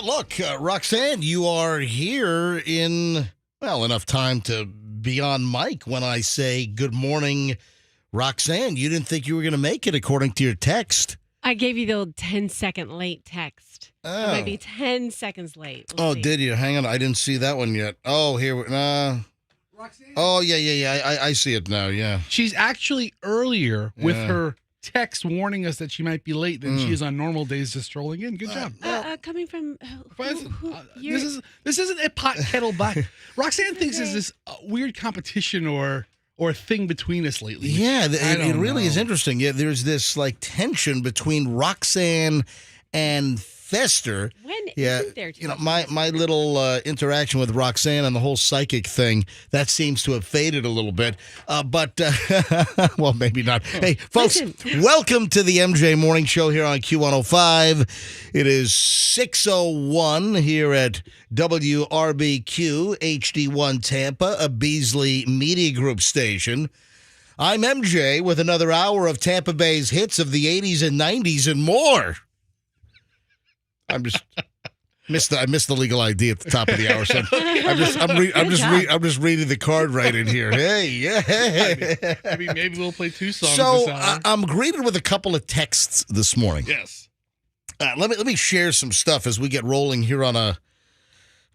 Well, look, Roxanne, you are here in, enough time to be on mic when I say good morning, Roxanne. You didn't think you were going to make it according to your text. I gave you the old 10-second late text. Oh. It might be 10 seconds late. We'll see. Did you? Hang on. I didn't see that one yet. Oh, here. Roxanne? Oh, yeah. I see it now, yeah. She's actually earlier with her text warning us that she might be late than she is on normal days just strolling in. Good job. Coming from This isn't a pot kettle black. Roxanne thinks there's this weird competition or thing between us lately. Yeah, it really is interesting. Yeah, there's this like tension between Roxanne and Fester. When isn't there? My little interaction with Roxanne and the whole psychic thing, that seems to have faded a little bit. But well, maybe not. Hey, folks, welcome to the MJ Morning Show here on Q105. It is 6:01 here at WRBQ HD1 Tampa, a Beasley Media Group station. I'm MJ with another hour of Tampa Bay's hits of the 80s and 90s and more. I missed the legal ID at the top of the hour. So I'm just reading the card right in here. Hey, yeah. Maybe we'll play two songs. So this hour. I'm greeted with a couple of texts this morning. Yes. Let me share some stuff as we get rolling here on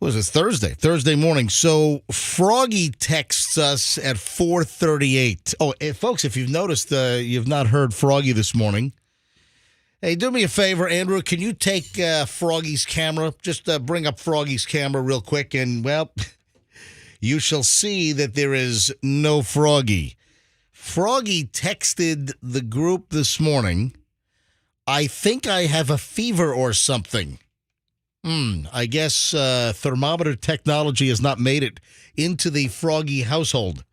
Thursday morning. So Froggy texts us at 4:38. Oh, folks, if you've noticed, you've not heard Froggy this morning. Hey, do me a favor, Andrew. Can you take Froggy's camera? Just bring up Froggy's camera real quick, and, well, you shall see that there is no Froggy. Froggy texted the group this morning, I think I have a fever or something. I guess thermometer technology has not made it into the Froggy household.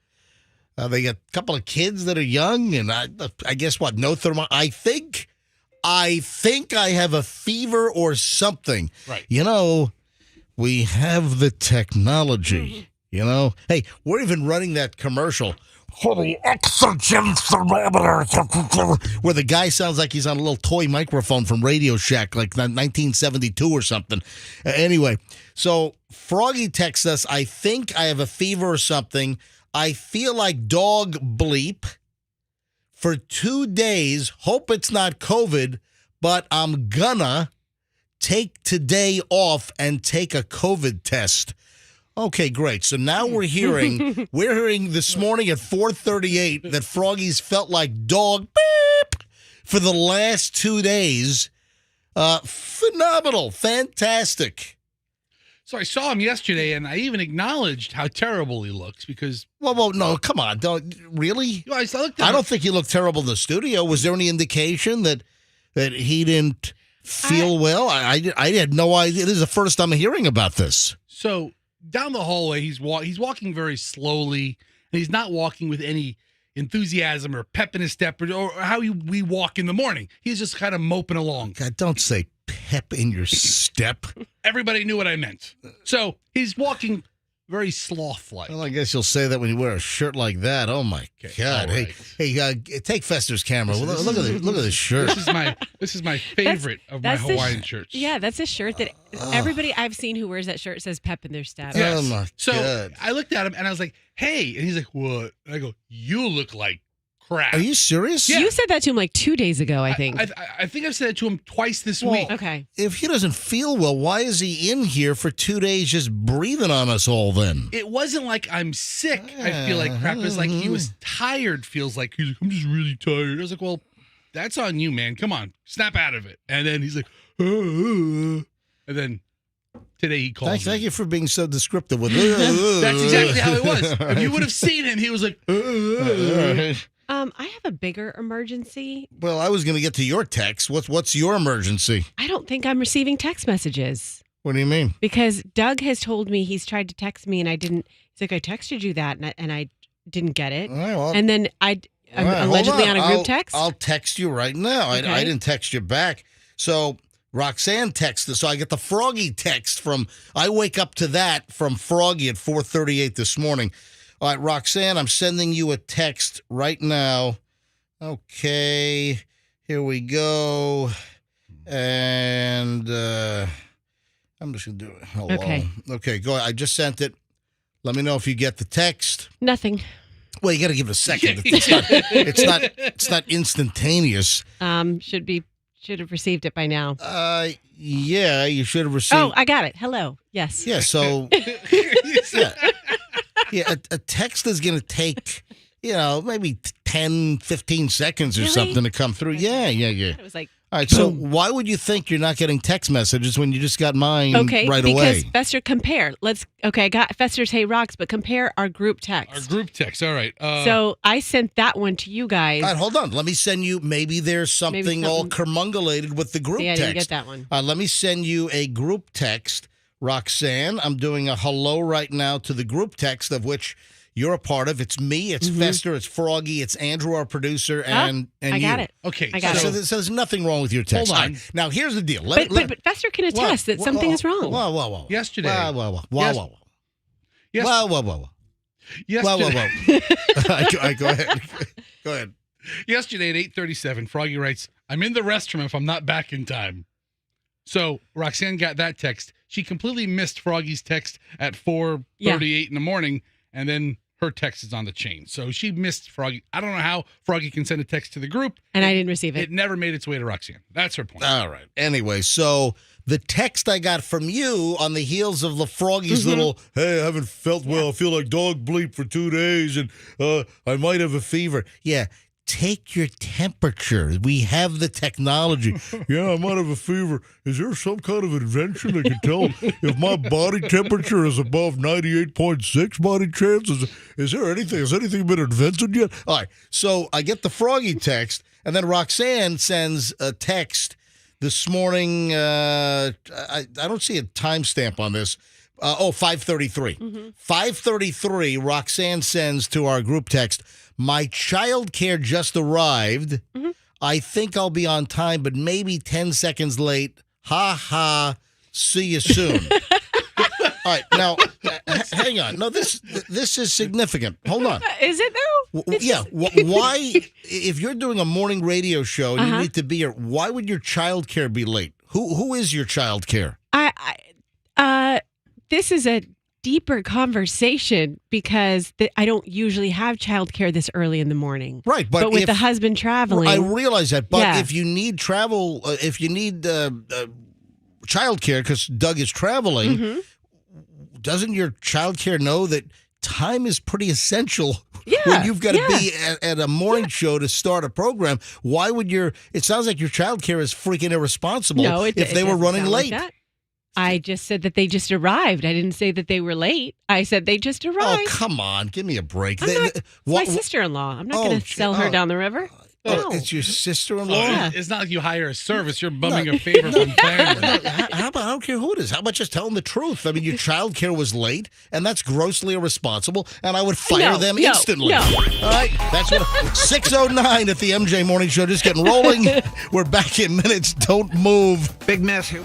They got a couple of kids that are young, and I guess what? No thermometer. I think I have a fever or something. Right. We have the technology, Hey, we're even running that commercial for the oxygen thermometer, where the guy sounds like he's on a little toy microphone from Radio Shack, like 1972 or something. Anyway, so Froggy texts us, I think I have a fever or something. I feel like dog bleep. For 2 days, hope it's not COVID, but I'm gonna take today off and take a COVID test. Okay, great. So now we're hearing this morning at 4:38 that Froggy's felt like dog beep for the last 2 days. Phenomenal. Fantastic. So I saw him yesterday, and I even acknowledged how terrible he looks because... Well, no, come on. Really? I don't think he looked terrible in the studio. Was there any indication that he didn't feel well? I had no idea. This is the first I'm hearing about this. So down the hallway, he's walking very slowly, and he's not walking with any enthusiasm or pep in his step or how we walk in the morning. He's just kind of moping along. God, don't say pep in your step. Everybody knew what I meant. So he's walking very sloth-like. Well, I guess you'll say that when you wear a shirt like that. Oh my God! Right. Hey, take Fester's camera. Look at this shirt. This is my favorite of my Hawaiian shirts. Yeah, that's a shirt that everybody I've seen who wears that shirt says pep in their step. Yes. Oh my God! I looked at him and I was like, "Hey," and he's like, "What?" And I go, "You look like crap." Are you serious? Yeah. You said that to him like 2 days ago, I think. I think I've said it to him twice this week. Okay. If he doesn't feel well, why is he in here for 2 days just breathing on us all then? It wasn't like I'm sick. I feel like crap. It's like he was tired, feels like. He's like, I'm just really tired. I was like, well, that's on you, man. Come on. Snap out of it. And then he's like, and then today he called me. Thank you for being so descriptive with That's exactly how it was. If you would have seen him, he was like, I have a bigger emergency. Well, I was going to get to your text. What's your emergency? I don't think I'm receiving text messages. What do you mean? Because Doug has told me he's tried to text me and I didn't. He's like, I texted you that and I didn't get it. All right, well, and then I'm allegedly on a group text. I'll text you right now. Okay. I didn't text you back. So Roxanne texted, so I get the Froggy text I wake up to that from Froggy at 4:38 this morning. All right, Roxanne, I'm sending you a text right now. Okay, here we go. And I'm just going to do it. Hello. Okay. Okay, go ahead. I just sent it. Let me know if you get the text. Nothing. Well, you got to give it a second. It's not instantaneous. Should have received it by now. Yeah, you should have received. Oh, I got it. Hello. Yes. Yeah, so a text is going to take, maybe 10, 15 seconds or Really? something to come through. Yeah. It was like, All right, so why would you think you're not getting text messages when you just got mine okay, right because away? Fester, compare. I got Fester's Hey Rocks, but compare our group text. Our group text. All right. So I sent that one to you guys. All right, hold on. Let me send you, maybe there's something all curmungulated with the group See, I text. didn't get that one. Let me send you a group text. Roxanne, I'm doing a hello right now to the group text of which you're a part of. It's me, it's Fester, it's Froggy, it's Andrew, our producer, and I you. got it. Okay. I got So it. there's nothing wrong with your text. Hold on. All right, now, here's the deal. But Fester can attest that something is wrong. Whoa. Yesterday. Whoa. Yes- Whoa. Whoa. Yesterday, All right, go ahead. Go ahead. yesterday at 8:37, Froggy writes, "I'm in the restroom if I'm not back in time." So Roxanne got that text. She completely missed Froggy's text at 4:38 in the morning, and then her text is on the chain. So she missed Froggy. I don't know how Froggy can send a text to the group. And I didn't receive it. It never made its way to Roxanne. That's her point. All right. Anyway, so the text I got from you on the heels of the Froggy's little, hey, I haven't felt well. I feel like dog bleep for 2 days, and I might have a fever. Yeah. Take your temperature. We have the technology. Yeah, I might have a fever. Is there some kind of invention that can tell if my body temperature is above 98.6 body chance? Is there anything? Has anything been invented yet? All right. So I get the Froggy text, and then Roxanne sends a text this morning. I don't see a timestamp on this. 5:33. 5:33, Roxanne sends to our group text, my childcare just arrived. I think I'll be on time, but maybe 10 seconds late. Ha ha. See you soon. All right, now, hang on. No, this is significant. Hold on. Is it though? Why, if you're doing a morning radio show and you need to be here, why would your childcare be late? Who is your childcare? This is a deeper conversation because I don't usually have childcare this early in the morning. Right, but with the husband traveling, I realize that. But if you need travel, if you need childcare because Doug is traveling, doesn't your childcare know that time is pretty essential when you've got to be at a morning show to start a program? Why would it sounds like your childcare is freaking irresponsible if they were running late. Like I just said that they just arrived. I didn't say that they were late. I said they just arrived. Oh, come on. Give me a break. It's my sister-in-law. I'm not going to sell her down the river. No. It's your sister-in-law? It's not like you hire a service. You're bumming a favor from family. How about, I don't care who it is. How about just telling the truth? I mean, your child care was late, and that's grossly irresponsible, and I would fire them instantly. No. All right? That's what 6:09 at the MJ Morning Show. Just getting rolling. We're back in minutes. Don't move. Big mess here.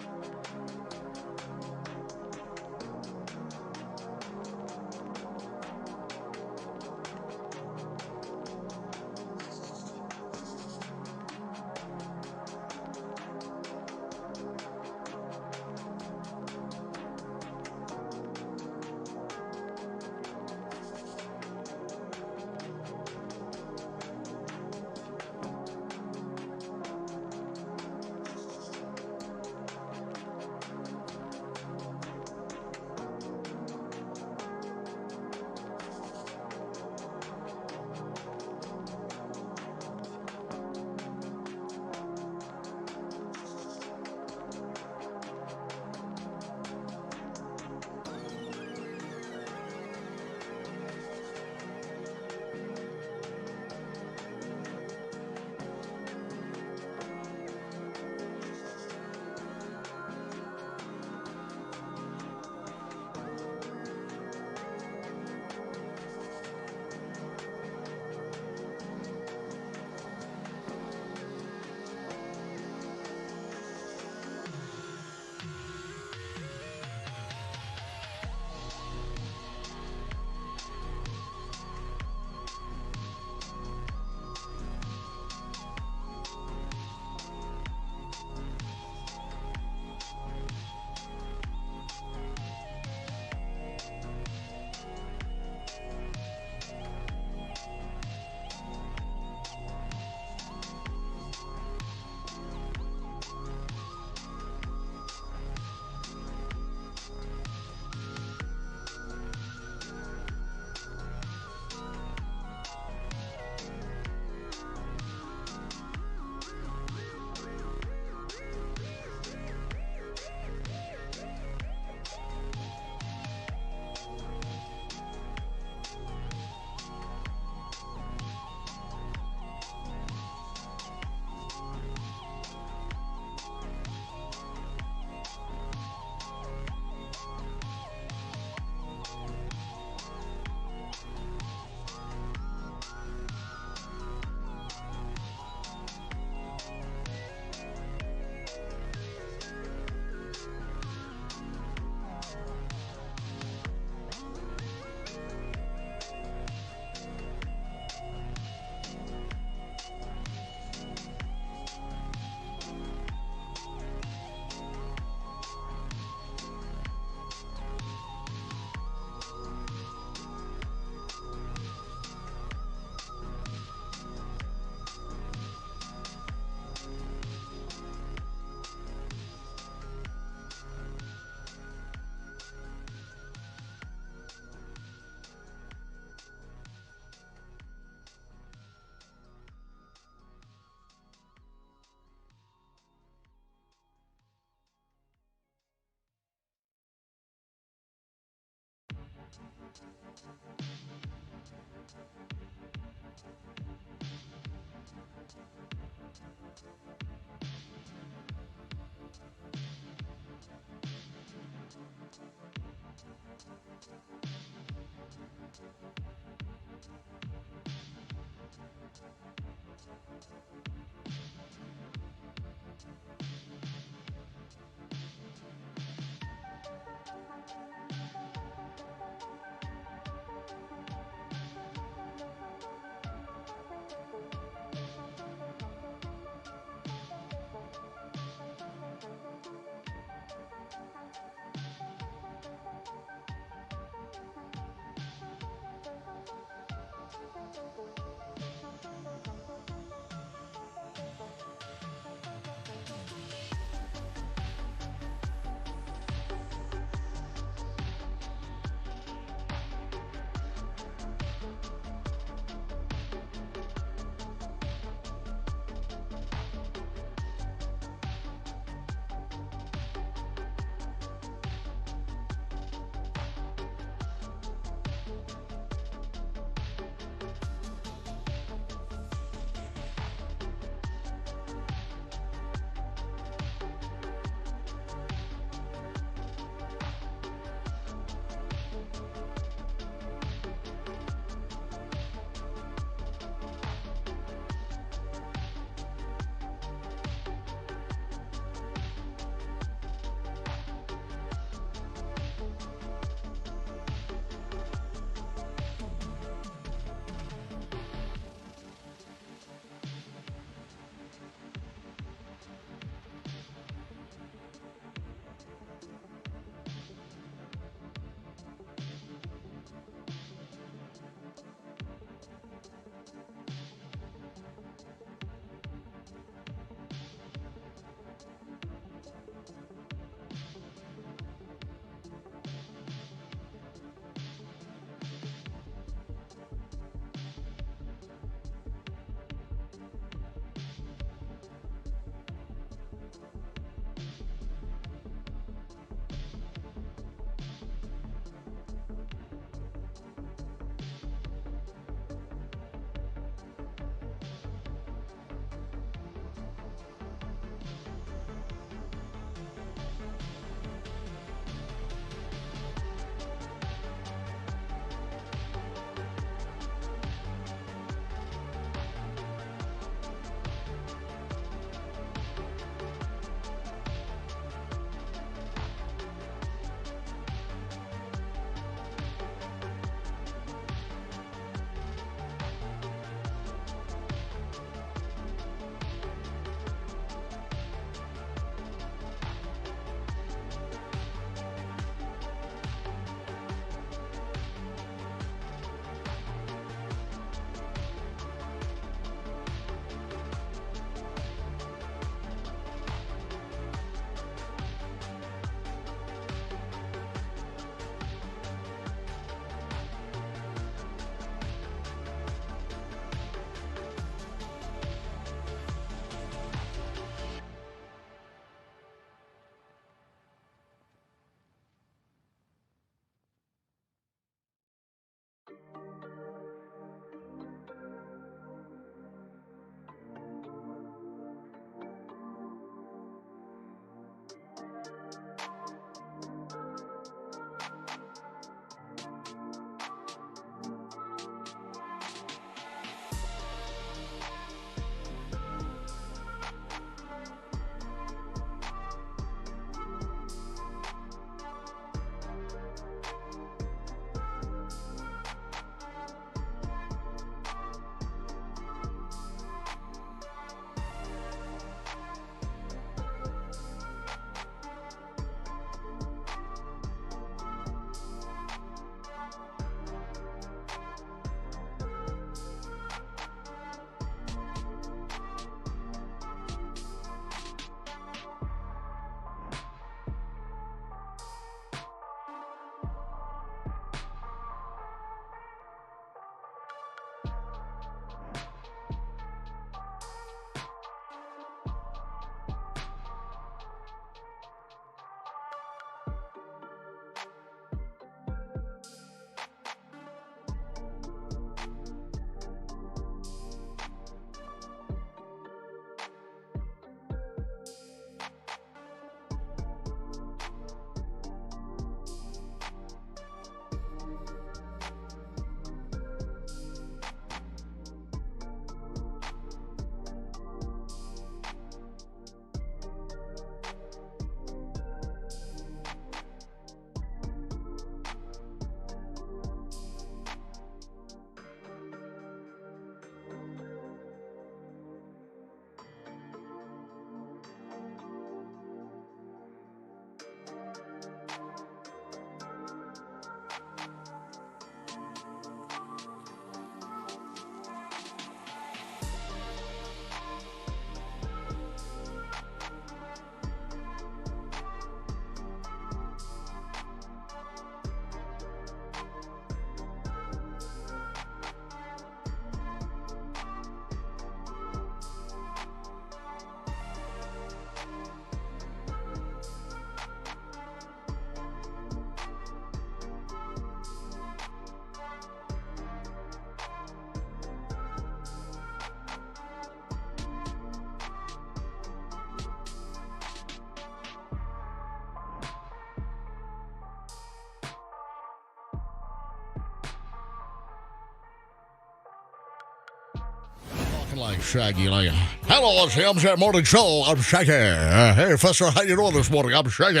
talking like Shaggy, like, hello, it's the MJ Morning Show. I'm Shaggy. Hey, Fester, how you doing this morning? I'm Shaggy.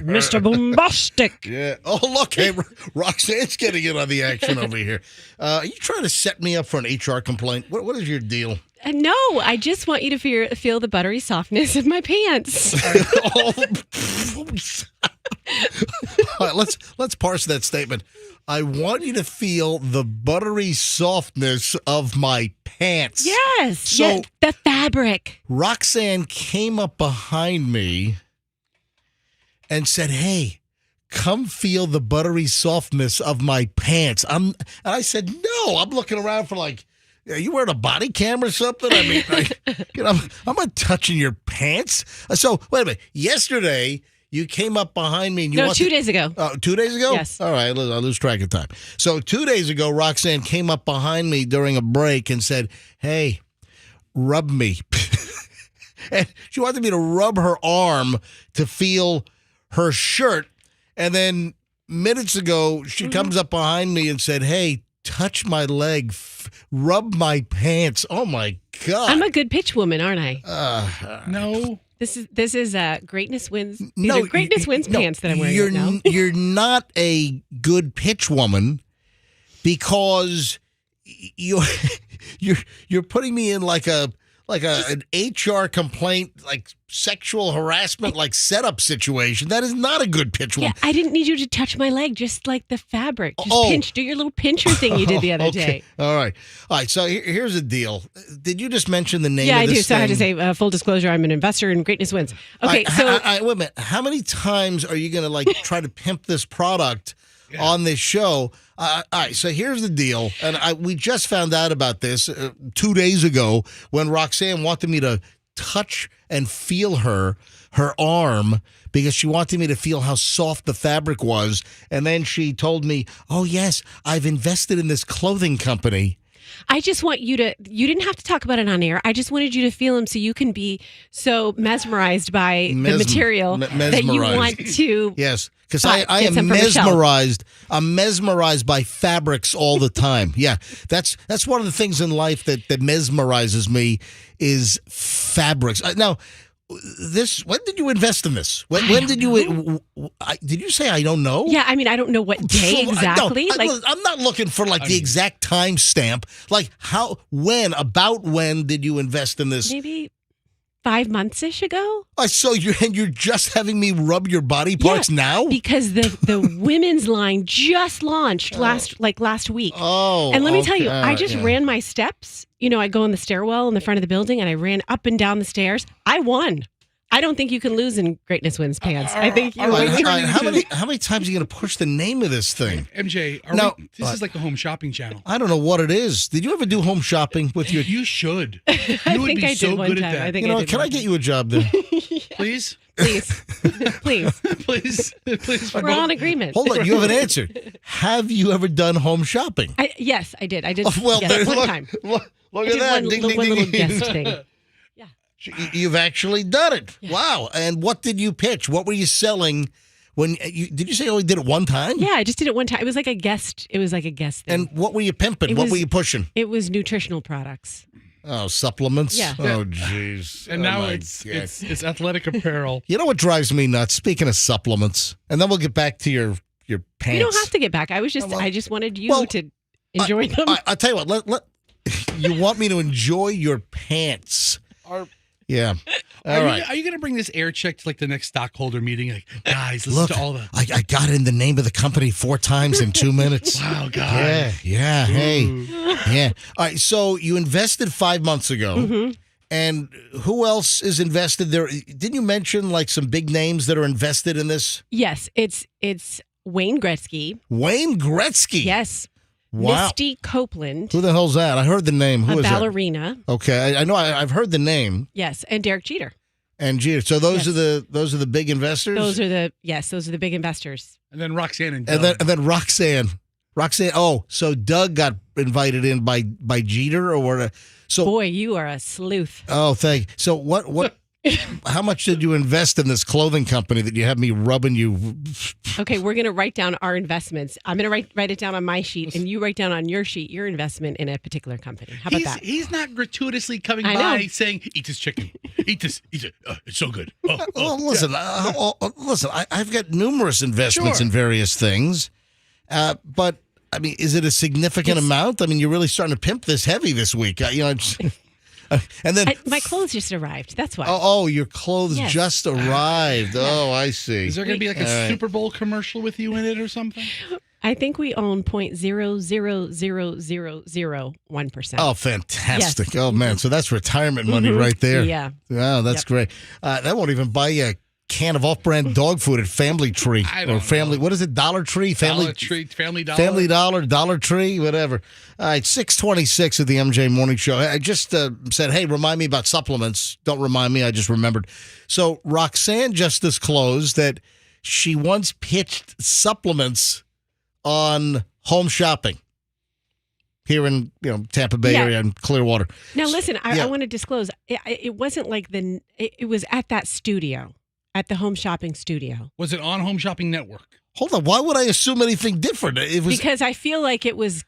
Mr. Bombastic. Yeah. Oh, look, hey, Roxanne's getting in on the action over here. Are you trying to set me up for an HR complaint? What is your deal? No, I just want you to feel the buttery softness of my pants. All right, let's parse that statement. I want you to feel the buttery softness of my pants. Yes. So yes, the fabric. Roxanne came up behind me and said, "Hey, come feel the buttery softness of my pants." And I said, "No." I'm looking around for like, are you wearing a body cam or something? I mean, I'm not touching your pants. So wait a minute. Yesterday, you came up behind me and you No, 2 days ago. 2 days ago? Yes. All right, I lose track of time. So 2 days ago, Roxanne came up behind me during a break and said, "Hey, rub me." And she wanted me to rub her arm to feel her shirt. And then minutes ago, she comes up behind me and said, "Hey, touch my leg, rub my pants." Oh, my God. I'm a good pitch woman, aren't I? No. This is Greatness Wins. These No, are Greatness Wins pants that I'm wearing right now. You're not a good pitch woman because you're putting me in like an HR complaint, like sexual harassment, like setup situation. That is not a good pitch Yeah, woman. I didn't need you to touch my leg, just like the fabric. Just Oh. pinch. Do your little pincher thing you did the other day. All right. So here's the deal. Did you just mention the name Yeah, of I this do. So I had to thing? say, full disclosure, I'm an investor in Greatness Wins. Okay, so wait a minute. How many times are you going to like try to pimp this product on this show? All right, so here's the deal, and we just found out about this 2 days ago when Roxanne wanted me to touch and feel her arm because she wanted me to feel how soft the fabric was, and then she told me, "Oh yes, I've invested in this clothing company." I just want you didn't have to talk about it on air. I just wanted you to feel them so you can be so mesmerized by the material that you want to. Yes, because I am some from Michelle. mesmerized. I'm mesmerized by fabrics all the time. Yeah, that's one of the things in life that mesmerizes me is fabrics. Now, when did you invest in this? When did you? Did you say I don't know? Yeah, I mean, I don't know what day exactly. No, I'm not looking for the exact time stamp. Like about when did you invest in this? Maybe 5 months-ish ago. So you're just having me rub your body parts now? Because the women's line just launched last week. Oh, and let me tell you, okay. I just ran my steps. You know, I go in the stairwell in the front of the building, and I ran up and down the stairs. I won. I don't think you can lose in Greatness Wins pants. I think you win. How many times are you going to push the name of this thing? MJ, this is like the home shopping channel. I don't know what it is. Did you ever do home shopping with your? You should. I You would think be I so did one good time. at that. I think You know, I did can one I get you a job there? Please? Please. Please. Please. We're all in agreement. Hold on, you haven't answered. Have you ever done home shopping? Yes, I did. I did. Well, yes, one look, time. Look I at did that. one, Ding, one ding, little ding. guest thing. You've actually done it. Yeah. Wow. And what did you pitch? What were you selling? Did you say you only did it one time? Yeah, I just did it one time. It was like a guest. It was like a guest thing. And what were you pimping? What were you pushing? It was nutritional products. Oh, supplements? Yeah. Oh, jeez. And now it's athletic apparel. You know what drives me nuts? Speaking of supplements, and then we'll get back to your pants. You don't have to get back. I just wanted you to enjoy them. I'll tell you what. You want me to enjoy your pants? Yeah. All right. Are you going to bring this air check to like the next stockholder meeting? Like, guys, listen Look, to all the. I got in the name of the company 4 times in 2 minutes. Wow, guys. Yeah. Hey. Ooh. Yeah. All right. So you invested 5 months ago. Mm-hmm. And who else is invested there? Didn't you mention like some big names that are invested in this? Yes, it's Wayne Gretzky. Wayne Gretzky. Yes. Wow. Misty Copeland. Who the hell's that? I heard the name. Who a is ballerina. that? Okay, I know. I've heard the name. Yes, and Derek Jeter. And Jeter. So those Yes. are the big investors. Those are the big investors. And then Roxanne and Doug. and then Roxanne. Oh, so Doug got invited in by Jeter or what? So Boy, you are a sleuth. oh, thank you. So what How much did you invest in this clothing company that you have me rubbing you? Okay, we're going to write down our investments. I'm going to write it down on my sheet, and you write down on your sheet your investment in a particular company. How about that? He's not gratuitously coming by saying, "Eat this chicken, eat this, it's so good." Listen, I've got numerous investments in various things, but I mean, is it a significant amount? I mean, you're really starting to pimp this heavy this week. And then my clothes just arrived. That's why. Oh, your clothes just arrived. Oh, I see. Is there going to be like a Super Bowl commercial with you in it or something? I think we own 0.00001%. Oh, fantastic. Yes. Oh, man. So that's retirement money right there. Yeah. Wow, that's great. That won't even buy you a can of off-brand dog food at Family Tree or Family. What is it? Dollar Tree, Dollar Tree, Family Dollar, Family Dollar, Dollar Tree, whatever. All right, 6:26 at the MJ Morning Show. I just said, hey, remind me about supplements. Don't remind me. I just remembered. So Roxanne just disclosed that she once pitched supplements on Home Shopping here in Tampa Bay area and Clearwater. Now listen, I want to disclose. It wasn't like it was at that studio. At the Home Shopping studio. Was it on Home Shopping Network? Hold on. Why would I assume anything different? Because I feel like it was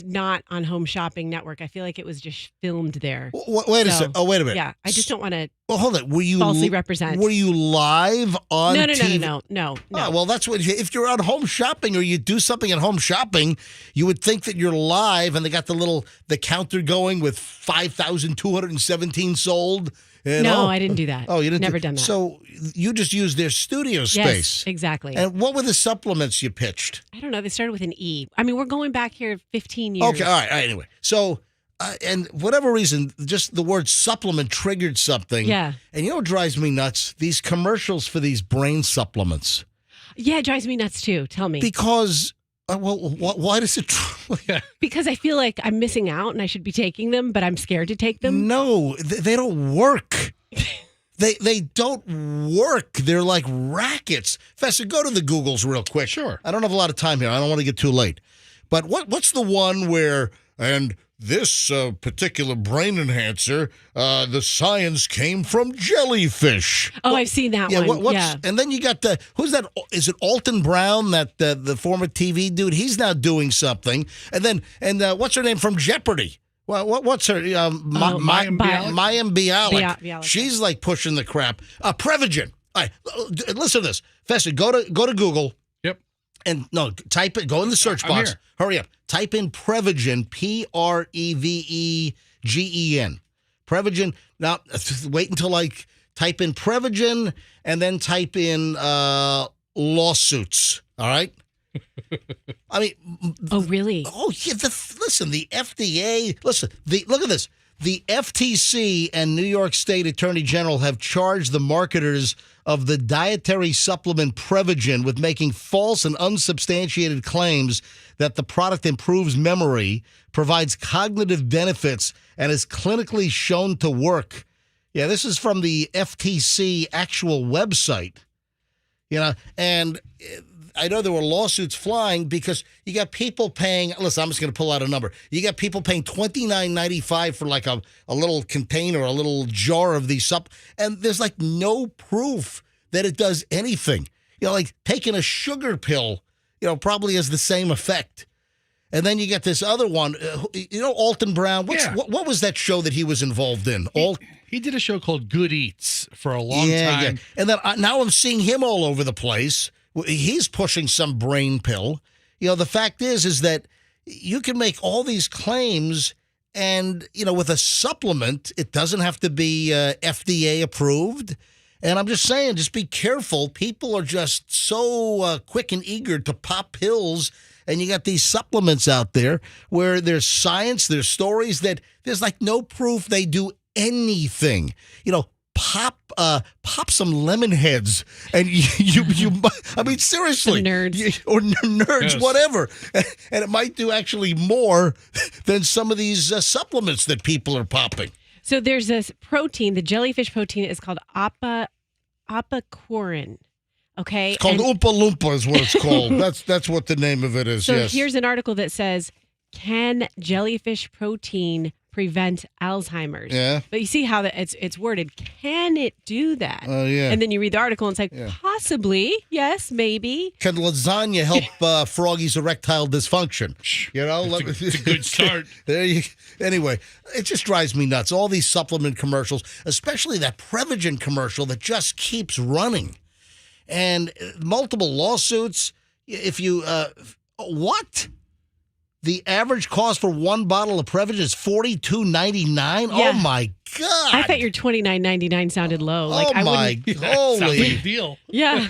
not on Home Shopping Network. I feel like it was just filmed there. Wait a second. Oh, wait a minute. Yeah, I just don't want to hold on. Were you falsely represent. Were you live on TV? No. Oh, well, that's what. If you're on Home Shopping or you do something at Home Shopping, you would think that you're live and they got the counter going with 5,217 sold. No, I didn't do that. Oh, you didn't? Never done that. So you just used their studio space. Yes, exactly. And what were the supplements you pitched? I don't know. They started with an E. I mean, we're going back here 15 years. Okay, all right. Anyway, so, and whatever reason, just the word supplement triggered something. Yeah. And you know what drives me nuts? These commercials for these brain supplements. Yeah, it drives me nuts too. Tell me. Because... why does it? Because I feel like I'm missing out and I should be taking them, but I'm scared to take them. No, they don't work. They don't work. They're like rackets. Fester, go to the Googles real quick. Sure. I don't have a lot of time here. I don't want to get too late. But what's the one where this particular brain enhancer, the science came from jellyfish. Oh, I've seen that one. And then you got who's that? Is it Alton Brown, that the former TV dude? He's now doing something. And what's her name from Jeopardy? Well, what's her? Mayim Bialik. She's like pushing the crap. Prevagen. All right, listen to this. Fester, go to Google. Yep. And type it. Go in the search box. Hurry up. Type in Prevagen, Prevegen. Prevagen. Now, wait until type in Prevagen and then type in lawsuits. All right? I mean. Oh, really? Oh, yeah. Listen, the FDA. Listen, look at this. The FTC and New York State Attorney General have charged the marketers of the dietary supplement Prevagen with making false and unsubstantiated claims that the product improves memory, provides cognitive benefits, and is clinically shown to work. Yeah, this is from the FTC actual website. And I know there were lawsuits flying because you got people paying. Listen, I'm just going to pull out a number. You got people paying $29.95 for like a little container, a little jar of these and there's like no proof that it does anything. Like taking a sugar pill, probably has the same effect. And then you get this other one, Alton Brown. What was that show that he was involved in? He did a show called Good Eats for a long time. Yeah. And then now I'm seeing him all over the place. He's pushing some brain pill. The fact is that you can make all these claims and, with a supplement, it doesn't have to be FDA approved. And I'm just saying, just be careful. People are just so quick and eager to pop pills. And you got these supplements out there where there's science, there's stories that there's like no proof they do anything. Pop some lemon heads, and you I mean, seriously, nerds, yes. Whatever, and it might do actually more than some of these supplements that people are popping. So there's this protein, the jellyfish protein is called apacorin. Okay, it's called Oompa Loompa is what it's called. That's what the name of it is. So yes. Here's an article that says, can jellyfish protein prevent Alzheimer's. Yeah. But you see how it's worded. Can it do that? Oh, yeah. And then you read the article and it's like, possibly, yes, maybe. Can lasagna help Froggy's erectile dysfunction? You know, it's a good start. Anyway, it just drives me nuts. All these supplement commercials, especially that Prevagen commercial that just keeps running. And multiple lawsuits. If you, what? The average cost for one bottle of Prevagen is $42.99. Yeah. Oh my God! I thought your $29.99 sounded low. Like, oh my, holy big deal. Yeah.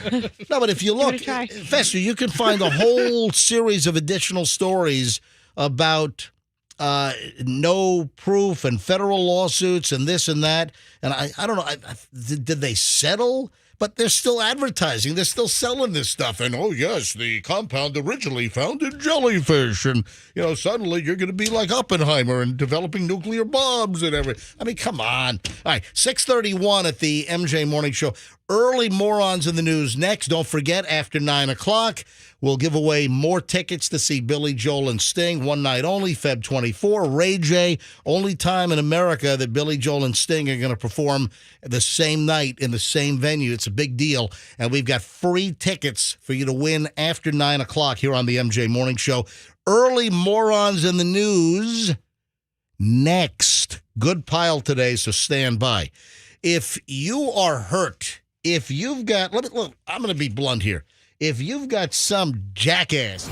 No, but if you look, Give it a try. Fester, you can find a whole series of additional stories about no proof and federal lawsuits and this and that. And I don't know. Did they settle? But they're still advertising. They're still selling this stuff. And, oh, yes, the compound originally found in jellyfish. And, you know, suddenly you're going to be like Oppenheimer and developing nuclear bombs and everything. I mean, come on. All right, 6:31 at the MJ Morning Show. Early Morons in the News next. Don't forget, after 9 o'clock, we'll give away more tickets to see Billy Joel and Sting. One night only, Feb 24. Ray J, only time in America that Billy Joel and Sting are going to perform the same night in the same venue. It's a big deal. And we've got free tickets for you to win after 9 o'clock here on the MJ Morning Show. Early Morons in the News next. Good pile today, so stand by. If you are hurt, if you've got, look, I'm going to be blunt here. If you've got some jackass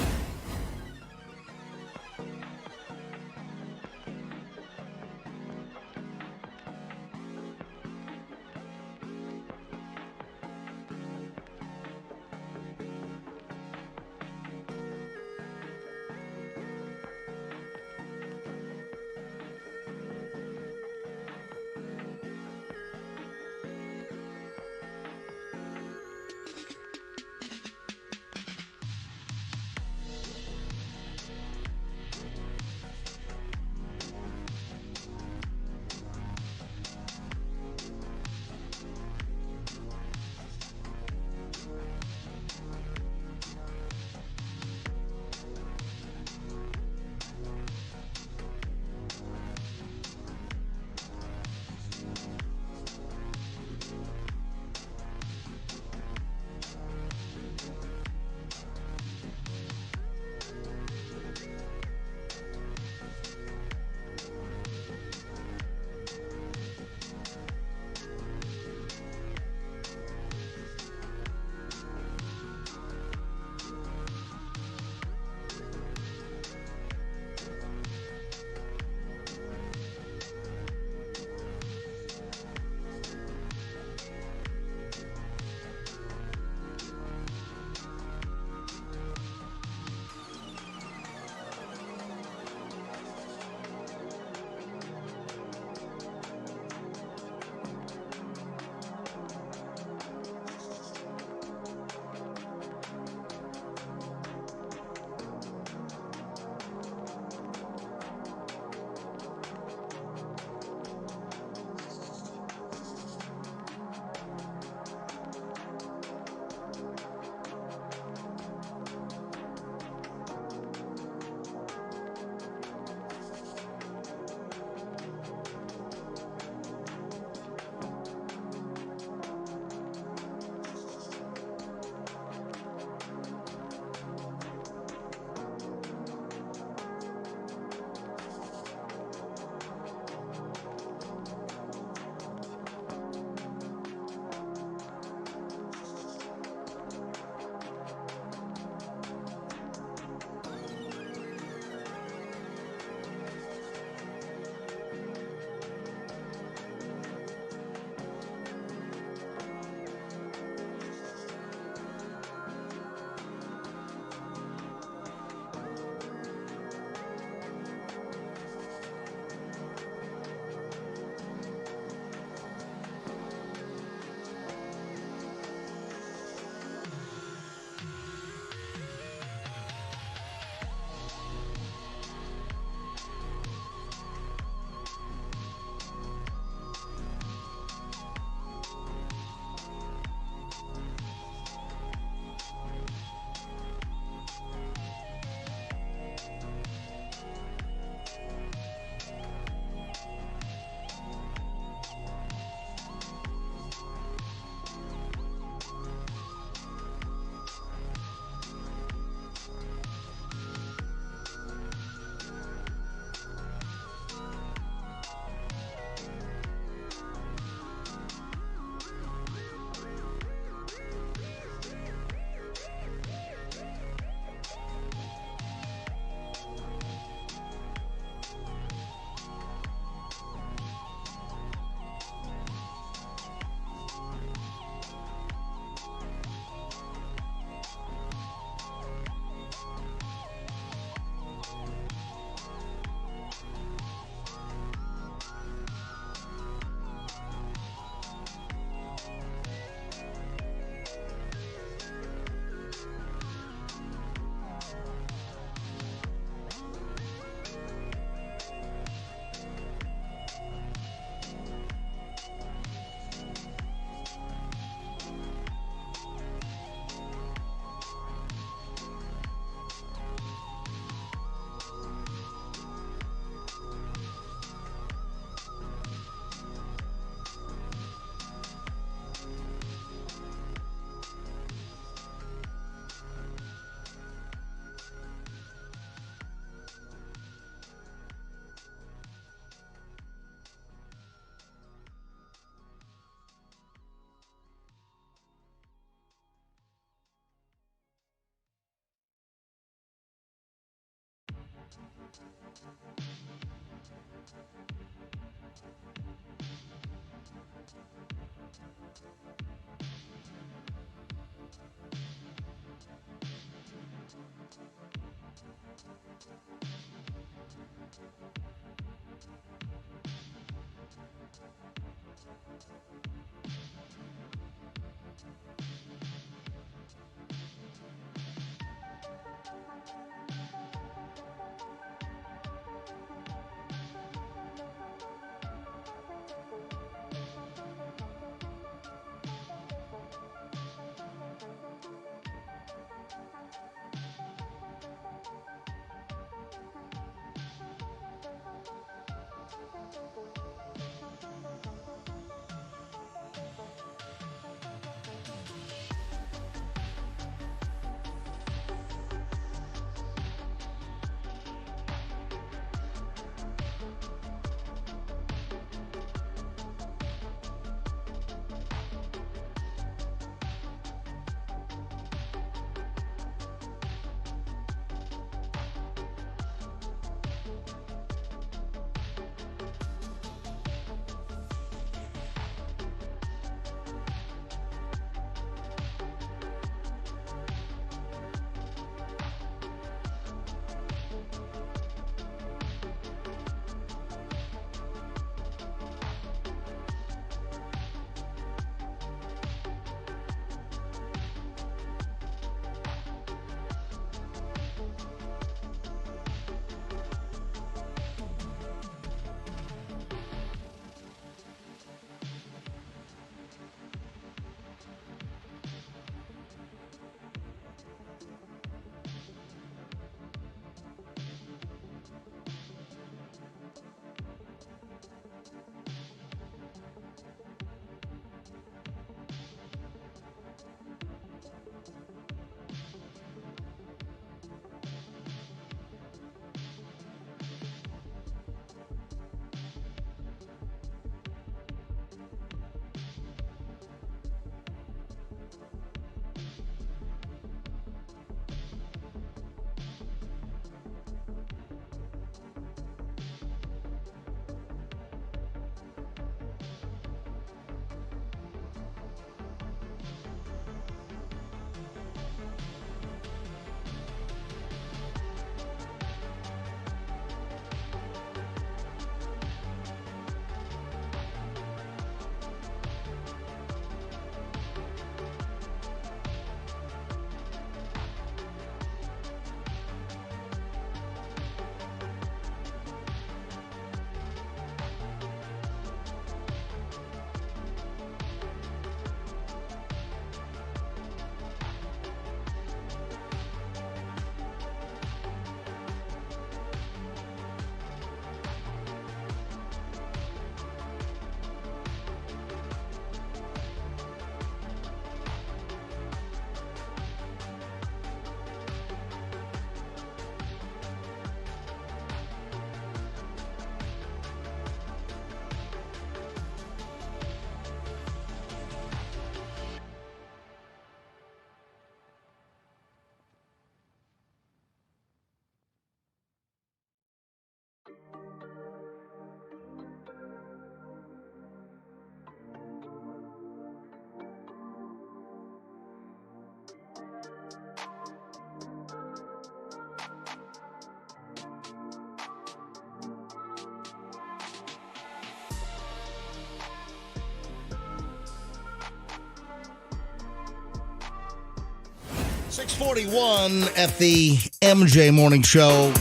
6:41 at the MJ Morning Show.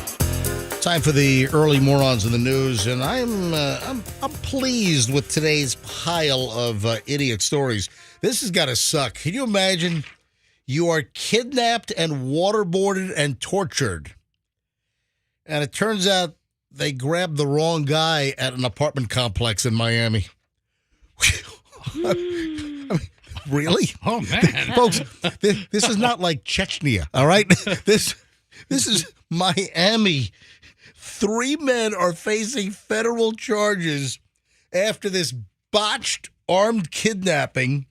Time for the early morons in the news, and I'm pleased with today's pile of idiot stories. This has got to suck. Can you imagine? You are kidnapped and waterboarded and tortured, and it turns out they grabbed the wrong guy at an apartment complex in Miami. I mean, really? Oh, man. Folks, this is not like Chechnya, all right? This is Miami. 3 men are facing federal charges after this botched armed kidnapping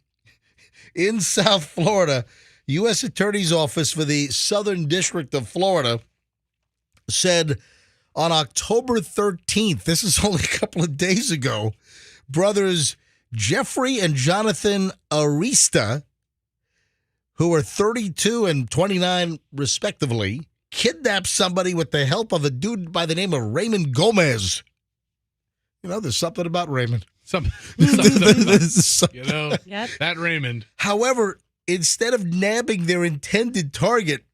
in South Florida. U.S. Attorney's Office for the Southern District of Florida said on October 13th, this is only a couple of days ago, brothers Jeffrey and Jonathan Arista, who are 32 and 29 respectively, kidnapped somebody with the help of a dude by the name of Raymond Gomez. You know, there's something about Raymond. Something. Yep. That Raymond. However, instead of nabbing their intended target,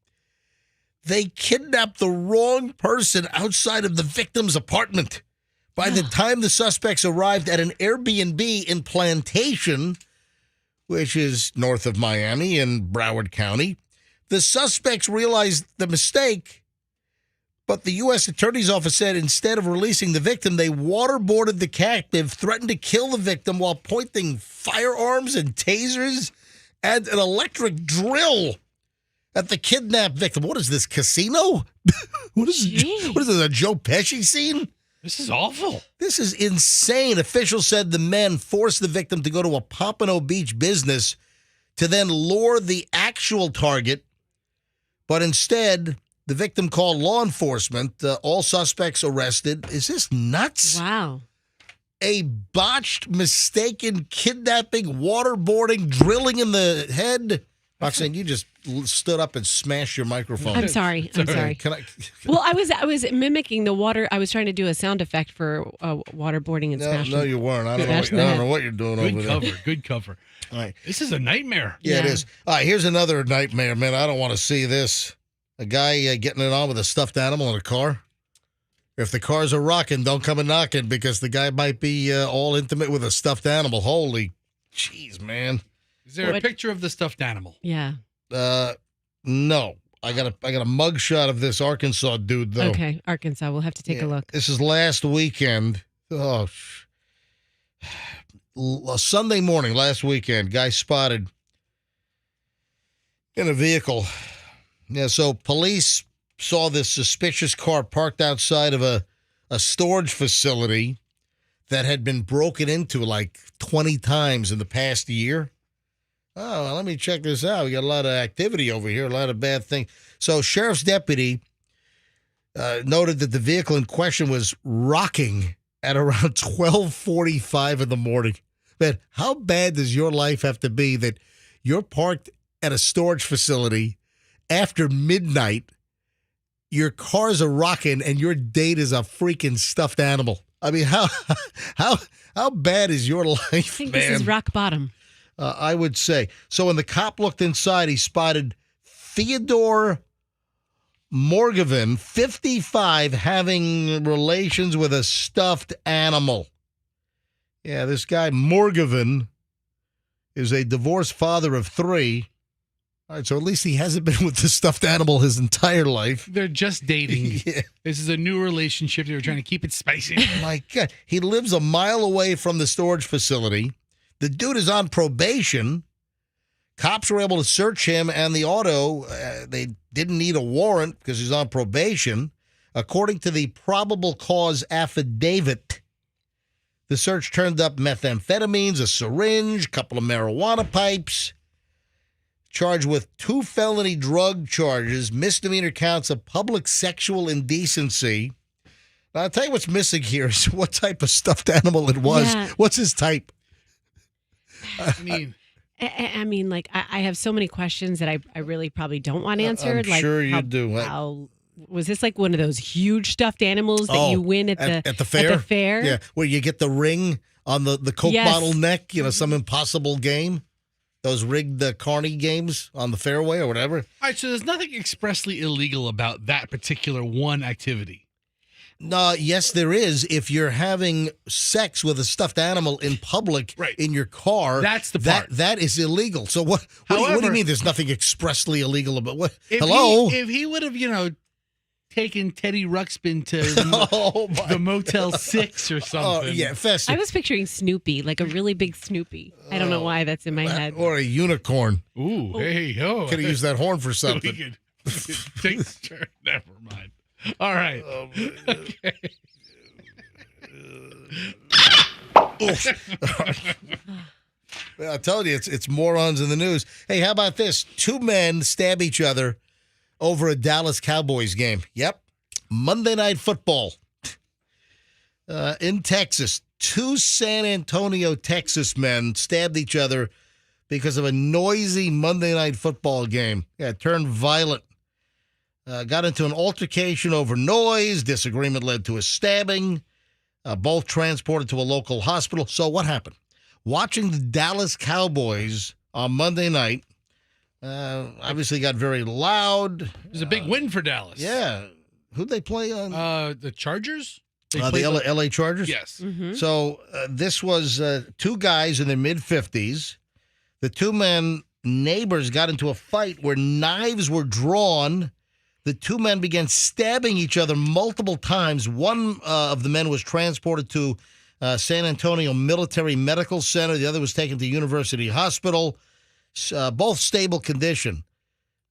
they kidnapped the wrong person outside of the victim's apartment. By the time the suspects arrived at an Airbnb in Plantation, which is north of Miami in Broward County, the suspects realized the mistake, but the U.S. Attorney's Office said instead of releasing the victim, they waterboarded the captive, threatened to kill the victim while pointing firearms and tasers and an electric drill at the kidnapped victim. What is this, casino? What is this, a Joe Pesci scene? This is awful. This is insane. Officials said the men forced the victim to go to a Pompano Beach business to then lure the actual target, but instead, the victim called law enforcement. All suspects arrested. Is this nuts? Wow. A botched, mistaken kidnapping, waterboarding, drilling in the head. Roxanne, you just stood up and smashed your microphone. I'm sorry. Can I? Well, I was mimicking the water. I was trying to do a sound effect for waterboarding and smashing. No, you weren't. I don't know what you're doing over there. Good cover. All right. This is a nightmare. Yeah, it is. All right, here's another nightmare, man. I don't want to see this. A guy getting it on with a stuffed animal in a car. If the cars are rocking, don't come and knocking because the guy might be all intimate with a stuffed animal. Holy jeez, man. Is there a picture of the stuffed animal? Yeah. No. I got a mug shot of this Arkansas dude, though. Okay, Arkansas. We'll have to take a look. This is last weekend. Sunday morning, last weekend, guy spotted in a vehicle. Yeah, so police saw this suspicious car parked outside of a storage facility that had been broken into like 20 times in the past year. Oh, well, let me check this out. We got a lot of activity over here, a lot of bad things. So sheriff's deputy noted that the vehicle in question was rocking at around 12:45 in the morning. Man, how bad does your life have to be that you're parked at a storage facility after midnight, your cars are rocking, and your date is a freaking stuffed animal? I mean, how bad is your life, I think man? this is rock bottom. I would say. So when the cop looked inside, he spotted Theodore Morgavin, 55, having relations with a stuffed animal. Yeah, this guy Morgavin is a divorced father of 3. All right, so at least he hasn't been with the stuffed animal his entire life. They're just dating. Yeah. This is a new relationship. They were trying to keep it spicy. My God. He lives a mile away from the storage facility. The dude is on probation. Cops were able to search him and the auto. They didn't need a warrant because he's on probation. According to the probable cause affidavit, the search turned up methamphetamines, a syringe, a couple of marijuana pipes. Charged with 2 felony drug charges, misdemeanor counts of public sexual indecency. Now, I'll tell you what's missing here is what type of stuffed animal it was. Yeah. What's his type? I mean, like, I have so many questions that I really probably don't want answered. I'm like, sure you do. How was this like one of those huge stuffed animals that you win at the fair? At the fair? Yeah, where you get the ring on the Coke bottle neck, some impossible game. Those rigged carny games on the fairway or whatever. all right, so there's nothing expressly illegal about that particular one activity. No, yes, there is. If you're having sex with a stuffed animal in public in your car, that's the part. That is illegal. So what do you mean there's nothing expressly illegal about what? If he would have, taken Teddy Ruxpin to the Motel 6 or something. Oh, yeah, festive. I was picturing Snoopy, like a really big Snoopy. I don't know why that's in my head. Or a unicorn. Ooh, hey, yo. Could have used that horn for something. We could take this turn. Never mind. All right. Okay. I'm telling you, it's morons in the news. Hey, how about this? 2 men stab each other over a Dallas Cowboys game. Yep. Monday Night Football. In Texas, 2 San Antonio, Texas men stabbed each other because of a noisy Monday Night Football game. Yeah, it turned violent. got into an altercation over noise. Disagreement led to a stabbing. Both transported to a local hospital. So what happened? Watching the Dallas Cowboys on Monday night, obviously got very loud. It was a big win for Dallas. Yeah. Who'd they play on? The Chargers? The LA Chargers? Yes. Mm-hmm. So this was two guys in their mid-50s. The two men, neighbors, got into a fight where knives were drawn. The two men began stabbing each other multiple times. One of the men was transported to San Antonio Military Medical Center. The other was taken to University Hospital. Both stable condition.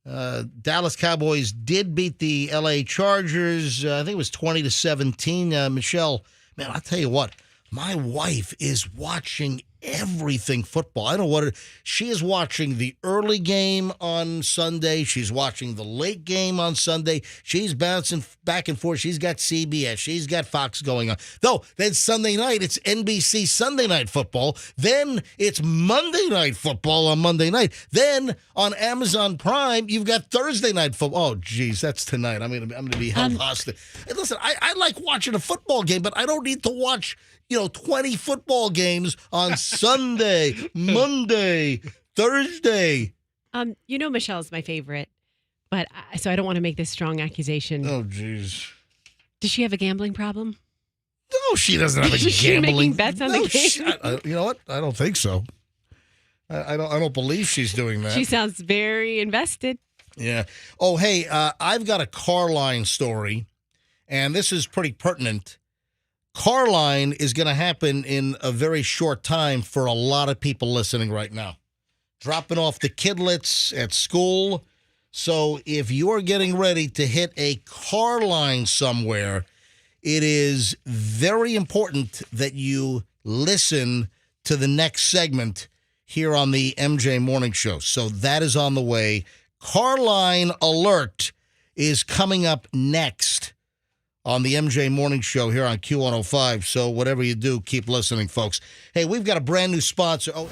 Dallas Cowboys did beat the LA Chargers. I think it was 20-17. Michelle, man, I'll tell you what. My wife is watching everything football. I don't know what she is watching the early game on Sunday. She's watching the late game on Sunday. She's bouncing back and forth. She's got CBS. She's got Fox going on. Though, then Sunday night, it's NBC Sunday Night Football. Then it's Monday Night Football on Monday night. Then on Amazon Prime, you've got Thursday Night Football. Oh, geez, that's tonight. I'm gonna be held hostage. Hey, listen, I like watching a football game, but I don't need to watch 20 football games on Sunday, Monday, Thursday. Michelle's my favorite, but so I don't want to make this strong accusation. Oh, jeez. Does she have a gambling problem? No, she doesn't have a Is she gambling. making bets on the game? You know what? I don't think so. I don't believe she's doing that. She sounds very invested. Yeah. Oh, hey, I've got a Carline story, and this is pretty pertinent. Carline is going to happen in a very short time for a lot of people listening right now. Dropping off the kidlets at school. So if you're getting ready to hit a Carline somewhere, it is very important that you listen to the next segment here on the MJ Morning Show. So that is on the way. Carline Alert is coming up next on the MJ Morning Show here on Q105. So whatever you do, keep listening, folks. Hey, we've got a brand new sponsor. Oh.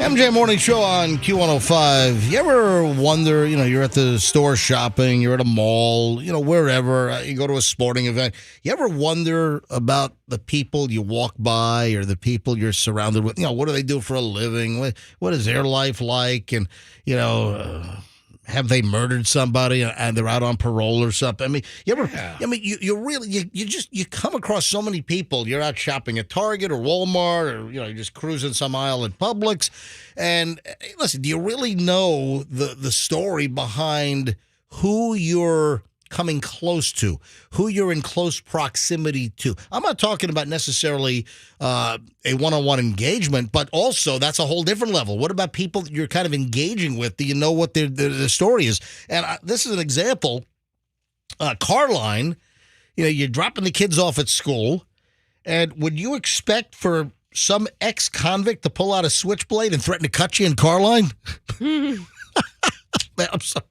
MJ Morning Show on Q105. You ever wonder, you're at the store shopping, you're at a mall, wherever, you go to a sporting event. You ever wonder about the people you walk by or the people you're surrounded with? What do they do for a living? What is their life like? And, have they murdered somebody and they're out on parole or something? I mean, you come across so many people. You're out shopping at Target or Walmart, or you're just cruising some aisle at Publix. And listen, do you really know the story behind who you're coming close to, who you're in close proximity to? I'm not talking about necessarily a one-on-one engagement, but also that's a whole different level. What about people that you're kind of engaging with? Do you know what their story is? And this is an example. Carline, you're dropping the kids off at school, and would you expect for some ex-convict to pull out a switchblade and threaten to cut you in Carline? I'm sorry.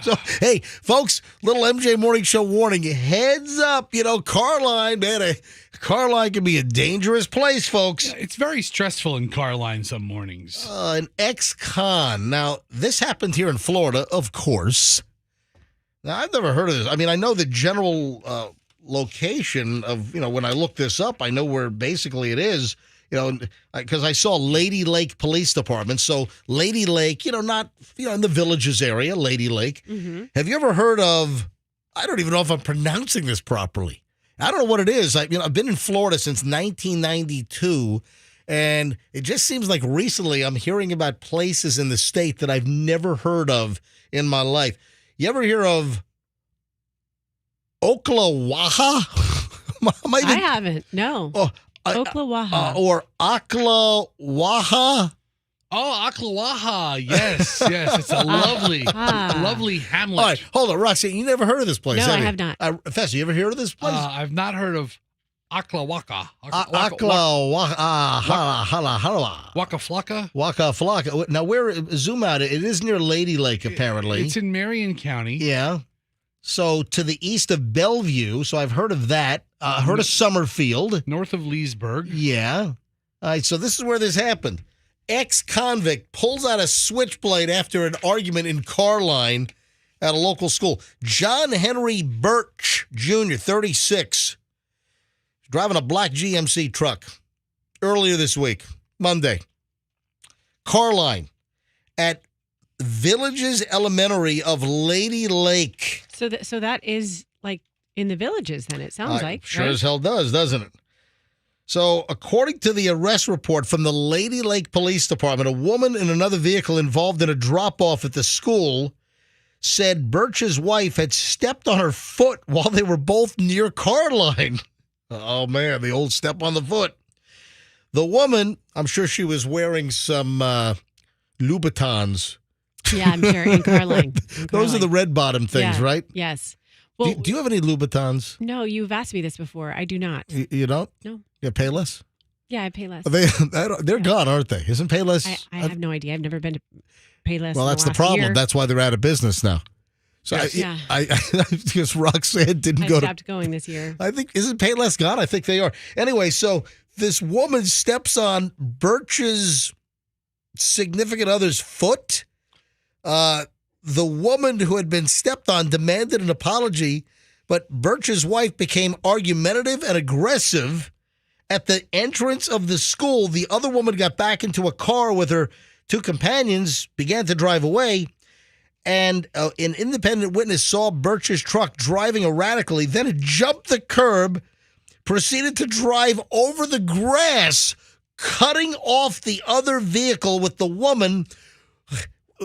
So, hey, folks, little MJ Morning Show warning. Heads up, Carline, man. Carline can be a dangerous place, folks. Yeah, it's very stressful in Carline some mornings. An ex-con. Now, this happened here in Florida, of course. Now, I've never heard of this. I mean, I know the general location of, when I look this up, I know where basically it is. Because I saw Lady Lake Police Department. So Lady Lake, not, in the Villages area, Lady Lake. Mm-hmm. Have you ever heard of, I don't even know if I'm pronouncing this properly. I don't know what it is. I've been in Florida since 1992, and it just seems like recently I'm hearing about places in the state that I've never heard of in my life. You ever hear of Oklawaha? I haven't, no. Oh, Oklawaha. Or Oklawaha. Oh, Oklawaha. Yes. It's a lovely hamlet. All right, hold on, Roxanne. You never heard of this place? No, I have not. Fessa, you ever heard of this place? I've not heard of Oklawaka. Waka Flocka. Waka Flocka. Now, zoom out. It is near Lady Lake, apparently. It's in Marion County. Yeah. So to the east of Bellevue. So I've heard of that. Heard of Summerfield. North of Leesburg. Yeah. All right, so this is where this happened. Ex-convict pulls out a switchblade after an argument in Carline at a local school. John Henry Birch, Jr., 36, driving a black GMC truck earlier this week, Monday. Carline at Villages Elementary of Lady Lake. So that is like in the Villages, then it sounds like. Sure right? as hell does, doesn't it? So, according to the arrest report from the Lady Lake Police Department, a woman in another vehicle involved in a drop-off at the school said Birch's wife had stepped on her foot while they were both near Carline. Oh, man, the old step on the foot. The woman, I'm sure she was wearing some Louboutins. Yeah, I'm sure, in Carline. Those are the red bottom things, right? Yes. Well, do you have any Louboutins? No, you've asked me this before. I do not. You don't? No. You pay less? Yeah, I pay less. They're gone, aren't they? Isn't Payless? I have no idea. I've never been to Payless. Well, that's the problem. Year. That's why they're out of business now. So yes. I because Roxanne didn't go to. I stopped going this year. I think, isn't Payless gone? I think they are. Anyway, so this woman steps on Birch's significant other's foot. The woman who had been stepped on demanded an apology, but Birch's wife became argumentative and aggressive. At the entrance of the school, the other woman got back into a car with her two companions, began to drive away, and an independent witness saw Birch's truck driving erratically, then it jumped the curb, proceeded to drive over the grass, cutting off the other vehicle with the woman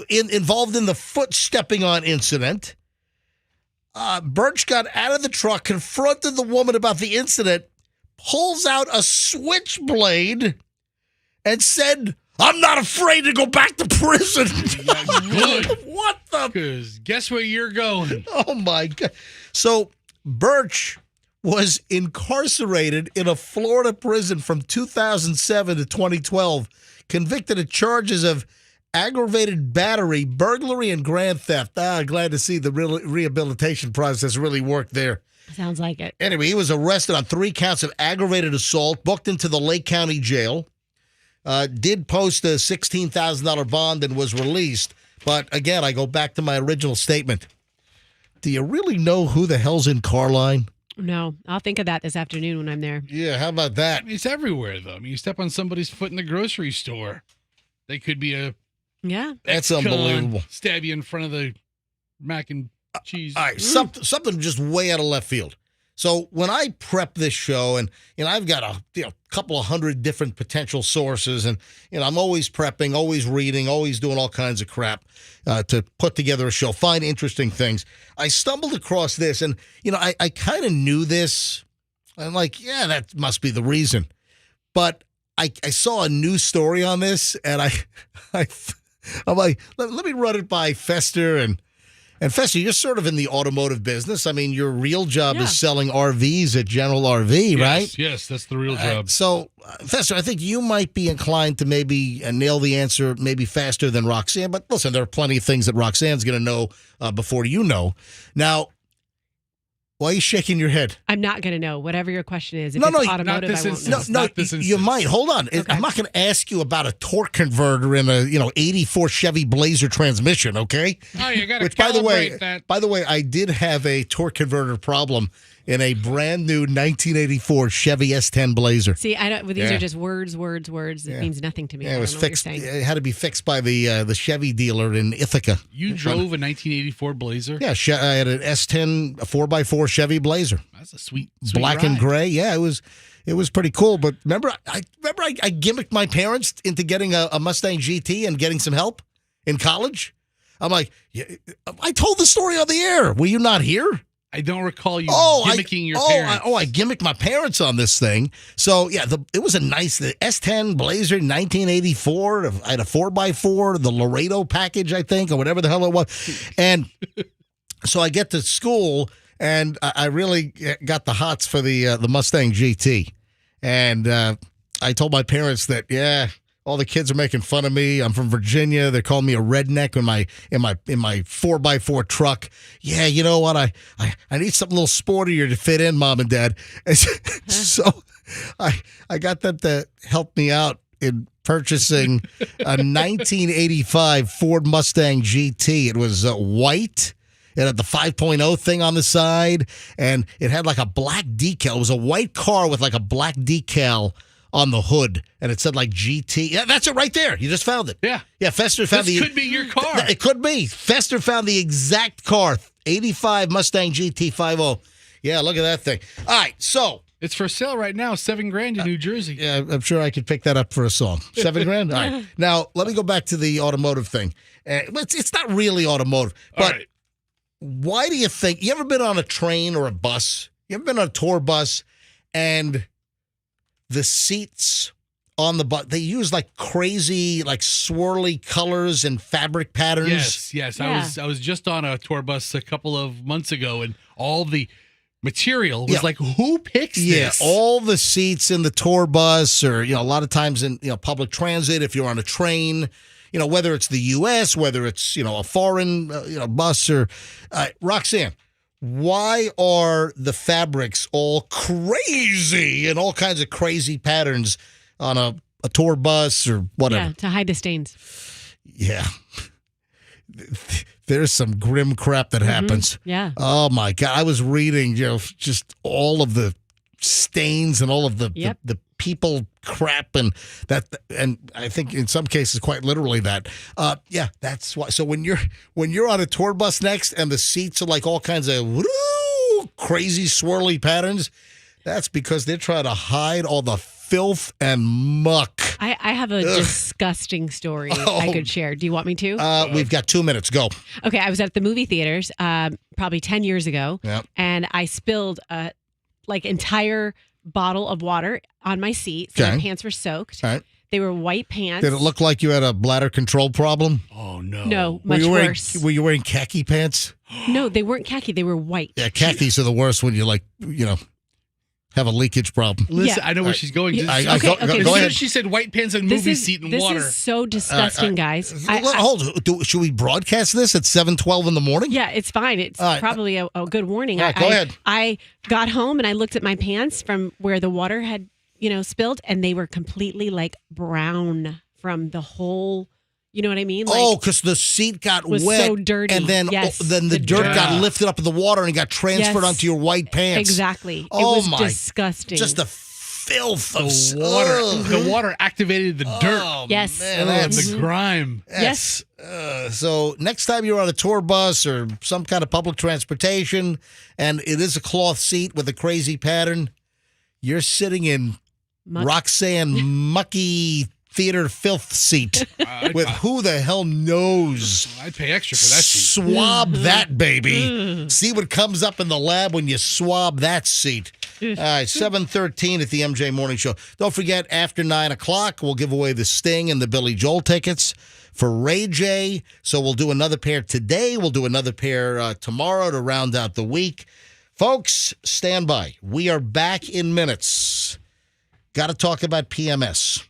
involved in the foot stepping on incident. Birch got out of the truck, confronted the woman about the incident, pulls out a switchblade, and said, "I'm not afraid to go back to prison." Good. What the? Because guess where you're going? Oh, my God. So Birch was incarcerated in a Florida prison from 2007 to 2012, convicted of charges of aggravated battery, burglary, and grand theft. Glad to see the rehabilitation process really worked there. Sounds like it. Anyway, he was arrested on 3 counts of aggravated assault, booked into the Lake County Jail. did post a $16,000 bond and was released. But again, I go back to my original statement. Do you really know who the hell's in Carline? No, I'll think of that this afternoon when I'm there. Yeah, how about that? I mean, it's everywhere, though. I mean, you step on somebody's foot in the grocery store, they could be a that's unbelievable. Stab you in front of the mac and cheese. All right, something just way out of left field. So when I prep this show, and I've got a couple of hundred different potential sources, and I'm always prepping, always reading, always doing all kinds of crap to put together a show, find interesting things. I stumbled across this, and I kind of knew this. I'm like, yeah, that must be the reason. But I saw a news story on this, and I'm like, let me run it by Fester and. And Fester, you're sort of in the automotive business. I mean, your real job is selling RVs at General RV, right? Yes, that's the real job. So, Fester, I think you might be inclined to maybe nail the answer maybe faster than Roxanne. But listen, there are plenty of things that Roxanne's going to know before you know. Now, why are you shaking your head? I'm not going to know. Whatever your question is. If it's automotive, I won't know. You might. Hold on. Okay. I'm not going to ask you about a torque converter in a 84 Chevy Blazer transmission, okay? Oh, you got to calibrate that. By the way, I did have a torque converter problem in a brand new 1984 Chevy S10 Blazer. See, I don't. Well, these are just words. It means nothing to me. Yeah, it was fixed. It had to be fixed by the Chevy dealer in Ithaca. You drove a 1984 Blazer? Yeah, I had an S10 4x4 Chevy Blazer. That's a sweet black ride. And gray. Yeah, it was pretty cool. But remember, I gimmicked my parents into getting a Mustang GT and getting some help in college. I'm like, I told the story on the air. Were you not here? I don't recall you gimmicking your parents. I gimmicked my parents on this thing. So, yeah, it was a nice the S10 Blazer 1984. I had a 4x4, the Laredo package, I think, or whatever the hell it was. And so I get to school, and I really got the hots for the Mustang GT. And I told my parents that, all the kids are making fun of me. I'm from Virginia. They're calling me a redneck in my 4x4 truck. Yeah, you know what? I need something a little sportier to fit in, Mom and Dad. And so I got them to help me out in purchasing a 1985 Ford Mustang GT. It was white. It had the 5.0 thing on the side, and it had like a black decal. It was a white car with like a black decal on the hood, and it said like GT. Yeah, that's it right there. You just found it. Yeah. Fester found this could be your car. It could be. Fester found the exact car, 85 Mustang GT 5.0. Yeah, look at that thing. All right, so it's for sale right now, $7,000 in New Jersey. Yeah, I'm sure I could pick that up for a song. $7,000. All right. Now let me go back to the automotive thing. It's not really automotive, but why do you think? You ever been on a train or a bus? You ever been on a tour bus and the seats on the bus, they use like crazy, like swirly colors and fabric patterns? Yes. Yeah. I was just on a tour bus a couple of months ago, and all the material was like, who picks this? Yeah, all the seats in the tour bus, or a lot of times in public transit, if you're on a train, whether it's the U.S., whether it's a foreign bus or Roxanne. Why are the fabrics all crazy and all kinds of crazy patterns on a tour bus or whatever? Yeah, to hide the stains. Yeah. There's some grim crap that happens. Yeah. Oh, my God. I was reading, just all of the stains and all of the people crap and I think in some cases quite literally that. That's why. So when you're on a tour bus next and the seats are like all kinds of crazy swirly patterns, that's because they're trying to hide all the filth and muck. I have a disgusting story I could share. Do you want me to? We've got 2 minutes. Go. Okay, I was at the movie theaters probably 10 years ago, and I spilled a entire bottle of water on my seat, so my pants were soaked. All right. They were white pants. Did it look like you had a bladder control problem? Oh, no. No, much worse. Were you wearing khaki pants? No, they weren't khaki. They were white. Yeah, khakis are the worst when you have a leakage problem. Listen, I know where she's going. Go ahead. She said white pants and movie seat and water. This is so disgusting, guys. Should we broadcast this at 7:12 in the morning? Yeah, it's fine. It's probably a good warning. All right, go ahead. I got home and I looked at my pants from where the water had, spilled, and they were completely like brown from the whole. You know what I mean? Like, because the seat got was wet, so dirty, and then the dirt got lifted up in the water and got transferred onto your white pants. Exactly. Oh, it was disgusting. Just the filth of water. The water activated the dirt. Oh, yes, man, that's the grime. Yes. So next time you're on a tour bus or some kind of public transportation, and it is a cloth seat with a crazy pattern, you're sitting in Roxanne mucky theater filth seat with who the hell knows. I'd pay extra for that seat. Swab that baby. See what comes up in the lab when you swab that seat. All right, 7:13 at the MJ Morning Show. Don't forget, after 9 o'clock, we'll give away the Sting and the Billy Joel tickets for Ray J. So we'll do another pair today. We'll do another pair tomorrow to round out the week. Folks, stand by. We are back in minutes. Got to talk about PMS.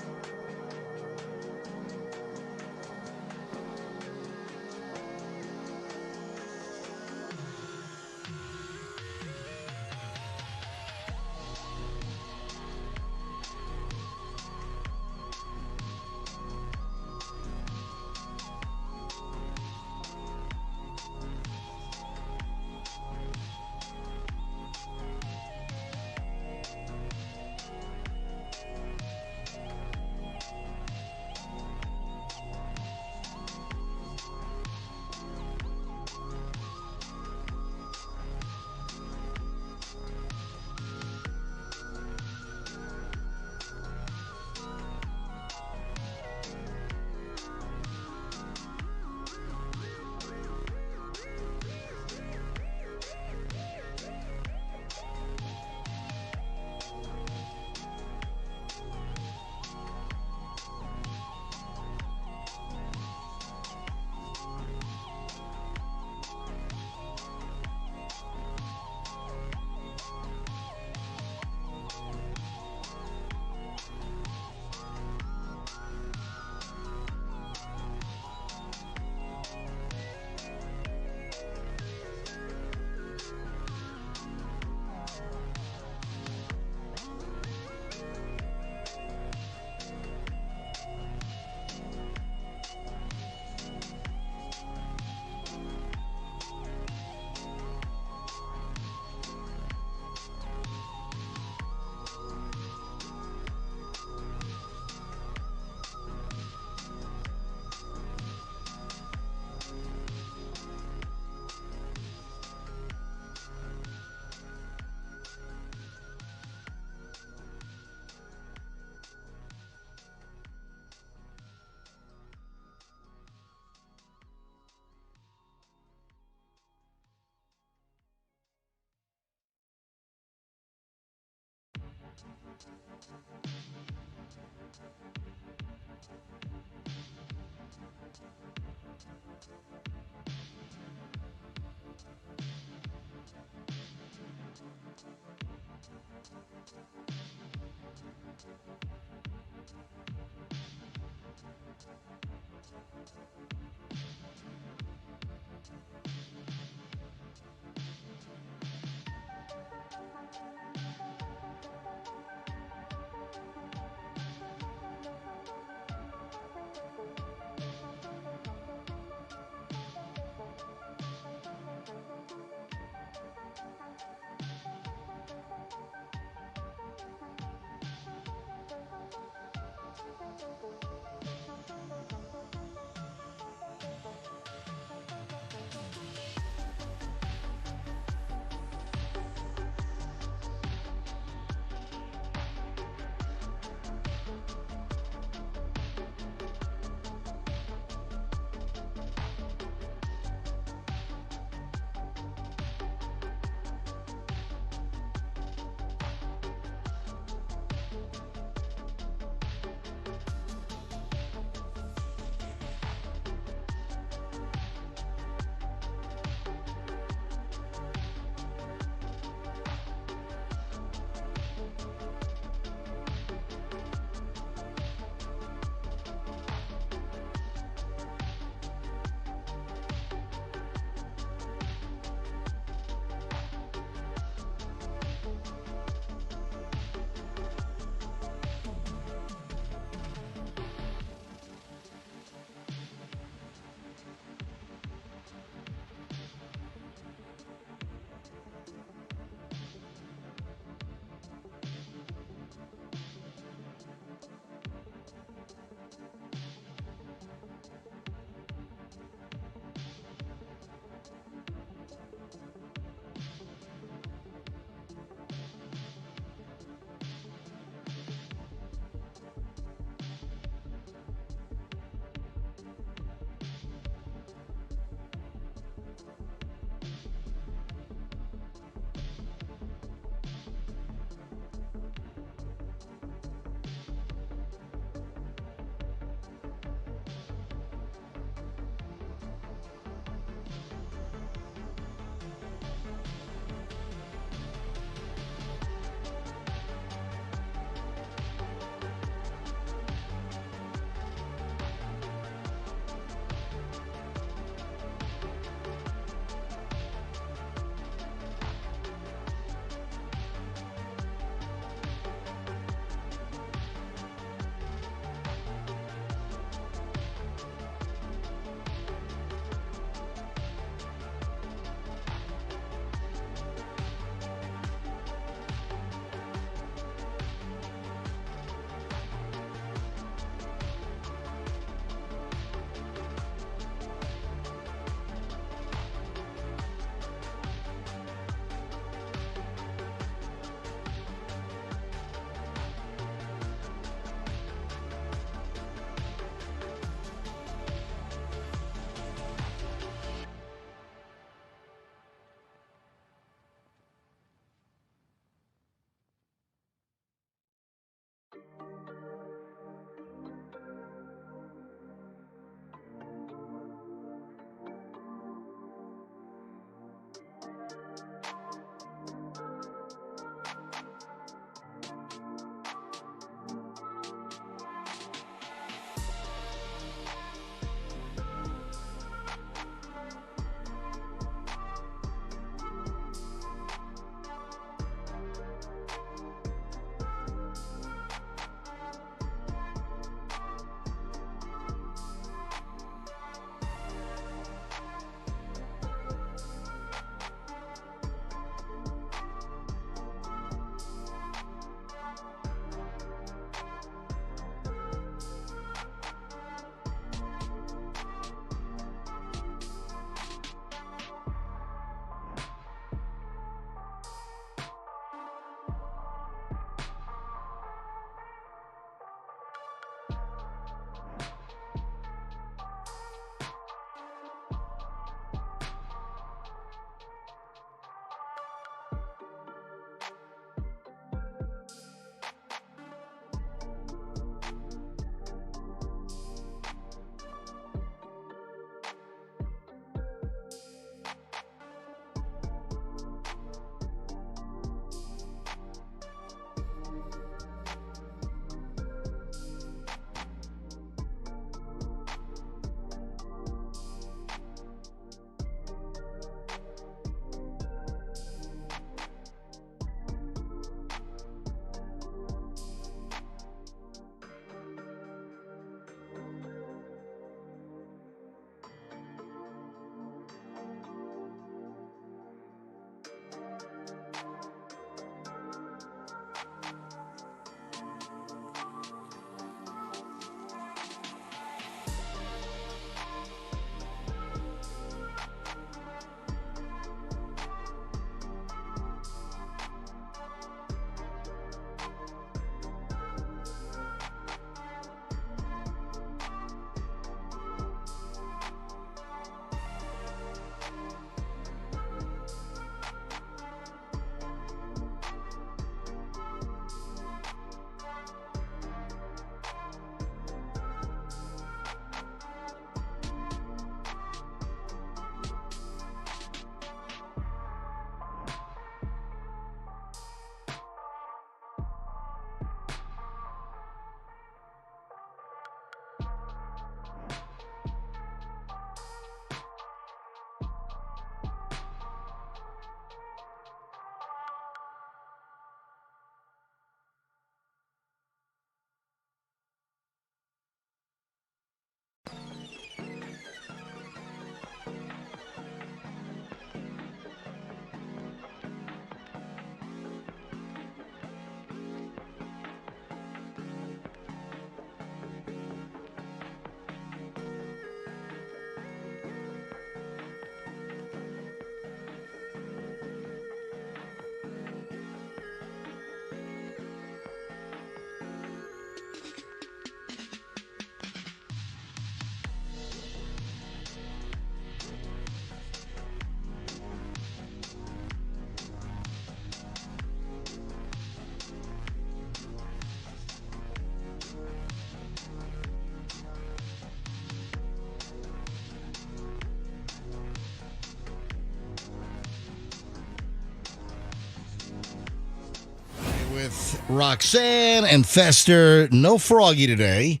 with Roxanne and Fester. No Froggy today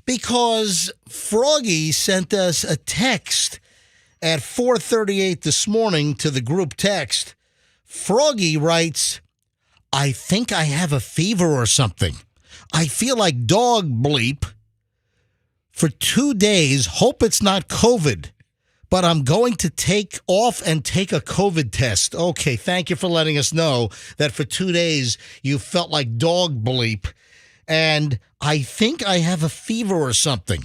because Froggy sent us a text at 4:38 this morning to the group text. Froggy writes, I think I have a fever or something. I feel like dog bleep for 2 days. Hope it's not COVID. But I'm going to take off and take a COVID test. Okay, thank you for letting us know that for 2 days you felt like dog bleep. And I think I have a fever or something.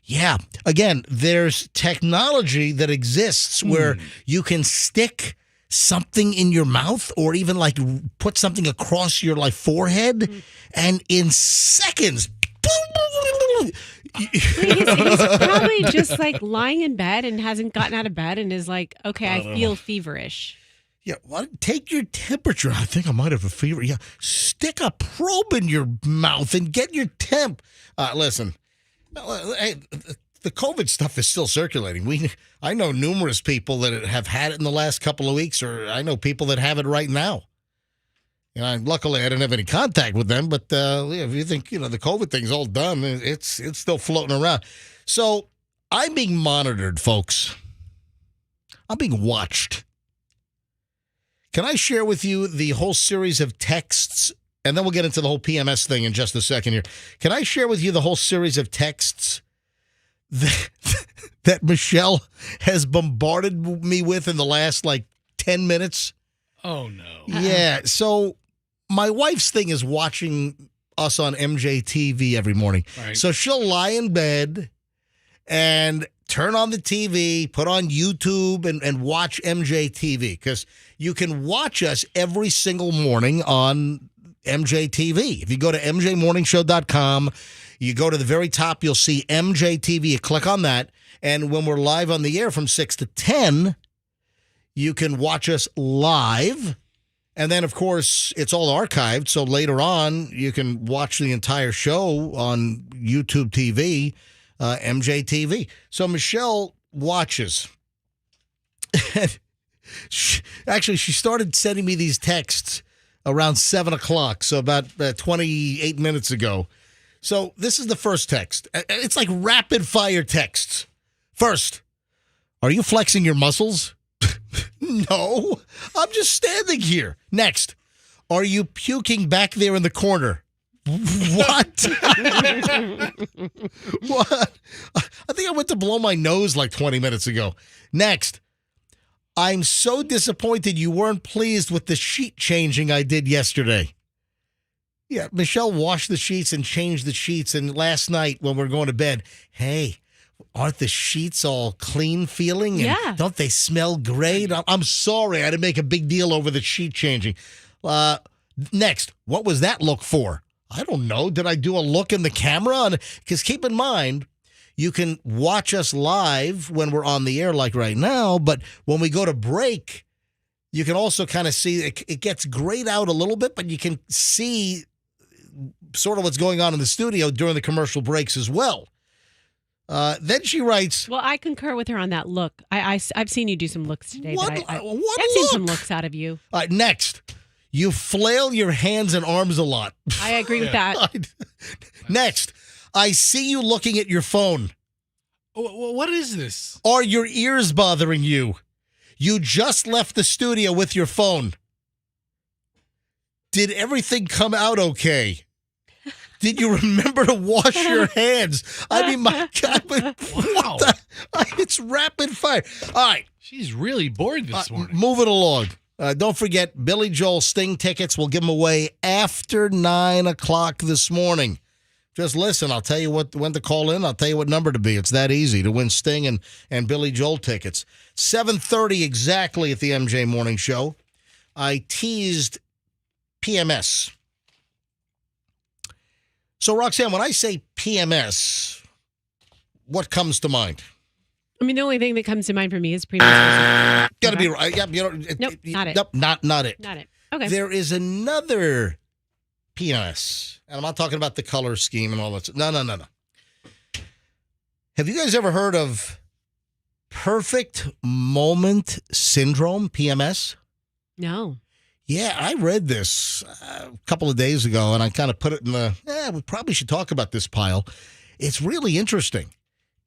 Yeah, again, there's technology that exists where you can stick something in your mouth or even like put something across your like forehead and in seconds, he's probably just like lying in bed and hasn't gotten out of bed and is like, okay, I feel feverish. Yeah, well, take your temperature. I think I might have a fever. Yeah, stick a probe in your mouth and get your temp. Listen, hey, the COVID stuff is still circulating. I know numerous people that have had it in the last couple of weeks, or I know people that have it right now. You know, luckily I didn't have any contact with them, but if you think, the COVID thing's all done, it's still floating around. So I'm being monitored, folks. I'm being watched. Can I share with you the whole series of texts? And then we'll get into the whole PMS thing in just a second here. Can I share with you the whole series of texts that Michelle has bombarded me with in the last, 10 minutes? Oh, no. Yeah, so my wife's thing is watching us on MJTV every morning. Right. So she'll lie in bed and turn on the TV, put on YouTube, and watch MJTV, because you can watch us every single morning on MJTV. If you go to mjmorningshow.com, you go to the very top, you'll see MJTV. You click on that, and when we're live on the air from 6 to 10, you can watch us live. And then, of course, it's all archived, so later on, you can watch the entire show on YouTube TV, MJTV. So Michelle watches. She started sending me these texts around 7 o'clock, so about 28 minutes ago. So this is the first text. It's like rapid-fire texts. First, are you flexing your muscles? No, I'm just standing here. Next, are you puking back there in the corner? What? What? I think I went to blow my nose like 20 minutes ago. Next, I'm so disappointed you weren't pleased with the sheet changing I did yesterday. Yeah, Michelle washed the sheets and changed the sheets, and last night when we were going to bed, hey, aren't the sheets all clean feeling? And yeah. Don't they smell great? I'm sorry. I didn't make a big deal over the sheet changing. Next, what was that look for? I don't know. Did I do a look in the camera? Because keep in mind, you can watch us live when we're on the air like right now, but when we go to break, you can also kind of see it gets grayed out a little bit, but you can see sort of what's going on in the studio during the commercial breaks as well. Then she writes... Well, I concur with her on that look. I've seen you do some looks today. What I've look? seen some looks out of you. Next, you flail your hands and arms a lot. I agree with that. Next, I see you looking at your phone. What is this? Are your ears bothering you? You just left the studio with your phone. Did everything come out okay? Did you remember to wash your hands? I mean, my God, wow. It's rapid fire. All right. She's really bored this morning. Moving along. Don't forget, Billy Joel Sting tickets. We'll give them away after 9 o'clock this morning. Just listen. I'll tell you when to call in. I'll tell you what number to be. It's that easy to win Sting and Billy Joel tickets. 7:30 exactly at the MJ Morning Show. I teased PMS. So, Roxanne, when I say PMS, what comes to mind? I mean, the only thing that comes to mind for me is premenstruation. Got to be right. Yeah, Nope, not it. Nope, not it. Not it. Okay. There is another PMS, and I'm not talking about the color scheme and all that. No. Have you guys ever heard of perfect moment syndrome, PMS? No. Yeah, I read this a couple of days ago, and I kind of put it in we probably should talk about this pile. It's really interesting.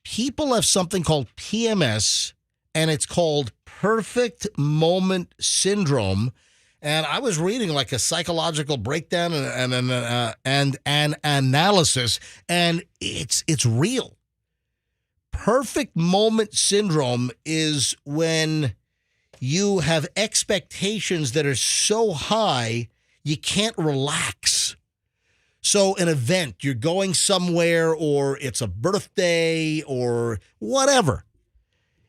People have something called PMS, and it's called perfect moment syndrome. And I was reading like a psychological breakdown and an analysis, and it's real. Perfect moment syndrome is when you have expectations that are so high you can't relax. So an event, you're going somewhere, or it's a birthday or whatever.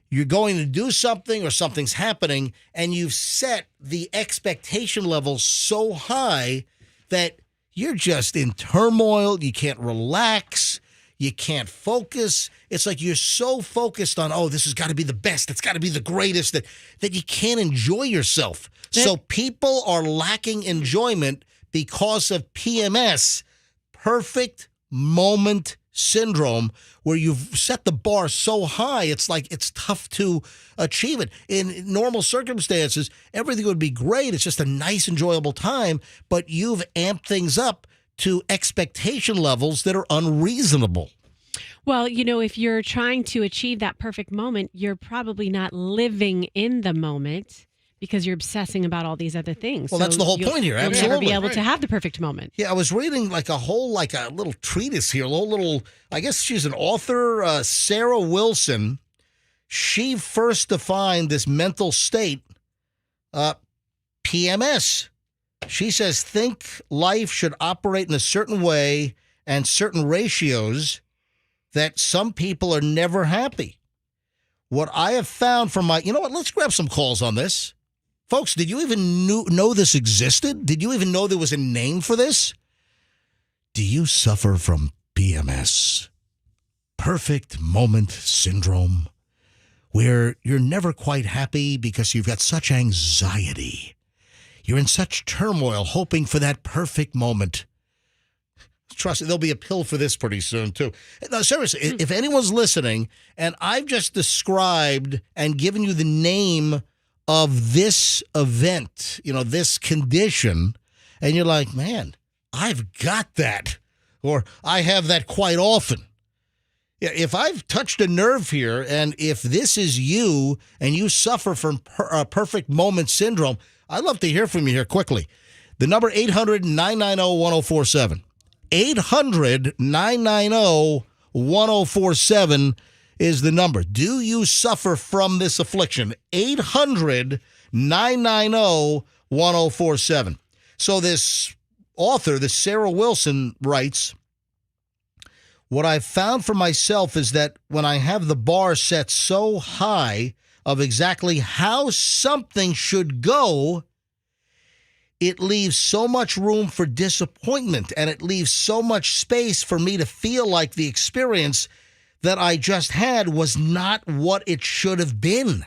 You're going to do something or something's happening, and you've set the expectation level so high that you're just in turmoil. You can't relax. You can't focus. It's like you're so focused on, this has got to be the best. It's got to be the greatest that you can't enjoy yourself. So people are lacking enjoyment because of PMS, perfect moment syndrome, where you've set the bar so high, it's like it's tough to achieve it. In normal circumstances, everything would be great. It's just a nice, enjoyable time, but you've amped things up to expectation levels that are unreasonable. Well, if you're trying to achieve that perfect moment, you're probably not living in the moment because you're obsessing about all these other things. Well, that's the whole point here. Absolutely. You'll never be able to have the perfect moment. Yeah, I was reading like a little treatise here, I guess she's an author, Sarah Wilson. She first defined this mental state, PMS. She says, think life should operate in a certain way and certain ratios that some people are never happy. What I have found from let's grab some calls on this. Folks, did you even know this existed? Did you even know there was a name for this? Do you suffer from PMS, perfect moment syndrome, where you're never quite happy because you've got such anxiety? You're in such turmoil hoping for that perfect moment. Trust me, there'll be a pill for this pretty soon, too. No, seriously, if anyone's listening, and I've just described and given you the name of this event, this condition, and you're like, man, I've got that, or I have that quite often. If I've touched a nerve here, and if this is you, and you suffer from perfect moment syndrome, I'd love to hear from you here quickly. The number 800-990-1047. 800-990-1047 is the number. Do you suffer from this affliction? 800-990-1047. So this author, this Sarah Wilson, writes, what I've found for myself is that when I have the bar set so high of exactly how something should go, it leaves so much room for disappointment, and it leaves so much space for me to feel like the experience that I just had was not what it should have been.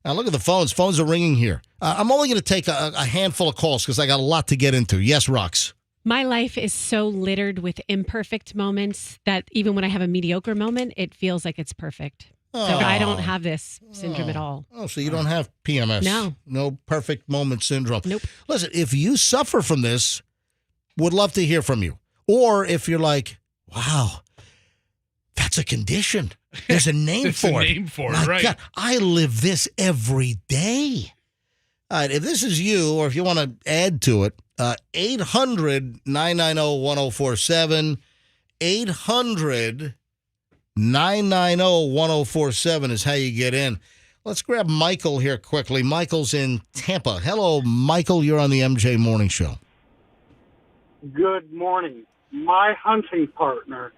Now, look at the phones. Phones are ringing here. I'm only going to take a handful of calls because I got a lot to get into. Yes, Rox. My life is so littered with imperfect moments that even when I have a mediocre moment, it feels like it's perfect. So I don't have this syndrome at all. Oh, so you don't have PMS? No. No perfect moment syndrome? Nope. Listen, if you suffer from this, would love to hear from you. Or if you're like, wow, that's a condition. There's a name for it. My right. God, I live this every day. All right, if this is you, or if you want to add to it, 800-990-1047, 800-990-1047 is how you get in. Let's grab Michael here quickly. Michael's in Tampa. Hello, Michael. You're on the MJ Morning Show. Good morning. My hunting partner,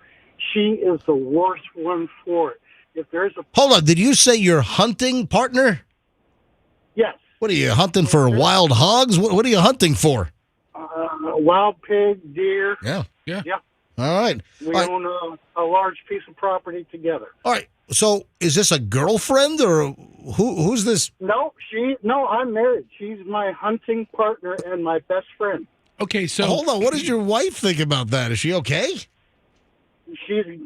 she is the worst one for it. If there's a Hold on. Did you say your hunting partner? Yes. What are you hunting for? Wild hogs? What are you hunting for? Wild pig, deer. Yeah. All right. We own a large piece of property together. All right. So is this a girlfriend or who's this? No, I'm married. She's my hunting partner and my best friend. Okay, so hold on. What does your wife think about that? Is she okay?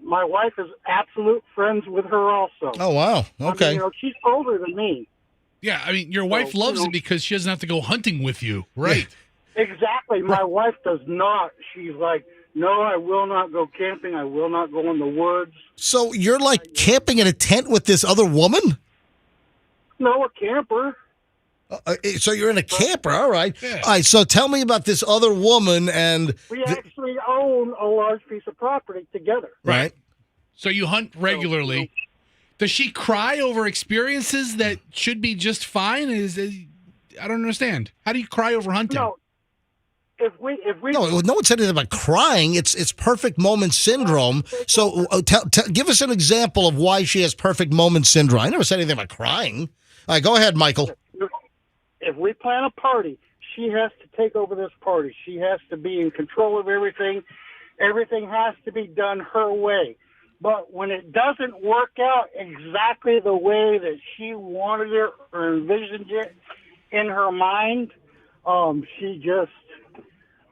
My wife is absolute friends with her also. Oh, wow. Okay. I mean, she's older than me. Yeah, I mean, your wife loves it because she doesn't have to go hunting with you, right? Exactly. My wife does not. She's like, no, I will not go camping. I will not go in the woods. So you're like camping in a tent with this other woman? No, a camper. So you're in a camper, all right. Yeah. All right, so tell me about this other woman and... We actually own a large piece of property together. Right. So you hunt regularly. Does she cry over experiences that should be just fine? I don't understand. How do you cry over hunting? No. If we No one said anything about crying. It's perfect moment syndrome. So give us an example of why she has perfect moment syndrome. I never said anything about crying. All right, go ahead, Michael. If we plan a party, she has to take over this party. She has to be in control of everything. Everything has to be done her way. But when it doesn't work out exactly the way that she wanted it or envisioned it in her mind, she just,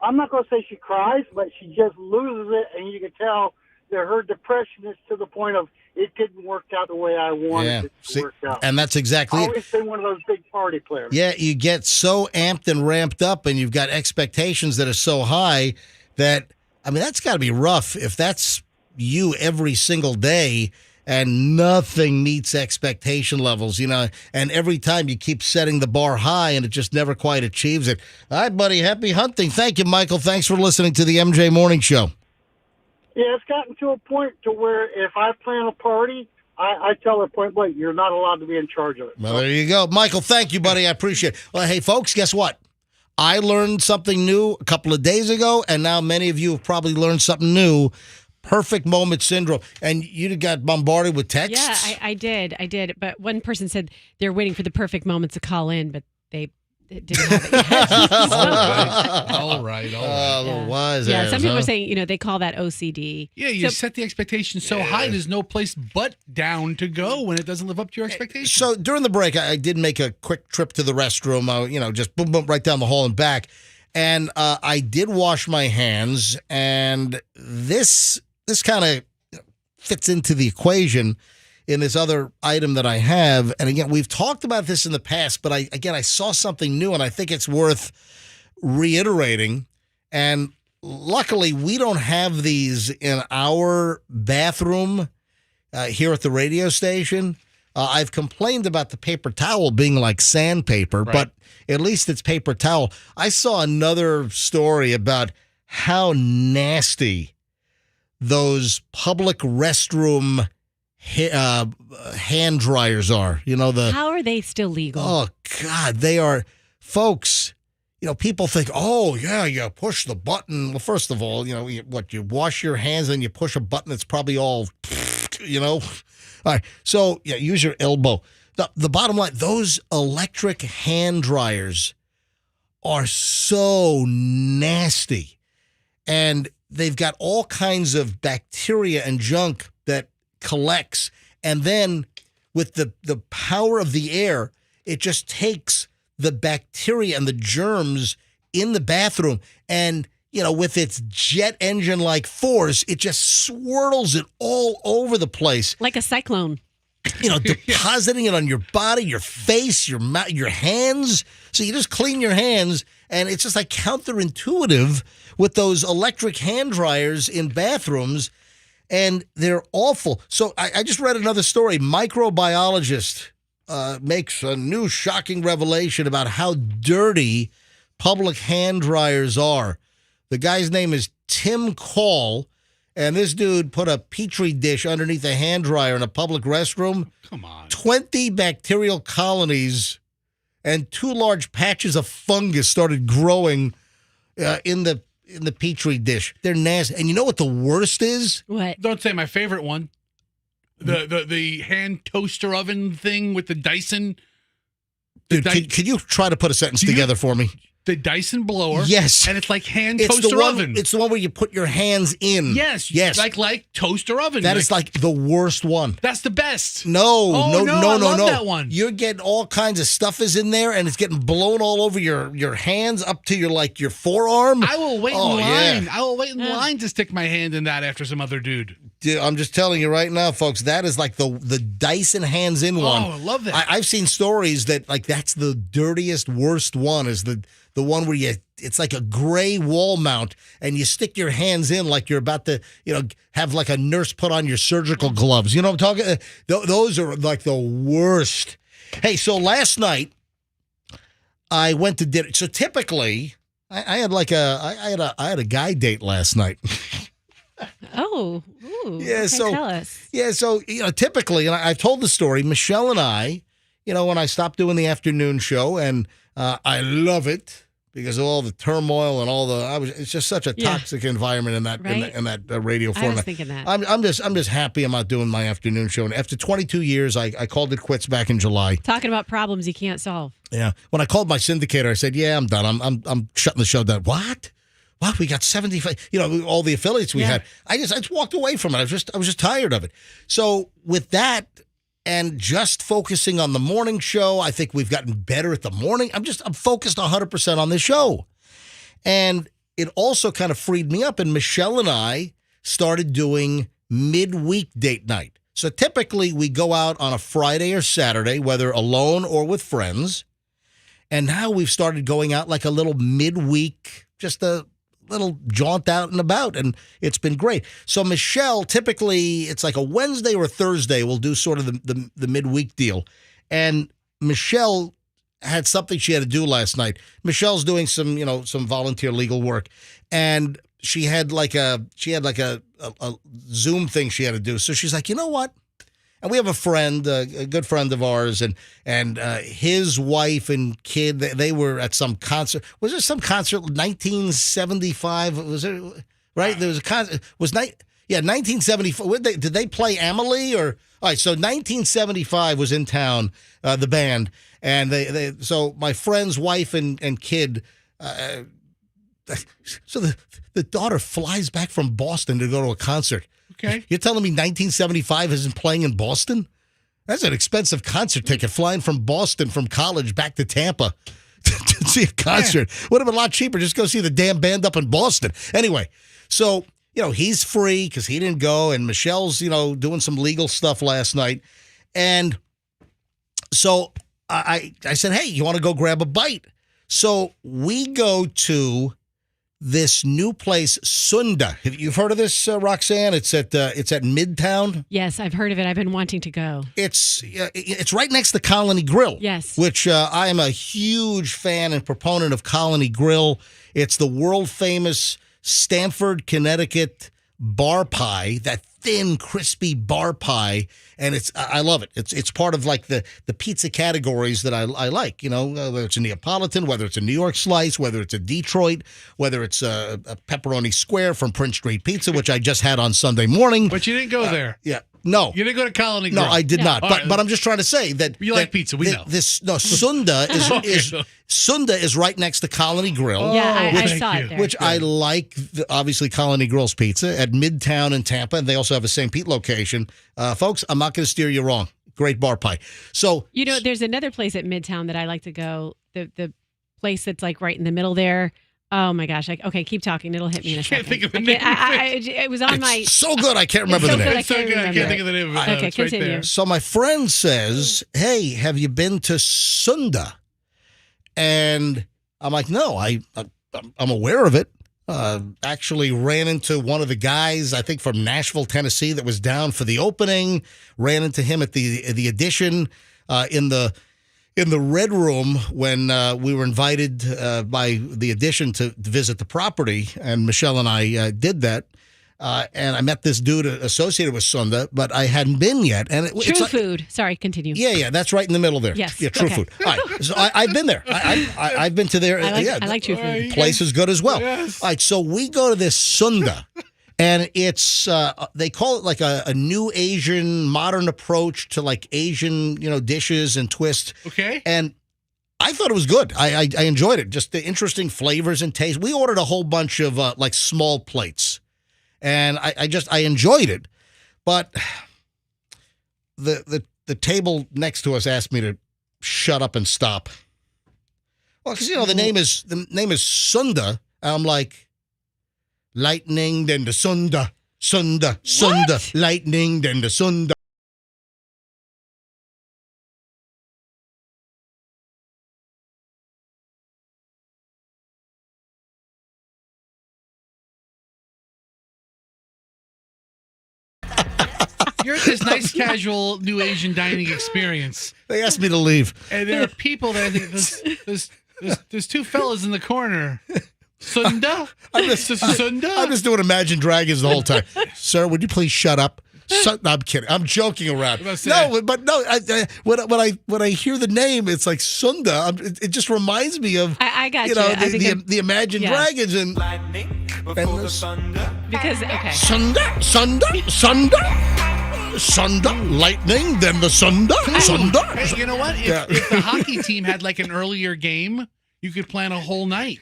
I'm not going to say she cries, but she just loses it, and you can tell that her depression is to the point of, it didn't work out the way I wanted it to work out. And that's exactly I've always been one of those big party players. Yeah, you get so amped and ramped up, and you've got expectations that are so high that, I mean, that's got to be rough if that's you every single day and nothing meets expectation levels, and every time you keep setting the bar high and it just never quite achieves it. All right, buddy, happy hunting. Thank you, Michael. Thanks for listening to the MJ Morning Show. Yeah, it's gotten to a point to where if I plan a party, I tell her point blank, you're not allowed to be in charge of it. Well, there you go. Michael, thank you, buddy. I appreciate it. Well, hey, folks, guess what? I learned something new a couple of days ago, and now many of you have probably learned something new. Perfect moment syndrome. And you got bombarded with texts? Yeah, I did. But one person said they're waiting for the perfect moment to call in, but they didn't have it yet. All right. Yeah, some people are saying, they call that OCD. Yeah, you set the expectation so high, there's no place but down to go when it doesn't live up to your expectations. So during the break, I did make a quick trip to the restroom, just boom, boom, right down the hall and back. And I did wash my hands, and this kind of fits into the equation in this other item that I have. And again, we've talked about this in the past, but I saw something new, and I think it's worth reiterating. And luckily, we don't have these in our bathroom here at the radio station. I've complained about the paper towel being like sandpaper, but at least it's paper towel. I saw another story about how nasty those public restroom hand dryers are. How are they still legal? Oh, God, they are. Folks, people think, oh, yeah, you push the button. Well, first of all, you wash your hands and you push a button that's probably all, All right, so, use your elbow. The bottom line, those electric hand dryers are so nasty. And they've got all kinds of bacteria and junk that collects. And then with the power of the air, it just takes the bacteria and the germs in the bathroom. And, with its jet engine-like force, it just swirls it all over the place. Like a cyclone. Depositing it on your body, your face, your mouth, your hands. So you just clean your hands, and it's just like counterintuitive with those electric hand dryers in bathrooms, and they're awful. So I just read another story. Microbiologist makes a new shocking revelation about how dirty public hand dryers are. The guy's name is Tim Call. And this dude put a Petri dish underneath a hand dryer in a public restroom. Come on. 20 bacterial colonies and 2 large patches of fungus started growing in the Petri dish. They're nasty. And you know what the worst is? What? Don't say my favorite one. The hand toaster oven thing with the Dyson. Dude, could you try to put a sentence together for me? the Dyson blower. Yes. And it's like hand It's toaster the one, oven. It's the one where you put your hands in. Yes. Yes. Like toaster oven. That is like the worst one. That's the best. No. I love that one. You're getting all kinds of stuff is in there, and it's getting blown all over your hands up to your forearm. I will wait in line. Yeah. I will wait in line to stick my hand in that after some other dude. Dude, I'm just telling you right now, folks, that is like the Dyson hands-in one. Oh, I love that. I've seen stories that like that's the dirtiest, worst one is the one where it's like a gray wall mount and you stick your hands in like you're about to, have like a nurse put on your surgical gloves. You know what I'm talking? Those are like the worst. Hey, so last night I went to dinner. So typically I had a guy date last night. Oh, ooh, yeah. okay, So tell us. Yeah. So typically, and I've told the story. Michelle and I, when I stopped doing the afternoon show, and I love it because of all the turmoil and it's just such a toxic environment in that in that radio format. I was thinking that. I'm just happy I'm not doing my afternoon show. And after 22 years, I called it quits back in July. Talking about problems you can't solve. Yeah. When I called my syndicator, I said, "Yeah, I'm done. I'm shutting the show down." What? Wow, we got 75, all the affiliates we had. I just walked away from it. I was just tired of it. So with that and just focusing on the morning show, I think we've gotten better at the morning. I'm focused 100% on the show. And it also kind of freed me up. And Michelle and I started doing midweek date night. So typically we go out on a Friday or Saturday, whether alone or with friends. And now we've started going out like a little midweek, just a little jaunt out and about, and it's been great. So Michelle, typically it's like a Wednesday or a Thursday, we'll do sort of the midweek deal. And Michelle had something she had to do last night. Michelle's doing some volunteer legal work, and she had like a Zoom thing she had to do. So she's like, you know what? And we have a friend, a good friend of ours, and his wife and kid, they were at some concert. Was there some concert, 1975? Was it, right? There was a concert. 1974. Did they play Amelie? All right, so 1975 was in town, the band. And so my friend's wife and kid, so the daughter flies back from Boston to go to a concert. Okay. You're telling me 1975 isn't playing in Boston? That's an expensive concert ticket, flying from Boston from college back to Tampa to see a concert. Yeah. Would have been a lot cheaper. Just go see the damn band up in Boston. Anyway, so, he's free because he didn't go, and Michelle's, doing some legal stuff last night. And so I said, hey, you want to go grab a bite? So we go to this new place, Sunda. You've heard of this, Roxanne? It's at Midtown. Yes, I've heard of it. I've been wanting to go. It's right next to Colony Grill. Yes. Which I am a huge fan and proponent of Colony Grill. It's the world famous Stamford, Connecticut bar pie, that thin, crispy bar pie, and I love it. It's part of like the pizza categories that I like. Whether it's a Neapolitan, whether it's a New York slice, whether it's a Detroit, whether it's a pepperoni square from Prince Street Pizza, which I just had on Sunday morning. But you didn't go there. Yeah. No. You didn't go to Colony Grill. No, I did not. But I'm just trying to say that you like pizza. We know. Sunda Sunda is right next to Colony Grill. Yeah, I saw it there. Which I like. Obviously, Colony Grill's pizza at Midtown in Tampa, and they also have a St. Pete location. Folks, I'm not going to steer you wrong. Great bar pie. So there's another place at Midtown that I like to go. The place that's like right in the middle there. Oh my gosh! Okay, keep talking. It'll hit me in a second. Can't think of the name. It was on my. So good, I can't remember the name. It's so good, I can't think of the name of it. Okay, continue. Right there. So my friend says, "Hey, have you been to Sunda?" And I'm like, "No, I'm aware of it. Actually ran into one of the guys, I think from Nashville, Tennessee, that was down for the opening. Ran into him at the Edition in the Red Room when we were invited by the Edition to visit the property, and Michelle and I did that. And I met this dude associated with Sunda, but I hadn't been yet. And True Food. Sorry, continue. Yeah, that's right in the middle there. Yes. Yeah, True Food. All right, so I've been there. I've been to there. I like True Food. Place is good as well. Yes. All right, so we go to this Sunda. And it's they call it like a new Asian modern approach to like Asian dishes and twists. Okay. And I thought it was good. I enjoyed it. Just the interesting flavors and taste. We ordered a whole bunch of like small plates, and I enjoyed it. But the table next to us asked me to shut up and stop. Well, because the name is Sunda. I'm like, lightning, then the Sunda, lightning, then the Sunda. You're at this nice, casual New Asian dining experience. They asked me to leave. And there are people that I think there's two fellas in the corner. Sunda? I'm just doing Imagine Dragons the whole time. Sir, would you please shut up? No, I'm kidding. I'm joking around. No, but no. When I hear the name, it's like Sunda. It just reminds me of I got you. The Imagine Dragons and because Sunda, lightning, then the Sunda. Hey, you know what? If the hockey team had like an earlier game, you could plan a whole night.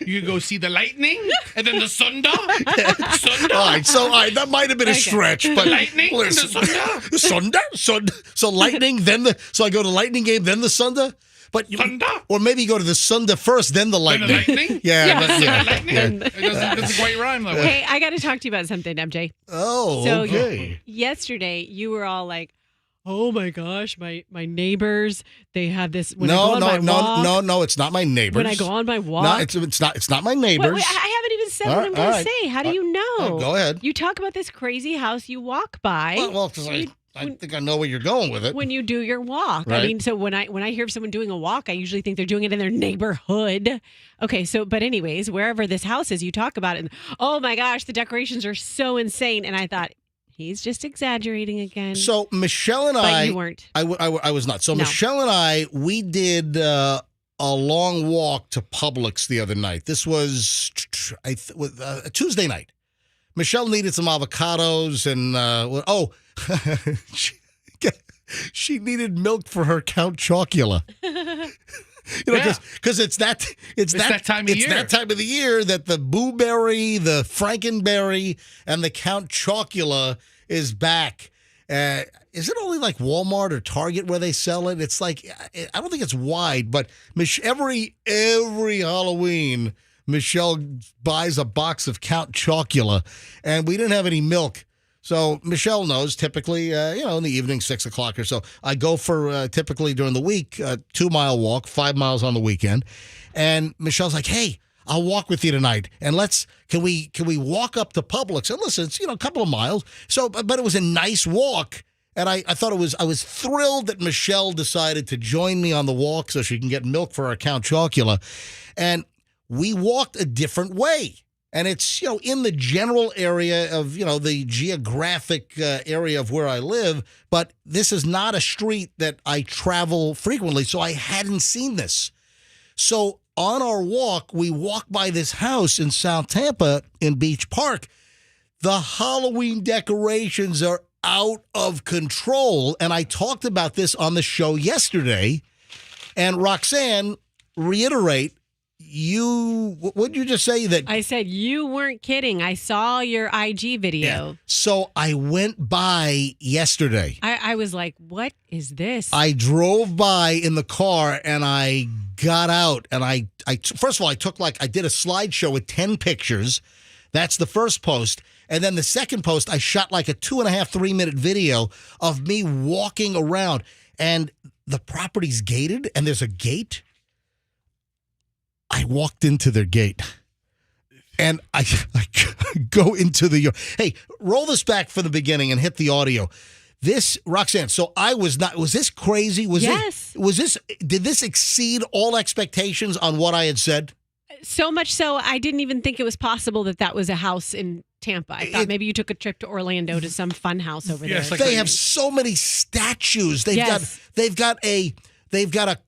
You could go see the lightning and then the Sunda. All right, so that might have been a stretch, but lightning, listen, the Sunda. So lightning, so I go to lightning game, then the Sunda. But or maybe you go to the Sunda first, then the lightning. Then the lightning? Yeah. Lightning. It doesn't quite rhyme that way. Hey, I got to talk to you about something, MJ. Oh, so okay. Yesterday, you were all like, "Oh my gosh, my neighbors, they have this." When No, it's not my neighbors. When I go on my walk, no, it's not my neighbors. Wait, I haven't even said what I'm going to say. How do you know? Oh, go ahead. You talk about this crazy house you walk by. Well, because I think I know where you're going with it. When you do your walk. Right. I mean, so when I hear of someone doing a walk, I usually think they're doing it in their neighborhood. Okay, but anyways, wherever this house is, you talk about it. And, oh my gosh, the decorations are so insane. And I thought, he's just exaggerating again. So Michelle and But you weren't. I was not. So No. Michelle and we did a long walk to Publix the other night. This was a Tuesday night. Michelle needed some avocados and she needed milk for her Count Chocula. Because it's that time of year. It's that time of the year that the Blueberry, the Frankenberry, and the Count Chocula is back. Is it only like Walmart or Target where they sell it? It's like I don't think it's wide, but every Halloween, Michelle buys a box of Count Chocula, and we didn't have any milk. So Michelle knows typically, in the evening, 6 o'clock or so, I go for typically during the week, 2-mile walk, 5 miles on the weekend. And Michelle's like, hey, I'll walk with you tonight. And can we walk up to Publix? And listen, it's, a couple of miles. So, but it was a nice walk. And I thought I was thrilled that Michelle decided to join me on the walk so she can get milk for her Count Chocula. And we walked a different way. And it's, in the general area of, the geographic area of where I live. But this is not a street that I travel frequently, so I hadn't seen this. So on our walk, we walk by this house in South Tampa in Beach Park. The Halloween decorations are out of control. And I talked about this on the show yesterday. And Roxanne, reiterate. What did you just say? That I said you weren't kidding. I saw your IG video. Yeah. So I went by yesterday. I was like, what is this? I drove by in the car and I got out and I first of all, I did a slideshow with 10 pictures. That's the first post. And then the second post, I shot like a 2.5, 3-minute video of me walking around, and the property's gated and there's a gate. I walked into their gate, and I go into the yard. Hey, roll this back from the beginning and hit the audio. This, Roxanne, so I was not, was this crazy? Yes. Did this exceed all expectations on what I had said? So much so, I didn't even think it was possible that was a house in Tampa. I thought maybe you took a trip to Orlando to some fun house over there. They have so many statues. They've got a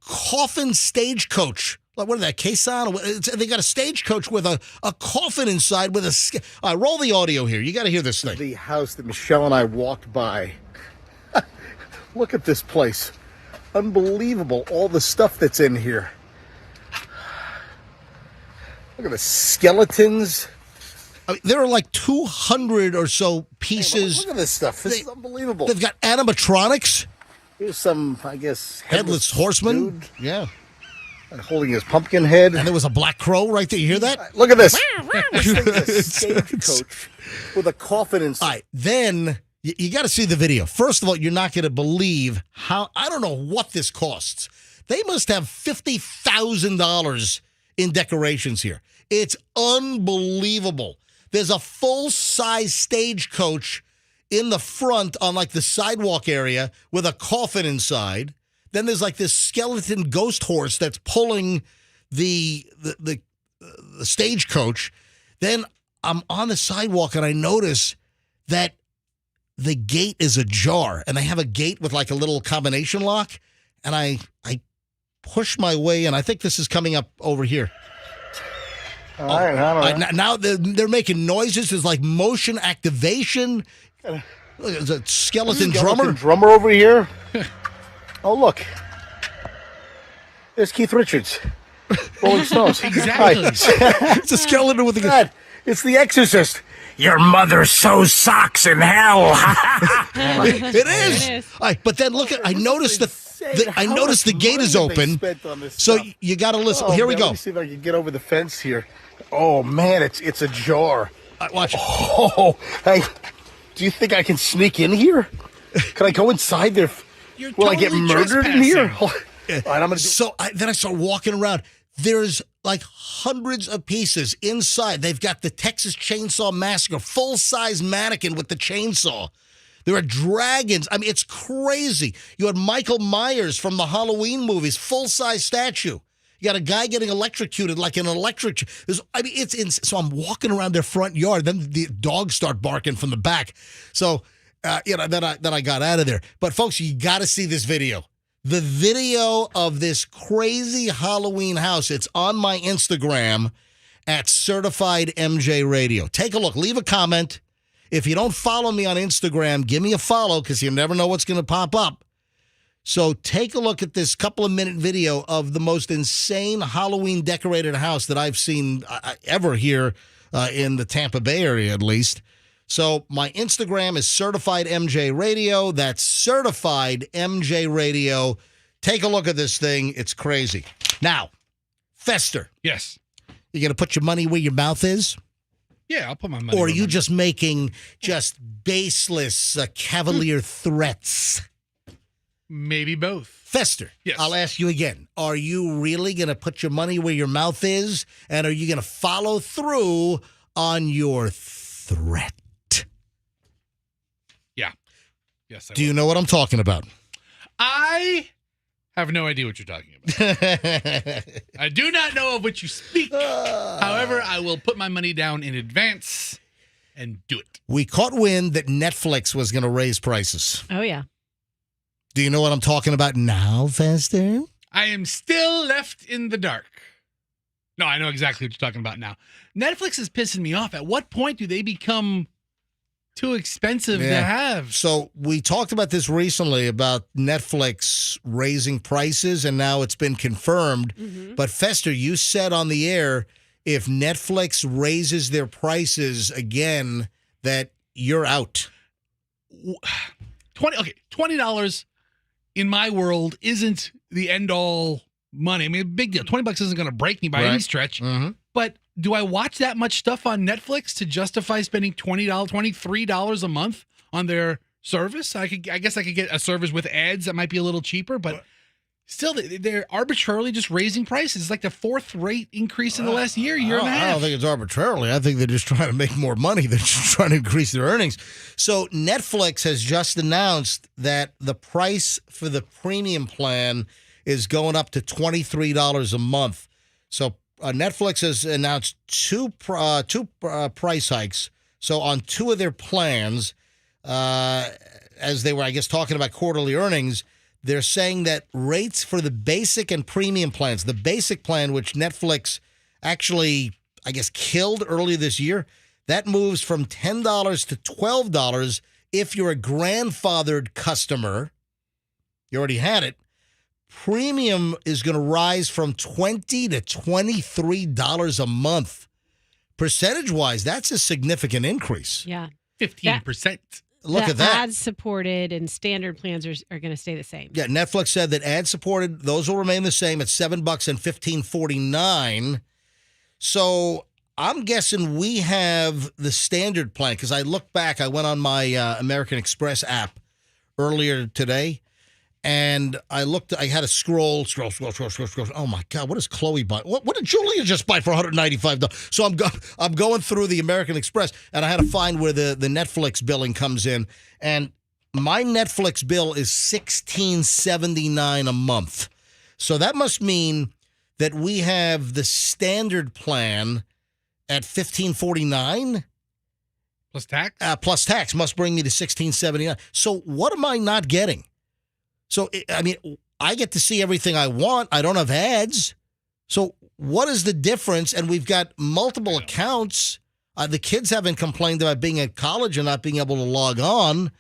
coffin stagecoach. What is that, Quezon? They got a stagecoach with a coffin inside with a... roll the audio here. You got to hear this thing. The house that Michelle and I walked by. Look at this place. Unbelievable, all the stuff that's in here. Look at the skeletons. I mean, there are like 200 or so pieces. Hey, look at this stuff. This is unbelievable. They've got animatronics. Here's some, I guess, headless horseman. Dude. Yeah. And holding his pumpkin head. And there was a black crow right there. You hear that? Look at this. This thing's a stagecoach with a coffin inside. All right, then you got to see the video. First of all, you're not going to believe how, I don't know what this costs. They must have $50,000 in decorations here. It's unbelievable. There's a full-size stagecoach in the front on like the sidewalk area with a coffin inside. Then there's like this skeleton ghost horse that's pulling the stagecoach. Then I'm on the sidewalk and I notice that the gate is ajar, and they have a gate with like a little combination lock. And I push my way in. I think this is coming up over here. All right, now they're making noises. There's like motion activation. There's a skeleton drummer over here. Oh, look. There's Keith Richards. Rolling Stones. Exactly. It's a skeleton with a gun. It's the Exorcist. Your mother sews socks in hell. It is. But then look at. I noticed the gate is open. So you got to listen. Here we go. Let me see if I can get over the fence here. Oh man, it's ajar. Watch. Oh, hey, do you think I can sneak in here? Can I go inside there? Will I get murdered in here? All right, I'm gonna. Then I start walking around. There's like hundreds of pieces inside. They've got the Texas Chainsaw Massacre full-size mannequin with the chainsaw. There are dragons. I mean, it's crazy. You had Michael Myers from the Halloween movies, full-size statue. You got a guy getting electrocuted like an electric. So I'm walking around their front yard. Then the dogs start barking from the back. So, then I got out of there. But folks, you got to see this video. The video of this crazy Halloween house. It's on my Instagram at Certified MJ Radio. Take a look. Leave a comment. If you don't follow me on Instagram, give me a follow because you never know what's going to pop up. So take a look at this couple of minute video of the most insane Halloween decorated house that I've seen ever here in the Tampa Bay area, at least. So my Instagram is Certified MJ Radio. That's Certified MJ Radio. Take a look at this thing. It's crazy. Now, Fester. Yes. You going to put your money where your mouth is? Yeah, I'll put my money. Or are you just making just baseless, cavalier threats? Maybe both. Fester, yes. I'll ask you again. Are you really going to put your money where your mouth is? And are you going to follow through on your threat? Yeah. Yes, I Do you know what I'm talking about? I have no idea what you're talking about. I do not know of what you speak. However, I will put my money down in advance and do it. We caught wind that Netflix was going to raise prices. Oh, yeah. Do you know what I'm talking about now, Fester? I am still left in the dark. No, I know exactly what you're talking about now. Netflix is pissing me off. At what point do they become too expensive to have? So we talked about this recently about Netflix raising prices, and now it's been confirmed. Mm-hmm. But Fester, you said on the air, if Netflix raises their prices again, that you're out. $20 in my world isn't the end all money. I mean, big deal. $20 isn't going to break me by any stretch. Mm-hmm. But do I watch that much stuff on Netflix to justify spending $23 a month on their service? I guess I could get a service with ads that might be a little cheaper, but still, they're arbitrarily just raising prices. It's like the fourth rate increase in the last year and a half. I don't think it's arbitrarily. I think they're just trying to make more money. They're just trying to increase their earnings. So Netflix has just announced that the price for the premium plan is going up to $23 a month. So Netflix has announced two price hikes. So on two of their plans, as they were, I guess, talking about quarterly earnings, they're saying that rates for the basic and premium plans, the basic plan, which Netflix actually, I guess, killed earlier this year, that moves from $10 to $12 if you're a grandfathered customer. You already had it. premium is going to rise from $20 to $23 a month. Percentage-wise, that's a significant increase. Yeah. 15%. Look at that. Ad-supported and standard plans are going to stay the same. Yeah, Netflix said that ad-supported, those will remain the same at $7 and $15.49. So I'm guessing we have the standard plan, because I looked back. I went on my American Express app earlier today, and I had to scroll. Oh my God, what does Chloe buy? What did Julia just buy for $195? So I'm going through the American Express, and I had to find where the Netflix billing comes in. And my Netflix bill is $16.79 a month. So that must mean that we have the standard plan at $15.49. Plus tax? Plus tax must bring me to $16.79. So what am I not getting? So, I mean, I get to see everything I want. I don't have ads. So what is the difference? And we've got multiple accounts. The kids haven't complained about being at college and not being able to log on.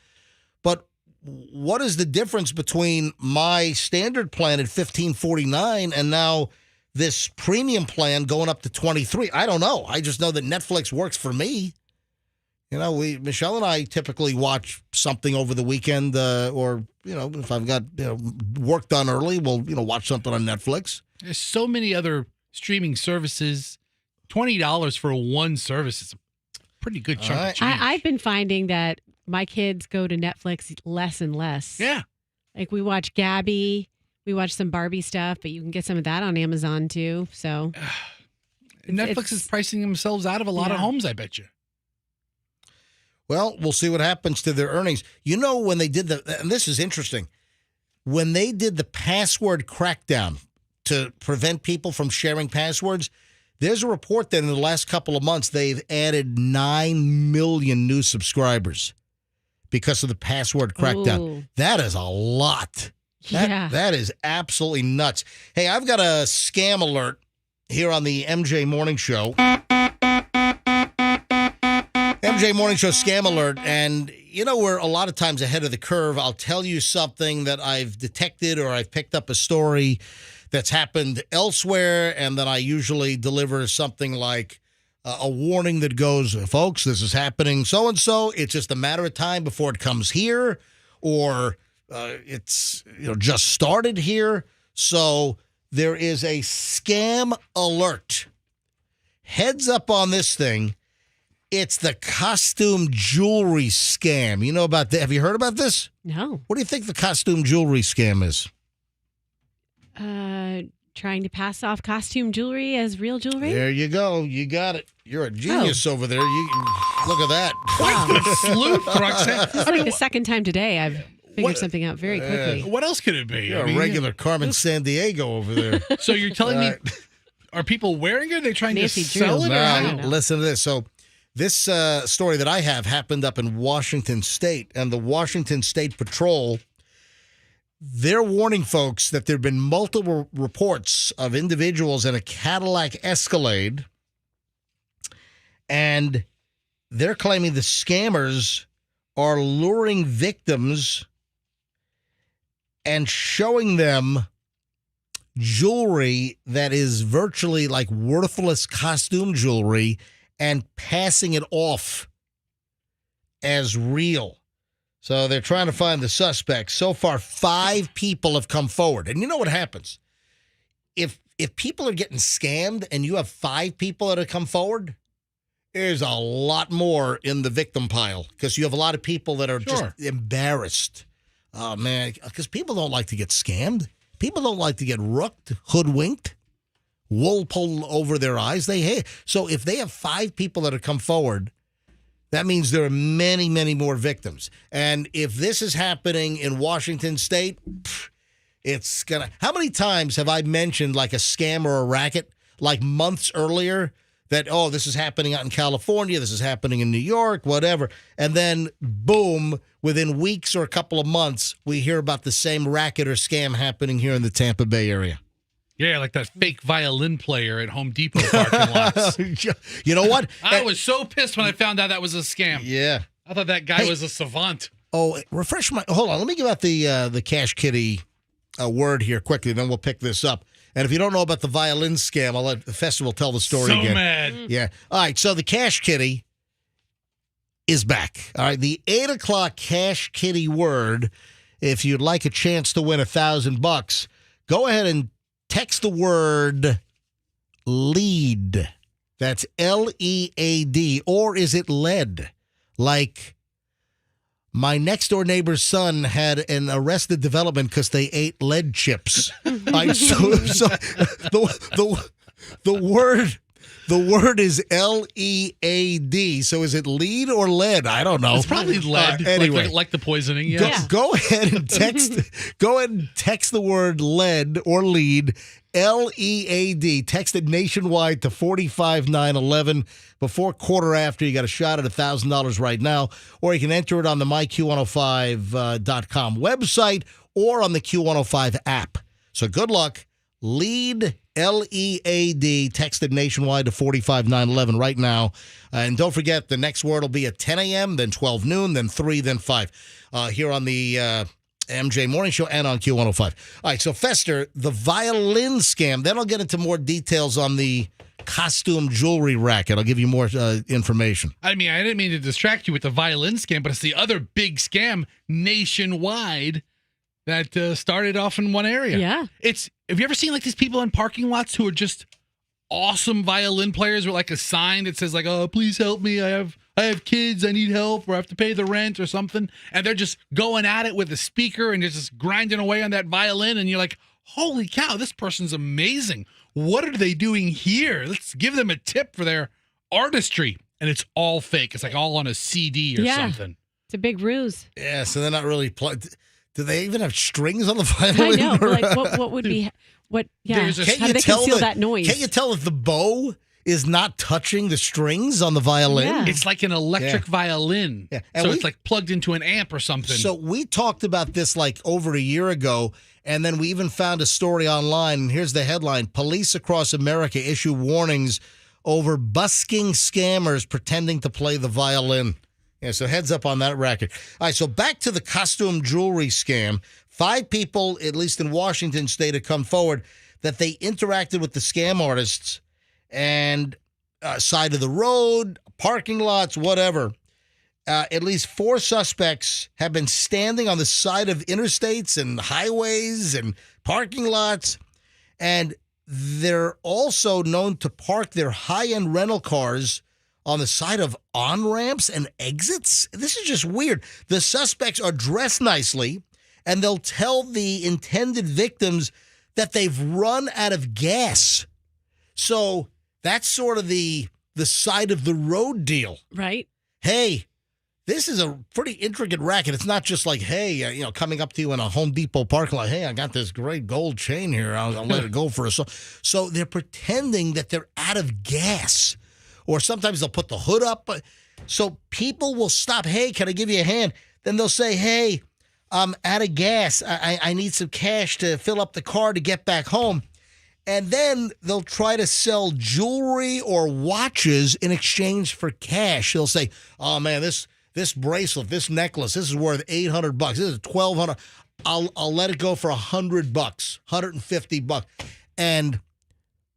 But what is the difference between my standard plan at $15.49 and now this premium plan going up to $23? I don't know. I just know that Netflix works for me. You know, Michelle and I typically watch something over the weekend, or, you know, if I've got work done early, we'll, watch something on Netflix. There's so many other streaming services. $20 for one service is a pretty good chunk of change. I've been finding that my kids go to Netflix less and less. Yeah. Like we watch Gabby, we watch some Barbie stuff, but you can get some of that on Amazon too. So Netflix is pricing themselves out of a lot of homes, I bet you. Well, we'll see what happens to their earnings. You know, when they did and this is interesting, when they did the password crackdown to prevent people from sharing passwords, there's a report that in the last couple of months, they've added 9 million new subscribers because of the password crackdown. Ooh. That is a lot. That is absolutely nuts. Hey, I've got a scam alert here on the MJ Morning Show. MJ Morning Show scam alert. And, we're a lot of times ahead of the curve. I'll tell you something that I've detected or I've picked up a story that's happened elsewhere, and then I usually deliver something like a warning that goes, folks, this is happening so-and-so. It's just a matter of time before it comes here, or it's just started here. So there is a scam alert. Heads up on this thing. It's the costume jewelry scam. You know about that? Have you heard about this? No. What do you think the costume jewelry scam is? Trying to pass off costume jewelry as real jewelry? There you go. You got it. You're a genius over there. Look at that. Wow. Sleuth, Roxanne. This is like the second time today I've figured something out very quickly. What else could it be? You're a regular Carmen Sandiego over there. So you're telling me, are people wearing it? Are they trying Nancy to sell it? No, listen to this. So this story that I have happened up in Washington State, and the Washington State Patrol, they're warning folks that there have been multiple reports of individuals in a Cadillac Escalade, and they're claiming the scammers are luring victims and showing them jewelry that is virtually like worthless costume jewelry and passing it off as real. So they're trying to find the suspects. So far, 5 people have come forward. And you know what happens? If people are getting scammed and you have 5 people that have come forward, there's a lot more in the victim pile because you have a lot of people that are just embarrassed. Oh, man, because people don't like to get scammed. People don't like to get rooked, hoodwinked, wool pulled over their eyes. They hate. So if they have 5 people that have come forward, that means there are many, many more victims. And if this is happening in Washington State, it's going to... How many times have I mentioned like a scam or a racket, like months earlier, that, oh, this is happening out in California, this is happening in New York, whatever. And then, boom, within weeks or a couple of months, we hear about the same racket or scam happening here in the Tampa Bay area. Yeah, like that fake violin player at Home Depot parking lots. You know what? I was so pissed when I found out that was a scam. Yeah. I thought that guy was a savant. Oh, refresh my... Hold on. Let me give out the Cash Kitty word here quickly, then we'll pick this up. And if you don't know about the violin scam, I'll let the festival tell the story again. So mad. Yeah. All right, so the Cash Kitty is back. All right, the 8 o'clock Cash Kitty word, if you'd like a chance to win $1,000, go ahead and text the word lead. That's LEAD. Or is it lead? Like my next door neighbor's son had an arrested development because they ate lead chips. The word is LEAD. So is it lead or lead? I don't know. It's probably lead. Anyway, like the poisoning. Yeah. Go ahead and text the word lead or lead, LEAD. Text it nationwide to 45911. Before quarter after, you got a shot at $1,000 right now, or you can enter it on the myq105.com website or on the Q105 app. So good luck. Lead, LEAD, texted nationwide to 45911 right now. And don't forget, the next word will be at 10 a.m., then 12 noon, then 3, then 5, here on the MJ Morning Show and on Q105. All right, so Fester, the violin scam, then I'll get into more details on the costume jewelry racket. I'll give you more information. I mean, I didn't mean to distract you with the violin scam, but it's the other big scam nationwide that started off in one area. Yeah. Have you ever seen like these people in parking lots who are just awesome violin players with like a sign that says like, "Oh, please help me. I have kids. I need help, or I have to pay the rent or something." And they're just going at it with a speaker and just grinding away on that violin. And you're like, holy cow, this person's amazing. What are they doing here? Let's give them a tip for their artistry. And it's all fake. It's like all on a CD or something. It's a big ruse. Yeah, so they're not really plugged. Do they even have strings on the violin? I know. But like, what would be what? Yeah. How do they conceal that noise? Can't you tell if the bow is not touching the strings on the violin? Yeah. It's like an electric violin. Yeah. So it's like plugged into an amp or something. So we talked about this like over a year ago, and then we even found a story online. And here's the headline: Police across America issue warnings over busking scammers pretending to play the violin. Yeah, so heads up on that racket. All right, so back to the costume jewelry scam. 5 people, at least in Washington State, have come forward that they interacted with the scam artists and side of the road, parking lots, whatever. At least 4 suspects have been standing on the side of interstates and highways and parking lots, and they're also known to park their high-end rental cars on the side of on-ramps and exits. This is just weird. The suspects are dressed nicely, and they'll tell the intended victims that they've run out of gas. So that's sort of the side of the road deal. Right. Hey, this is a pretty intricate racket. It's not just like, hey, coming up to you in a Home Depot parking lot. Hey, I got this great gold chain here. I'll let it go for a so they're pretending that they're out of gas. Or sometimes they'll put the hood up. So people will stop. Hey, can I give you a hand? Then they'll say, hey, I'm out of gas. I need some cash to fill up the car to get back home. And then they'll try to sell jewelry or watches in exchange for cash. They'll say, oh, man, this bracelet, this necklace, this is worth $800. This is $1,200. I'll let it go for $100, $150. And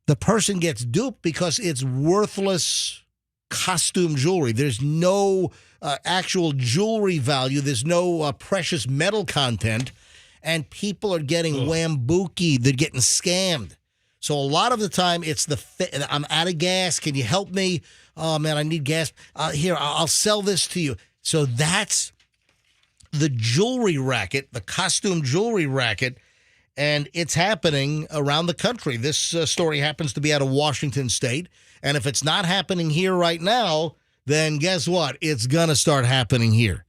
the person gets duped because it's worthless costume jewelry. There's no actual jewelry value. There's no precious metal content. And people are getting wambookied. They're getting scammed. So a lot of the time, it's I'm out of gas. Can you help me? Oh, man, I need gas. Here, I'll sell this to you. So that's the jewelry racket, the costume jewelry racket. And it's happening around the country. This story happens to be out of Washington State. And if it's not happening here right now, then guess what? It's going to start happening here.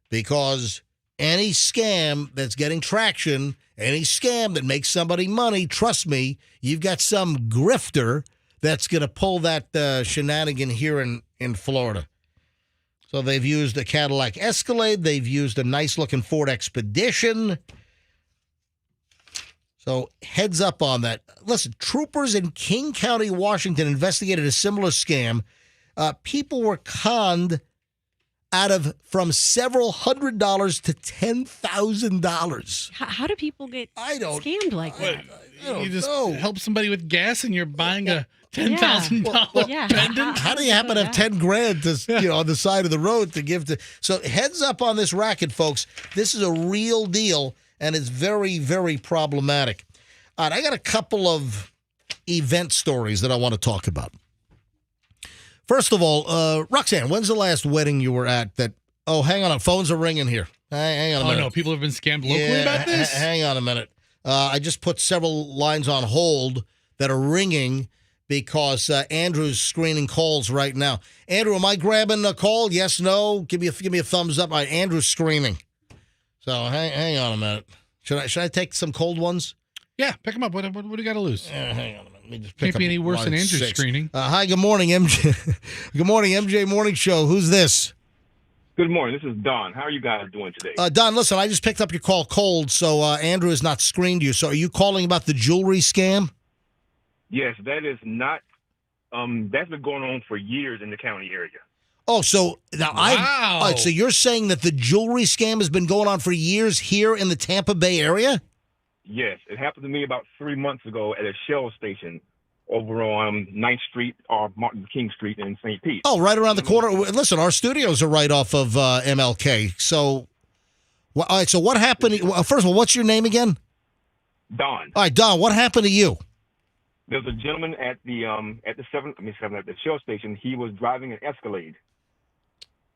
Because any scam that's getting traction, any scam that makes somebody money, trust me, you've got some grifter that's going to pull that shenanigan here in Florida. So they've used a Cadillac Escalade. They've used a nice-looking Ford Expedition. So heads up on that. Listen, troopers in King County, Washington investigated a similar scam. People were conned from several $100s to $10,000. How do people get scammed like that? You just help somebody with gas and you're buying a $10,000 pendant? How do you happen to have 10 grand to, on the side of the road to give to? So heads up on this racket, folks. This is a real deal, and it's very, very problematic. All right, I got a couple of event stories that I want to talk about. First of all, Roxanne, when's the last wedding you were at that? Oh, hang on. Phones are ringing here. Hang on a minute. Oh, no. People have been scammed locally about this? Hang on a minute. I just put several lines on hold that are ringing because Andrew's screening calls right now. Andrew, am I grabbing a call? Yes, no? Give me a thumbs up. All right, Andrew's screaming. So hang on a minute. Should I take some cold ones? Yeah, pick them up. What do you got to lose? Hang on a minute. Let me just Can't be any worse than Andrew's screening. Hi, good morning, MJ. Good morning, MJ Morning Show. Who's this? Good morning. This is Don. How are you guys doing today? Don, listen, I just picked up your call cold, so Andrew has not screened you. So are you calling about the jewelry scam? Yes, that is not. That's been going on for years in the county area. Oh, so now wow. All right, so you're saying that the jewelry scam has been going on for years here in the Tampa Bay area? Yes, it happened to me about 3 months ago at a Shell station over on 9th Street or Martin Luther King Street in St. Pete. Oh, right around the corner. Listen, our studios are right off of MLK. So, all right. So what happened? First of all, what's your name again? Don. All right, Don. What happened to you? There was a gentleman at the Shell station. He was driving an Escalade,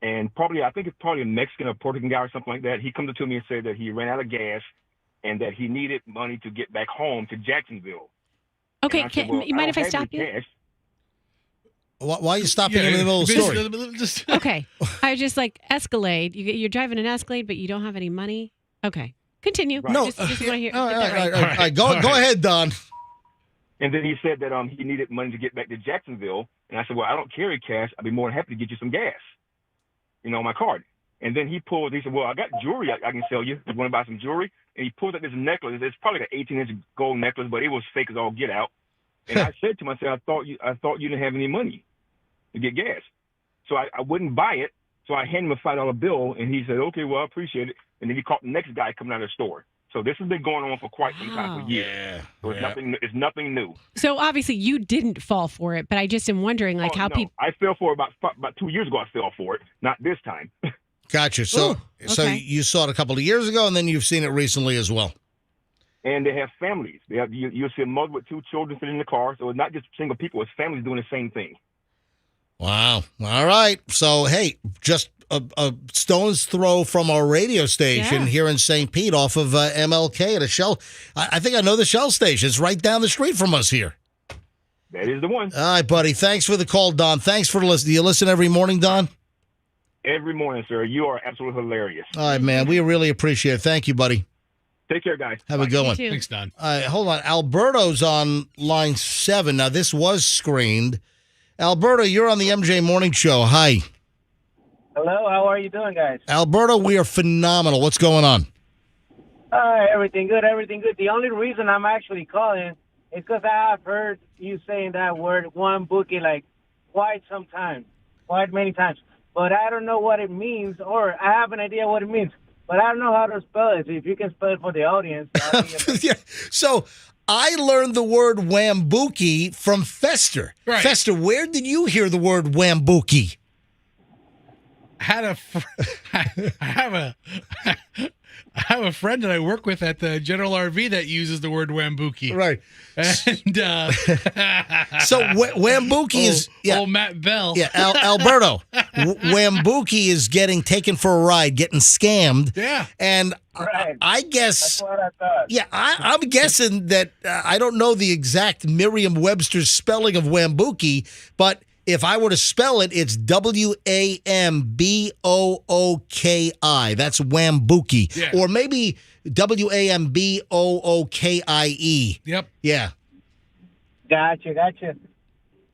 and I think it's probably a Mexican or Puerto Rican guy or something like that. He comes up to me and said that he ran out of gas and that he needed money to get back home to Jacksonville. Okay, you mind if I stop you? Why are you stopping in the middle of the story? Okay, I was just like, Escalade. You're driving an Escalade, but you don't have any money. Okay, continue. Right. No, just want to hear. All right. Go ahead, Don. And then he said that he needed money to get back to Jacksonville, and I said, well, I don't carry cash. I'd be more than happy to get you some gas, on my card. And then he said, well, I got jewelry I can sell you. You want to buy some jewelry? And he pulls out this necklace. It's probably like an 18-inch gold necklace, but it was fake as all get out. And I said to him, I thought you didn't have any money to get gas. So I wouldn't buy it. So I handed him a $5 bill, and he said, okay, well, I appreciate it. And then he caught the next guy coming out of the store. So this has been going on for quite some time, for years. Yeah. So it's nothing new. So obviously you didn't fall for it, but I just am wondering, how people. I fell for it about 2 years ago. I fell for it, not this time. Gotcha. So you saw it a couple of years ago, and then you've seen it recently as well. And they have families. You'll see a mother with 2 children sitting in the car. So it's not just single people; it's families doing the same thing. Wow. All right. So hey, just a stone's throw from our radio station here in St. Pete, off of MLK at a Shell. I think I know the Shell station. It's right down the street from us here. That is the one. All right, buddy. Thanks for the call, Don. Thanks for listening. Do you listen every morning, Don? Every morning, sir. You are absolutely hilarious. All right, man. We really appreciate it. Thank you, buddy. Take care, guys. Have a good one. Thanks, Don. All right, hold on. Alberto's on line 7. Now, this was screened. Alberto, you're on the MJ Morning Show. Hi. Hello. How are you doing, guys? Alberto, we are phenomenal. What's going on? Everything good. Everything good. The only reason I'm actually calling is because I have heard you saying that word, one bookie, quite many times. But I don't know what it means, or I have an idea what it means, but I don't know how to spell it. So if you can spell it for the audience. Yeah. So I learned the word wambuki from Fester. Right. Fester, where did you hear the word wambuki? I have a friend that I work with at the General RV that uses the word wambuki. Right. And so wambuki is old Matt Bell. Yeah, Alberto. Wambuki is getting taken for a ride, getting scammed. Yeah. And Right. I guess. That's what I thought. Yeah, I'm guessing that I don't know the exact Merriam-Webster's spelling of wambuki, but if I were to spell it, it's Wambooki. That's wambuki. Yeah. Or maybe Wambookie. Yep. Yeah. Gotcha.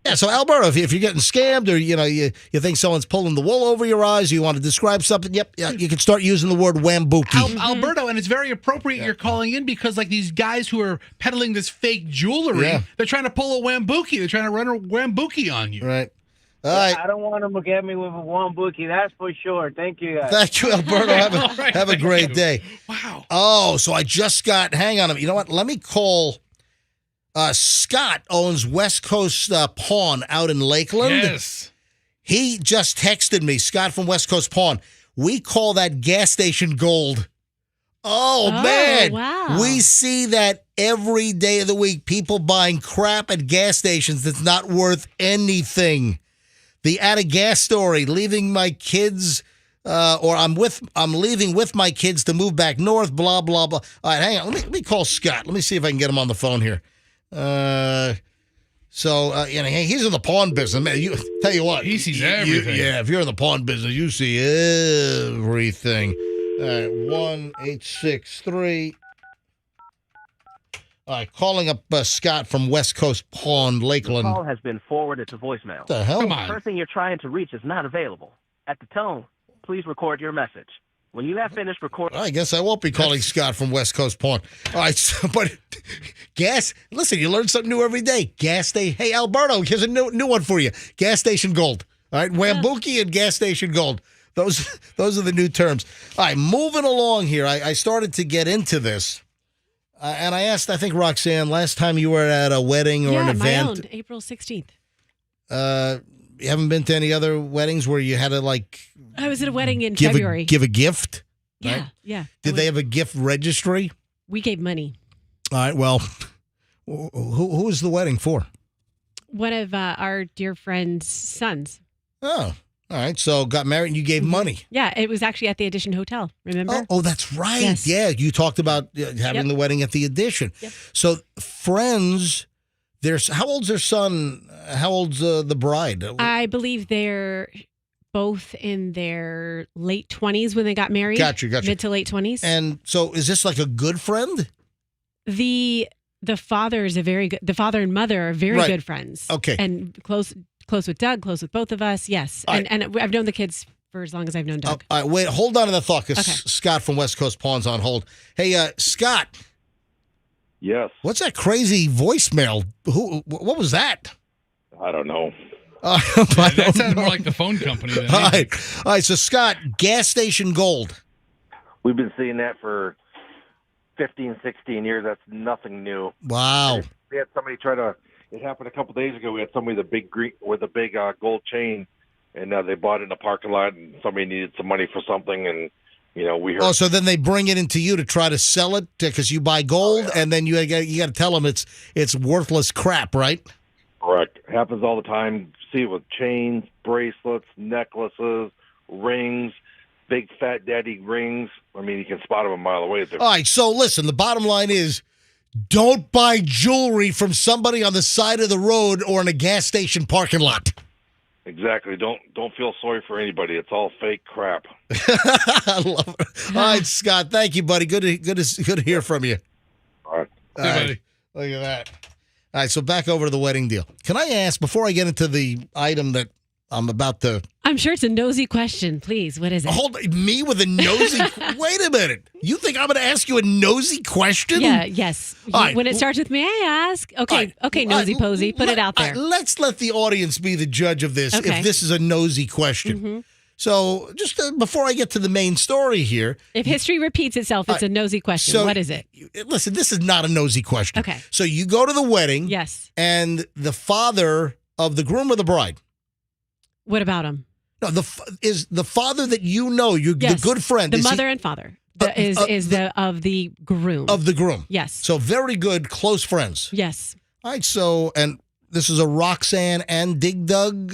Yeah, so Alberto, if you're getting scammed or you think someone's pulling the wool over your eyes, you want to describe something, you can start using the word wambuki. Alberto, and it's very appropriate you're calling in because these guys who are peddling this fake jewelry, they're trying to pull a wambuki. They're trying to run a wambuki on you. Right. All right. I don't want them to get me with one bookie. That's for sure. Thank you, guys. Thank you, Alberto. Have a great day. Wow. Oh, so I just got, hang on. You know what? Let me call, Scott owns West Coast Pawn out in Lakeland. Yes. He just texted me, Scott from West Coast Pawn. We call that gas station gold. Oh, man. Wow. We see that every day of the week. People buying crap at gas stations that's not worth anything. The at a gas story, leaving my kids, or I'm leaving with my kids to move back north, blah, blah, blah. All right, hang on. Let me call Scott. Let me see if I can get him on the phone here. He's in the pawn business. Man, tell you what. He sees everything. If you're in the pawn business, you see everything. All right, 1-863. All right, calling up Scott from West Coast Pawn, Lakeland. The call has been forwarded to voicemail. What the hell? Come The on. person you're trying to reach is not available. At the tone, please record your message. When you have finished recording... I guess I won't be calling Scott from West Coast Pawn. All right, but listen, you learn something new every day. Gas station. Hey, Alberto, here's a new one for you. Gas station gold. All right, Wambuki and gas station gold. Those are the new terms. All right, moving along here. I started to get into this. And I asked, I think, Roxanne, last time you were at a wedding or an event. My own, April 16th. You haven't been to any other weddings where you had to, I was at a wedding in give February. give a gift? Yeah, Right? yeah. Did they have a gift registry? We gave money. All right, well, who was the wedding for? One of our dear friend's sons. Oh, all right. So got married and you gave money. Yeah, it was actually at the Edition Hotel. Remember? Oh, that's right. Yes. Yeah, you talked about having the wedding at the Edition. Yep. So friends, how old's their son? How old's the bride? I believe they're both in their late 20s when they got married. Gotcha. Mid to late 20s. And so is this like a good friend? The father is the father and mother are very good friends. Okay. And close with Doug, close with both of us. Yes. All And I've known the kids for as long as I've known Doug. All right, wait, hold on to that thought because Okay. Scott from West Coast Pawn's on hold. Hey, Scott, Yes. what's that crazy voicemail? What was that? I don't know. That sounds more like the phone company than All anything. right. So Scott, gas station gold. We've been seeing that for 15, 16 years. That's nothing new. Wow. We had somebody it happened a couple days ago. We had somebody with a big gold chain, and they bought it in the parking lot, and somebody needed some money for something, and we heard. Oh, so then they bring it into you to try to sell it because you buy gold, and then you got to tell them it's worthless crap, right? Correct. Happens all the time. See it with chains, bracelets, necklaces, rings, big fat daddy rings. I mean, you can spot them a mile away. All right, so listen, the bottom line is don't buy jewelry from somebody on the side of the road or in a gas station parking lot. Exactly. Don't feel sorry for anybody. It's all fake crap. I love it. All right, Scott, thank you, buddy. Good to hear from you. All right. All Hey, right. buddy. Look at that. All right, so back over to the wedding deal. Can I ask, before I get into the item that I'm about to... I'm sure it's a nosy question. Please, what is it? Hold me with a nosy... Wait a minute. You think I'm going to ask you a nosy question? Yeah, yes. All right. When it starts with me, I ask. Okay, okay, nosy posy. Put it out there. Let's let the audience be the judge of this, Okay. if this is a nosy question. Mm-hmm. So just before I get to the main story here... If history repeats itself, it's a nosy question. So- What is it? Listen, this is not a nosy question. Okay. So you go to the wedding... Yes. And the father of the groom or the bride? What about him? No, is the father that you know, the good friend. The is he- mother and father is the groom. of the groom. Yes. So very good, close friends. Yes. All right, so, and this is a Roxanne and Dig Dug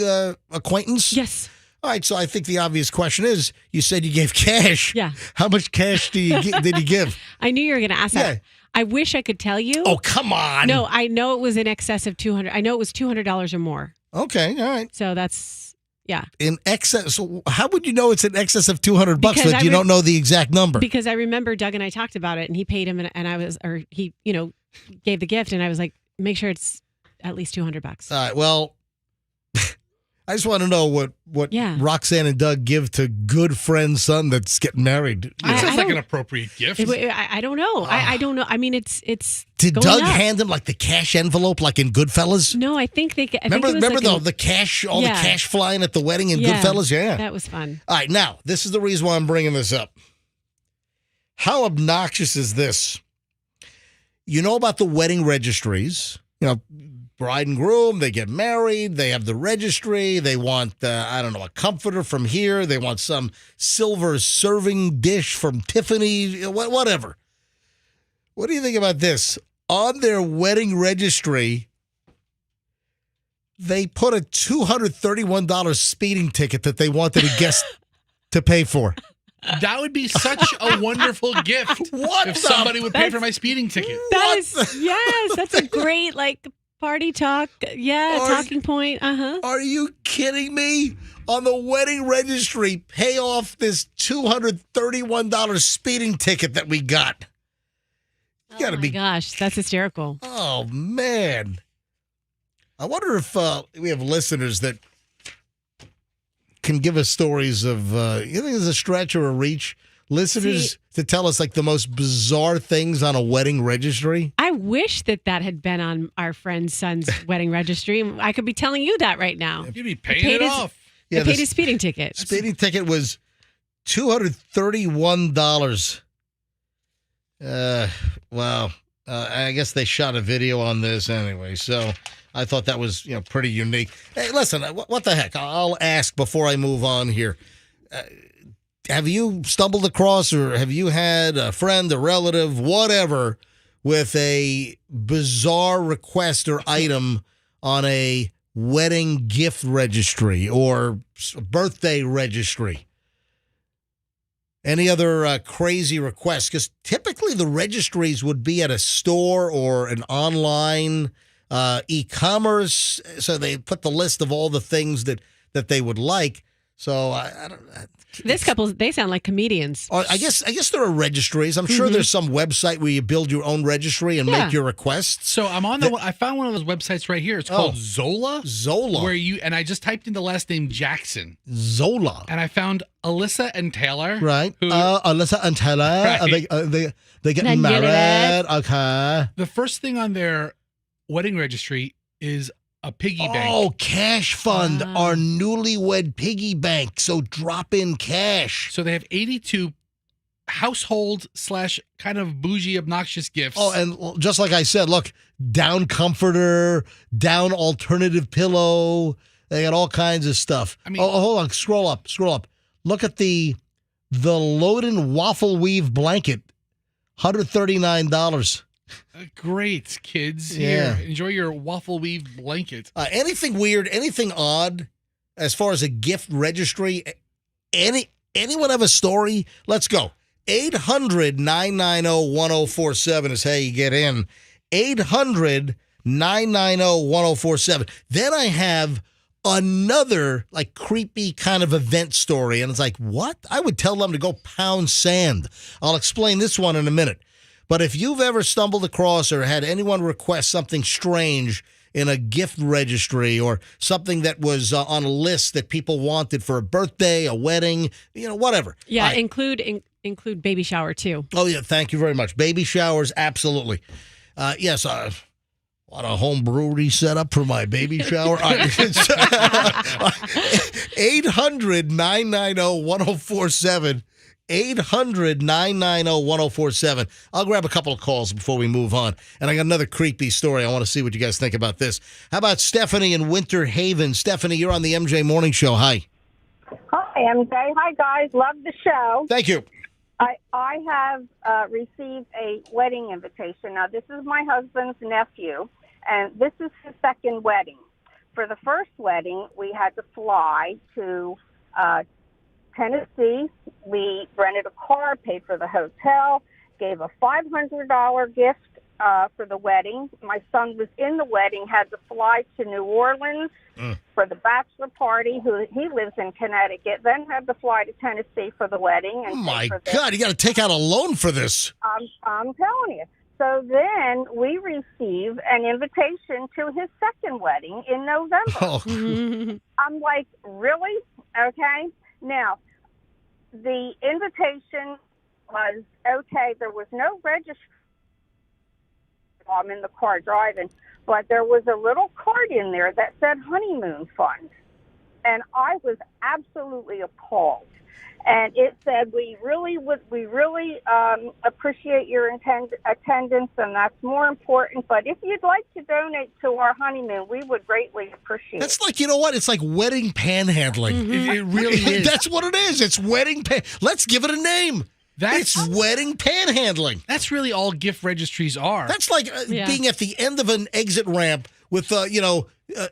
acquaintance? Yes. All right, so I think the obvious question is, you said you gave cash. Yeah. How much cash did you give? I knew you were going to ask Yeah. that. I wish I could tell you. Oh, come on. No, I know it was in excess of $200. I know it was $200 or more. Okay, all right. So that's, yeah. In excess, so how would you know it's in excess of $200 Because if you don't know the exact number? Because I remember Doug and I talked about it, and he paid him, and he gave the gift, and I was like, make sure it's at least $200. All right, well, I just want to know what Roxanne and Doug give to good friend's son that's getting married. It sounds like an appropriate gift. I don't know. I don't know. I mean, it's. Did Doug hand him like the cash envelope, like in Goodfellas? No, I think they. Remember the cash, the cash flying at the wedding in Goodfellas. Yeah, that was fun. All right, now this is the reason why I'm bringing this up. How obnoxious is this? You know about the wedding registries? You know, bride and groom, they get married, they have the registry, they want, a comforter from here, they want some silver serving dish from Tiffany, whatever. What do you think about this? On their wedding registry, they put a $231 speeding ticket that they wanted a guest to pay for. That would be such a wonderful gift if somebody would pay for my speeding ticket. That's a great, party talk. Yeah, talking point. Are you kidding me? On the wedding registry, pay off this $231 speeding ticket that we got. You gotta be. Gosh, that's hysterical. Oh, man. I wonder if we have listeners that can give us stories of, you think there's a stretch or a reach? Listeners to tell us the most bizarre things on a wedding registry? I wish that had been on our friend's son's wedding registry. I could be telling you that right now. You'd be paying it off. Yeah, paid his speeding ticket. Speeding ticket was $231. Wow. I guess they shot a video on this anyway, so I thought that was pretty unique. Hey, listen, what the heck? I'll ask before I move on here. Have you stumbled across or have you had a friend, a relative, whatever, with a bizarre request or item on a wedding gift registry or birthday registry? Any other crazy requests? Because typically the registries would be at a store or an online e-commerce, so they put the list of all the things that they would like. So I don't. This couple, they sound like comedians. I guess there are registries. I'm sure there's some website where you build your own registry and make your requests. So I'm on I found one of those websites right here. It's called Zola. Zola. And I just typed in the last name Jackson. Zola. And I found Alyssa and Taylor. Right. Alyssa and Taylor. Right. They getting married. Okay. The first thing on their wedding registry is a piggy bank. Oh, cash fund, our newlywed piggy bank. So drop in cash. So they have 82 household / kind of bougie, obnoxious gifts. Oh, and just like I said, look, down comforter, down alternative pillow. They got all kinds of stuff. I mean, hold on, scroll up. Look at the Loden waffle weave blanket, $139. Great, kids. Yeah. Here, enjoy your waffle weave blanket. Anything weird, anything odd as far as a gift registry? Anyone have a story? Let's go. 800-990-1047 is how you get in. 800-990-1047. Then I have another creepy kind of event story. And it's what? I would tell them to go pound sand. I'll explain this one in a minute. But if you've ever stumbled across or had anyone request something strange in a gift registry or something that was on a list that people wanted for a birthday, a wedding, whatever. Yeah, include baby shower too. Oh, yeah, thank you very much. Baby showers, absolutely. Yes, what a home brewery set up for my baby shower. 800-990-1047. 800-990-1047. I'll grab a couple of calls before we move on. And I got another creepy story. I want to see what you guys think about this. How about Stephanie in Winter Haven? Stephanie, you're on the MJ Morning Show. Hi. Hi, MJ. Hi, guys. Love the show. Thank you. I have received a wedding invitation. Now, this is my husband's nephew, and this is his second wedding. For the first wedding, we had to fly to Tennessee. We rented a car, paid for the hotel, gave a $500 gift for the wedding. My son was in the wedding, had to fly to New Orleans for the bachelor party. He lives in Connecticut, then had to fly to Tennessee for the wedding. And oh, my God, you got to take out a loan for this. I'm telling you. So then we receive an invitation to his second wedding in November. Oh. I'm like, really? Okay. Now, the invitation was, okay, there was no registry. I'm in the car driving, but there was a little card in there that said honeymoon fund. And I was absolutely appalled. And it said, we really appreciate your attendance, and that's more important. But if you'd like to donate to our honeymoon, we would greatly appreciate it. That's like, you know what? It's like wedding panhandling. Mm-hmm. It really is. That's what it is. It's wedding Let's give it a name. It's wedding panhandling. That's really all gift registries are. That's like being at the end of an exit ramp with,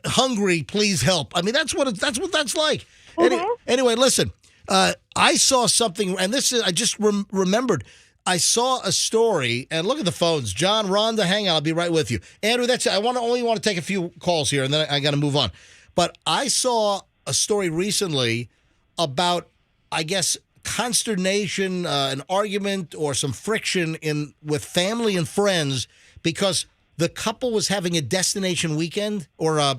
hungry, please help. I mean, that's what that's like. Mm-hmm. Anyway, listen. I saw something, and I just remembered. I saw a story, and look at the phones. John, Rhonda, hang on, I'll be right with you. Andrew, that's it. I only want to take a few calls here, and then I got to move on. But I saw a story recently about, I guess, consternation, an argument, or some friction with family and friends because the couple was having a destination weekend or a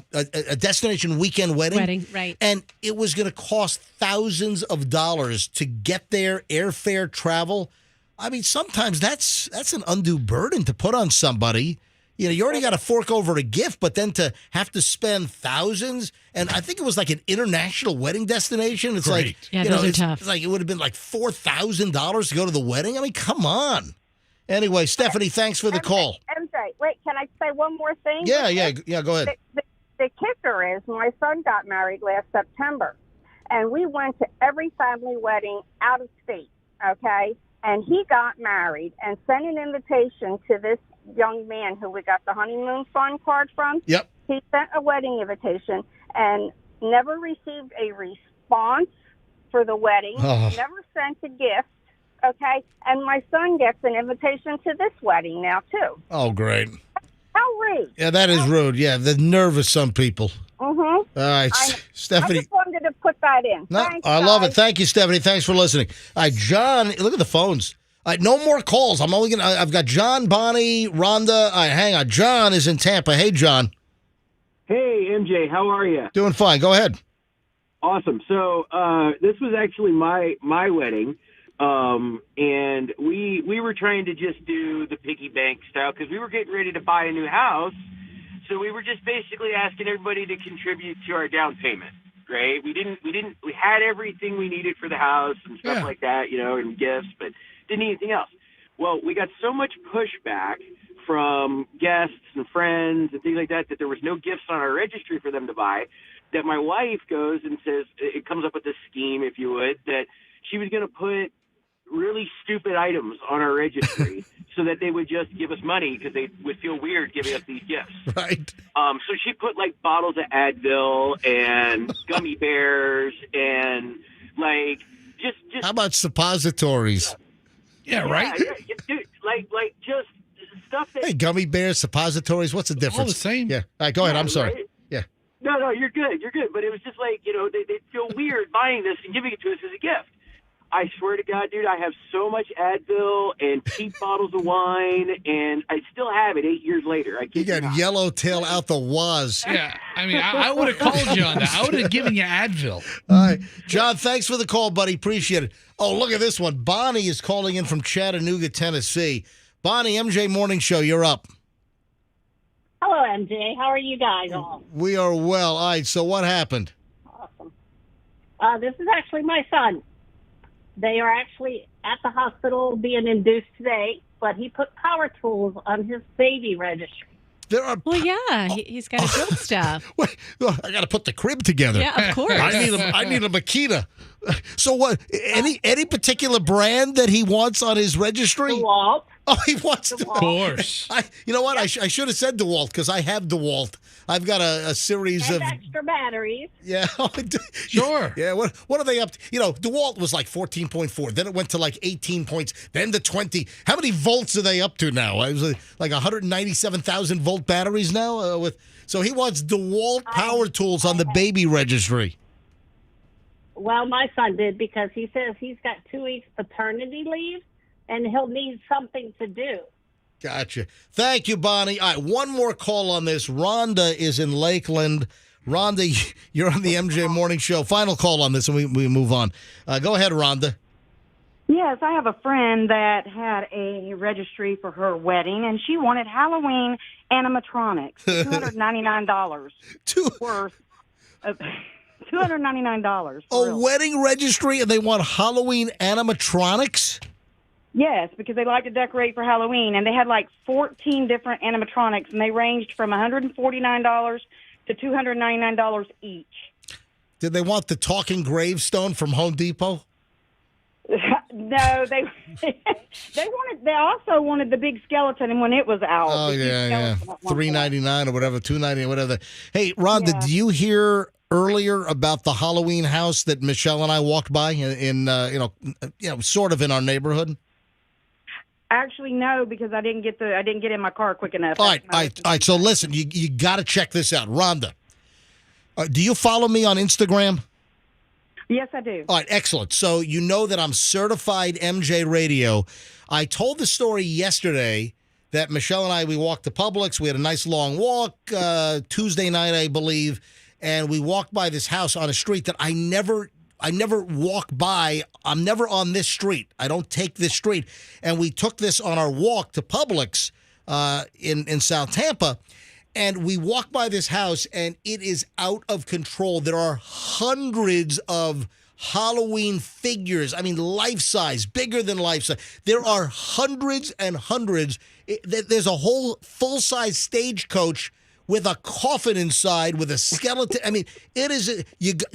destination weekend wedding. Right. And it was going to cost thousands of dollars to get there, airfare, travel. I mean, sometimes that's an undue burden to put on somebody. You already got to fork over a gift, but then to have to spend thousands. And I think it was like an international wedding destination. It's Great. like, those are tough. It's like it would have been like $4,000 to go to the wedding. I mean, come on. Anyway, Stephanie, thanks for the call. MJ, wait, can I say one more thing? Yeah, go ahead. The kicker is my son got married last September, and we went to every family wedding out of state, okay? And he got married and sent an invitation to this young man who we got the honeymoon fund card from. Yep. He sent a wedding invitation and never received a response for the wedding, never sent a gift. Okay, and my son gets an invitation to this wedding now, too. Oh, great. How rude. Yeah, that is rude. Yeah, the nerve of some people. Mm-hmm. All right, Stephanie. I just wanted to put that in. No, Thanks, I love guys. it. Thank you, Stephanie. Thanks for listening. All right, John, look at the phones. All right, no more calls. I've got John, Bonnie, Rhonda. All right, hang on. John is in Tampa. Hey, John. Hey, MJ, how are you? Doing fine. Go ahead. Awesome. So this was actually my wedding. And we were trying to just do the piggy bank style because we were getting ready to buy a new house. So we were just basically asking everybody to contribute to our down payment, right? We had everything we needed for the house and stuff like that, and gifts, but didn't need anything else. Well, we got so much pushback from guests and friends and things like that there was no gifts on our registry for them to buy, that my wife goes and says, it comes up with this scheme, if you would, that she was going to put really stupid items on our registry so that they would just give us money because they would feel weird giving us these gifts. Right. So she put like bottles of Advil and gummy bears and like just How about suppositories? Yeah, right? Yeah, dude, like just stuff that. Hey, gummy bears, suppositories. What's the difference? All the same. Yeah. All right, go ahead. I'm sorry. Right? Yeah. No, you're good. But it was just like, they feel weird buying this and giving it to us as a gift. I swear to God, dude, I have so much Advil and cheap bottles of wine, and I still have it 8 years later. You got yellowtail out the waz. Yeah, I mean, I would have called you on that. I would have given you Advil. All right. John, thanks for the call, buddy. Appreciate it. Oh, look at this one. Bonnie is calling in from Chattanooga, Tennessee. Bonnie, MJ Morning Show, you're up. Hello, MJ. How are you guys all? We are well. All right, so what happened? Awesome. This is actually my son. They are actually at the hospital being induced today, but he put power tools on his baby registry. There are. Well, yeah, he's got to build stuff. Wait, I got to put the crib together. Yeah, of course. I need a Makita. So what? Any particular brand that he wants on his registry? DeWalt. Oh, he wants Of course. You know what? I should have said DeWalt because I have DeWalt. I've got a series And of extra batteries. Yeah. Sure. Yeah. What are they up to? DeWalt was like 14.4. Then it went to like 18 points. Then to 20. How many volts are they up to now? It was like 197,000 volt batteries now. So he wants DeWalt power tools on the baby registry. Well, my son did because he says he's got 2 weeks paternity leave and he'll need something to do. Gotcha. Thank you, Bonnie. All right, one more call on this. Rhonda is in Lakeland. Rhonda, you're on the MJ Morning Show. Final call on this, and we move on. Go ahead, Rhonda. Yes, I have a friend that had a registry for her wedding, and she wanted Halloween animatronics, $299 worth of $299. A wedding registry, and they want Halloween animatronics? Yes, because they like to decorate for Halloween, and they had like 14 different animatronics, and they ranged from $149 to $299 each. Did they want the talking gravestone from Home Depot? No, they also wanted the big skeleton when it was out. Oh yeah. $399 or whatever, $299, whatever. Hey, Rhonda, do you hear earlier about the Halloween house that Michelle and I walked by in sort of in our neighborhood? Actually, no, because I didn't get in my car quick enough. All right. So listen, you got to check this out, Rhonda. Do you follow me on Instagram? Yes, I do. All right, excellent. So you know that I'm certified MJ Radio. I told the story yesterday that Michelle and I, we walked to Publix. We had a nice long walk Tuesday night, I believe, and we walked by this house on a street that I never walk by. I'm never on this street. I don't take this street. And we took this on our walk to Publix in South Tampa. And we walk by this house, and it is out of control. There are hundreds of Halloween figures. I mean, life-size, bigger than life-size. There are hundreds and hundreds. There's a whole full-size stagecoach with a coffin inside, with a skeleton. I mean, it is.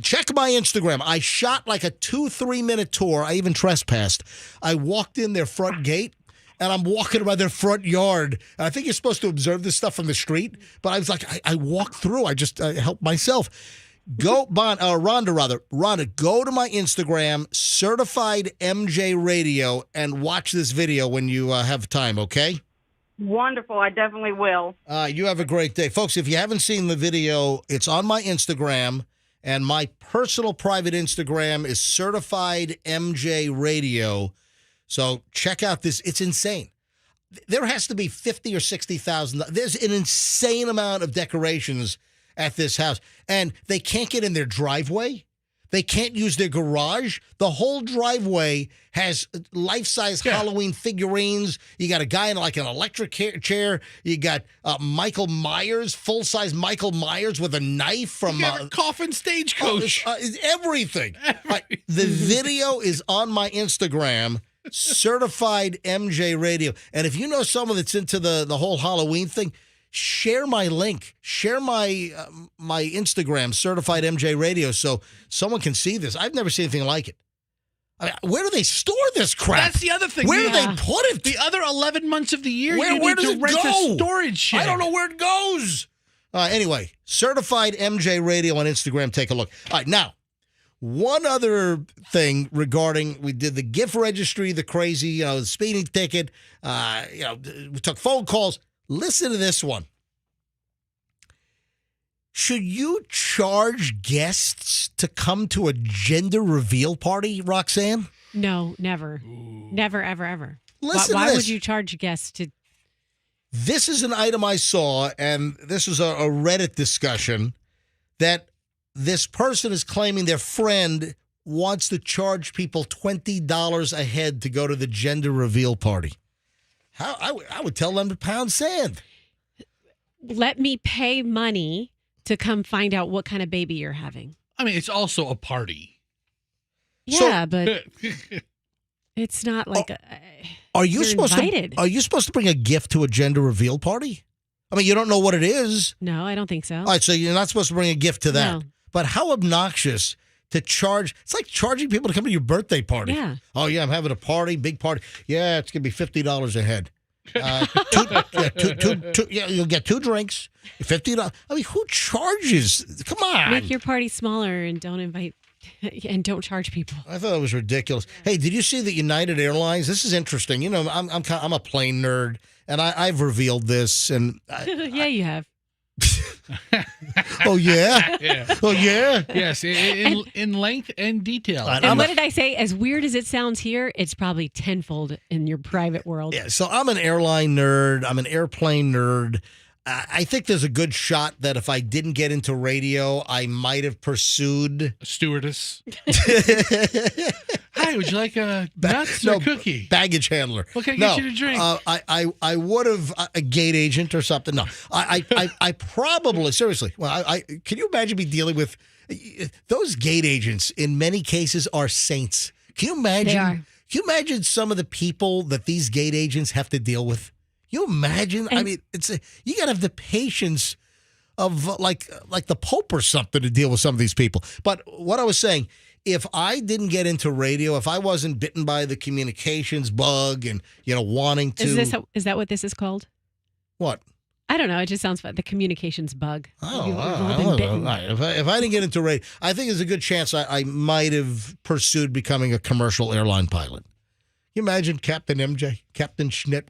Check my Instagram. I shot like a 2-3 minute tour. I even trespassed. I walked in their front gate. And I'm walking around their front yard. And I think you're supposed to observe this stuff from the street. But I was like, I walked through. I just helped myself. Rhonda, go to my Instagram, Certified MJ Radio, and watch this video when you have time, okay? Wonderful. I definitely will. You have a great day. Folks, if you haven't seen the video, it's on my Instagram. And my personal private Instagram is Certified MJ Radio. So check out this. It's insane. There has to be 50 or 60,000. There's an insane amount of decorations at this house. And they can't get in their driveway. They can't use their garage. The whole driveway has life-size Halloween figurines. You got a guy in like an electric chair. You got Michael Myers, full-size Michael Myers with a knife from a coffin stagecoach. Everything. The video is on my Instagram. Certified MJ Radio. And if you know someone that's into the whole Halloween thing, share my link. Share my my Instagram, Certified MJ Radio, so someone can see this. I've never seen anything like it. I mean, where do they store this crap? That's the other thing. Where do they put it? The other 11 months of the year, where does it rent go? A storage shed. I don't know where it goes. Anyway, Certified MJ Radio on Instagram. Take a look. All right, now, one other thing regarding, we did the gift registry, the crazy, the speeding ticket, we took phone calls. Listen to this one. Should you charge guests to come to a gender reveal party, Roxanne? No, never. Never, ever, ever. Listen why to this. would you charge guests to? This is an item I saw, and this is a Reddit discussion, that this person is claiming their friend wants to charge people $20 a head to go to the gender reveal party. I would tell them to pound sand. Let me pay money to come find out what kind of baby you're having. I mean, it's also a party. Yeah, but it's not like are you supposed invited. to? Are you supposed to bring a gift to a gender reveal party? I mean, you don't know what it is. No, I don't think so. All right, so you're not supposed to bring a gift to that. No. But how obnoxious to charge. It's like charging people to come to your birthday party. Yeah. Oh, yeah, I'm having a party, big party. Yeah, it's going to be $50 a head. You'll get 2 drinks, $50. I mean, who charges? Come on. Make your party smaller and don't invite and don't charge people. I thought it was ridiculous. Hey, did you see that United Airlines? This is interesting. You know, I'm a plane nerd, and I've revealed this. And yeah, you have. Oh, yeah? Yeah. Oh, yeah? Yes, in length and detail. And what did I say? As weird as it sounds here, it's probably tenfold in your private world. Yeah, so I'm an airline nerd. I'm an airplane nerd. I think there's a good shot that if I didn't get into radio, I might have pursued a stewardess. Hi, would you like a nuts or cookie? Baggage handler. What can I get you to drink? I would have a gate agent or something. No, I probably, seriously, well, can you imagine me dealing with those gate agents? In many cases are saints. Can you imagine? They are. Can you imagine some of the people that these gate agents have to deal with? You imagine? I mean, you got to have the patience of like the Pope or something to deal with some of these people. But what I was saying, if I didn't get into radio, if I wasn't bitten by the communications bug and wanting to, is that what this is called? What? I don't know. It just sounds fun. The communications bug. Oh, if I didn't get into radio, I think there's a good chance I might have pursued becoming a commercial airline pilot. You imagine Captain MJ, Captain Schnitt?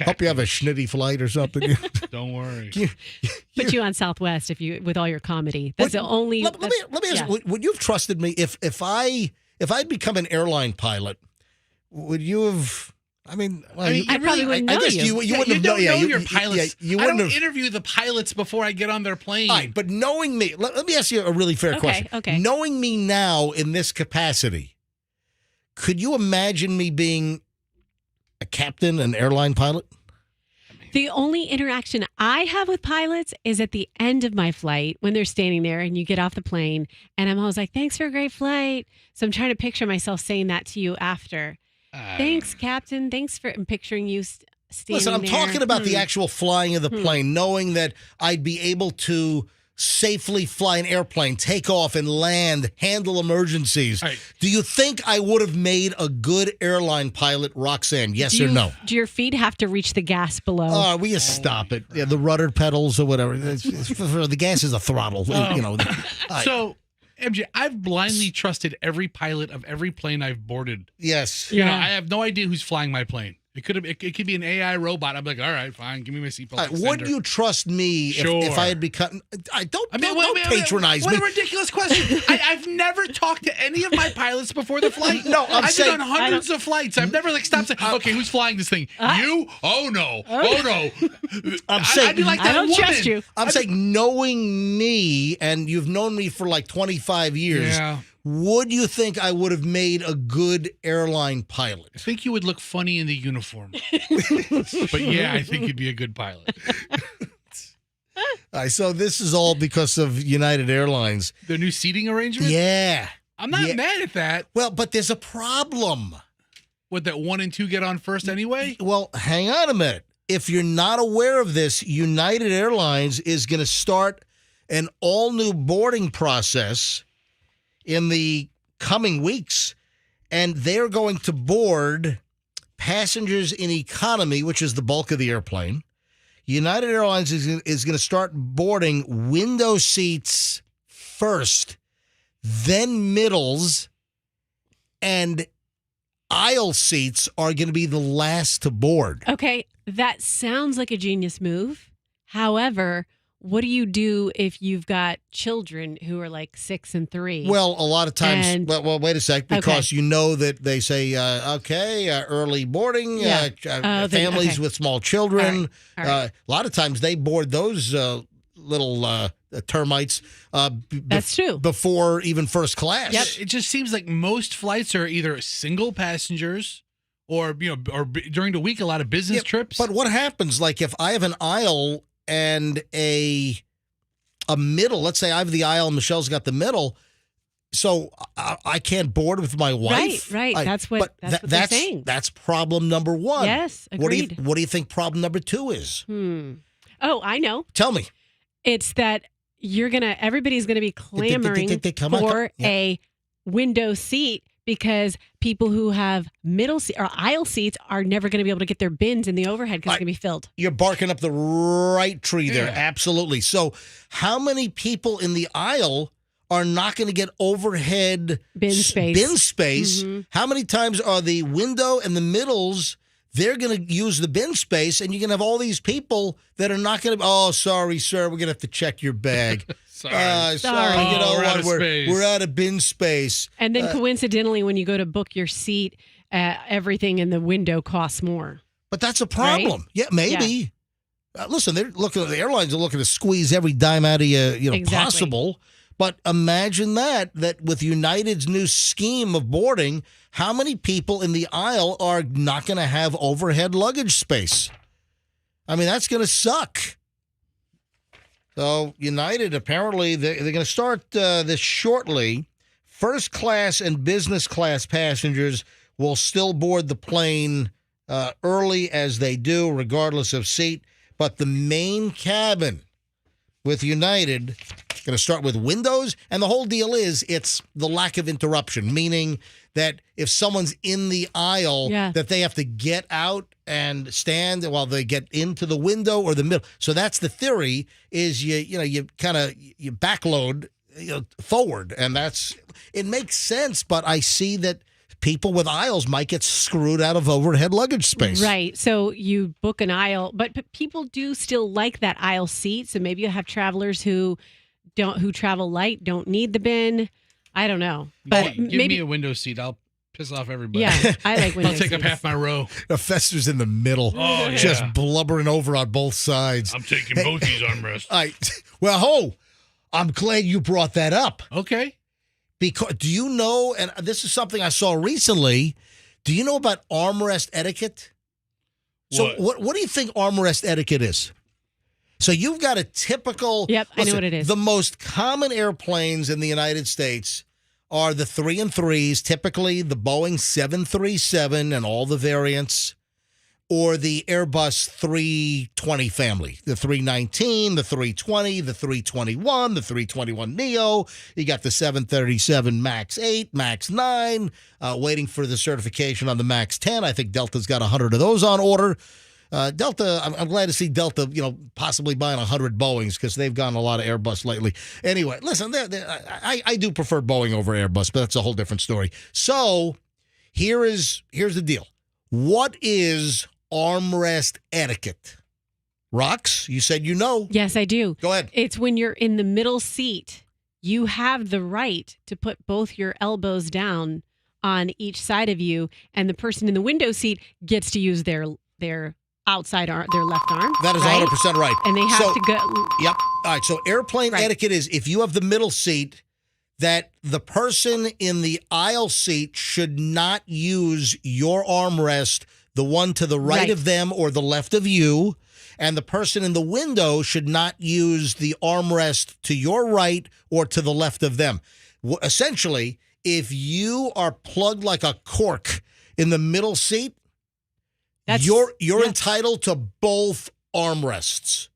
Hope you have a schnitty flight or something. Don't worry. Put you on Southwest with all your comedy. That's the only. Let me ask. Yeah. Would you have trusted me if I'd become an airline pilot? Would you have? I probably wouldn't know you wouldn't have known your Yeah, pilots. you I wouldn't don't have interview the pilots before I get on their plane. All right, but knowing me, let me ask you a really fair question. Okay. Knowing me now in this capacity, could you imagine me being a captain, an airline pilot? The only interaction I have with pilots is at the end of my flight when they're standing there and you get off the plane and I'm always like, thanks for a great flight. So I'm trying to picture myself saying that to you after. Thanks, Captain. Thanks for picturing you standing Listen, I'm there. talking about the actual flying of the plane, knowing that I'd be able to safely fly an airplane, take off and land, handle emergencies. Right. Do you think I would have made a good airline pilot, Roxanne? Yes or no? Do your feet have to reach the gas below? Oh, will you stop it? Yeah, the rudder pedals or whatever. The gas is a throttle. So, MJ, I've blindly trusted every pilot of every plane I've boarded. Yes. You know, I have no idea who's flying my plane. It could be an AI robot. I'm like, all right, fine, give me my seatbelt. Right, would you trust me if I had become? Don't patronize me. What a ridiculous question! I've never talked to any of my pilots before the flight. No, I've been on hundreds of flights. I've never stopped saying, okay, who's flying this thing? You? Oh no! Oh no! I'm saying I'd be like that I don't woman. trust you. I'm saying knowing me, and you've known me for like 25 years. Yeah. Would you think I would have made a good airline pilot? I think you would look funny in the uniform. But yeah, I think you'd be a good pilot. All right, so this is all because of United Airlines. Their new seating arrangement? Yeah. I'm not mad at that. Well, but there's a problem. Would that 1 and 2 get on first anyway? Well, hang on a minute. If you're not aware of this, United Airlines is going to start an all-new boarding process in the coming weeks, and they're going to board passengers in economy, which is the bulk of the airplane. United Airlines is going to start boarding window seats first, then middles, and aisle seats are going to be the last to board. Okay, that sounds like a genius move. However, what do you do if you've got children who are like 6 and 3? Well, a lot of times, well, wait a sec, because you know that they say, early boarding, families with small children. All right. A lot of times they board those little termites. That's true. Before even first class. Yep. It just seems like most flights are either single passengers or during the week, a lot of business trips. But what happens, like if I have an aisle and a middle, let's say I have the aisle and Michelle's got the middle, so I can't board with my wife. Right. That's what they're saying. That's problem number one. Yes, agreed. What do you think problem number 2 is? Oh, I know. Tell me. It's that everybody's gonna be clamoring for a window seat because people who have middle seat or aisle seats are never going to be able to get their bins in the overhead because it's going to be filled. You're barking up the right tree there. Absolutely. So how many people in the aisle are not going to get overhead bin space? Mm-hmm. How many times are the window and the middles they're going to use the bin space, and you're going to have all these people that are not going to, oh, sorry, sir, we're going to have to check your bag. Sorry. Sorry. You know we're what? out of space. We're out of bin space. And then coincidentally, when you go to book your seat, everything in the window costs more. But that's a problem. Right? Yeah, maybe. Yeah. Listen, the airlines are looking to squeeze every dime out of you, possible. But imagine that with United's new scheme of boarding, how many people in the aisle are not going to have overhead luggage space? I mean, that's going to suck. So United, apparently, they're going to start this shortly. First class and business class passengers will still board the plane early as they do, regardless of seat. But the main cabin with United going to start with windows, and the whole deal is it's the lack of interruption, meaning that if someone's in the aisle, that they have to get out and stand while they get into the window or the middle. So that's the theory: is you backload forward, and it makes sense. But I see that people with aisles might get screwed out of overhead luggage space. Right. So you book an aisle, but people do still like that aisle seat. So maybe you have travelers who travel light, don't need the bin. I don't know. But give me a window seat. I'll piss off everybody. Yeah, I like window I'll take seats. up half my row. Fester's in the middle. Oh, yeah. Just blubbering over on both sides. I'm taking both these armrests. I'm glad you brought that up. Okay. Because do you know, and this is something I saw recently, do you know about armrest etiquette? So what do you think armrest etiquette is? So you've got a typical... Yep, I know what it is. The most common airplanes in the United States are the 3 and 3s, typically the Boeing 737 and all the variants, or the Airbus 320 family, the 319, the 320, the 321, the 321 Neo. You got the 737 MAX 8, MAX 9, waiting for the certification on the MAX 10. I think Delta's got 100 of those on order. Delta, I'm glad to see Delta, possibly buying 100 Boeings because they've gotten a lot of Airbus lately. Anyway, listen, I do prefer Boeing over Airbus, but that's a whole different story. So here's the deal. What is armrest etiquette? Rox, you said you know. Yes, I do. Go ahead. It's when you're in the middle seat, you have the right to put both your elbows down on each side of you, and the person in the window seat gets to use their outside arm, their left arm. That is 100% right. And they have to go. Yep. All right. So airplane etiquette is if you have the middle seat, that the person in the aisle seat should not use your armrest, the one to the right of them or the left of you. And the person in the window should not use the armrest to your right or to the left of them. Essentially, if you are plugged like a cork in the middle seat, you're entitled to both armrests.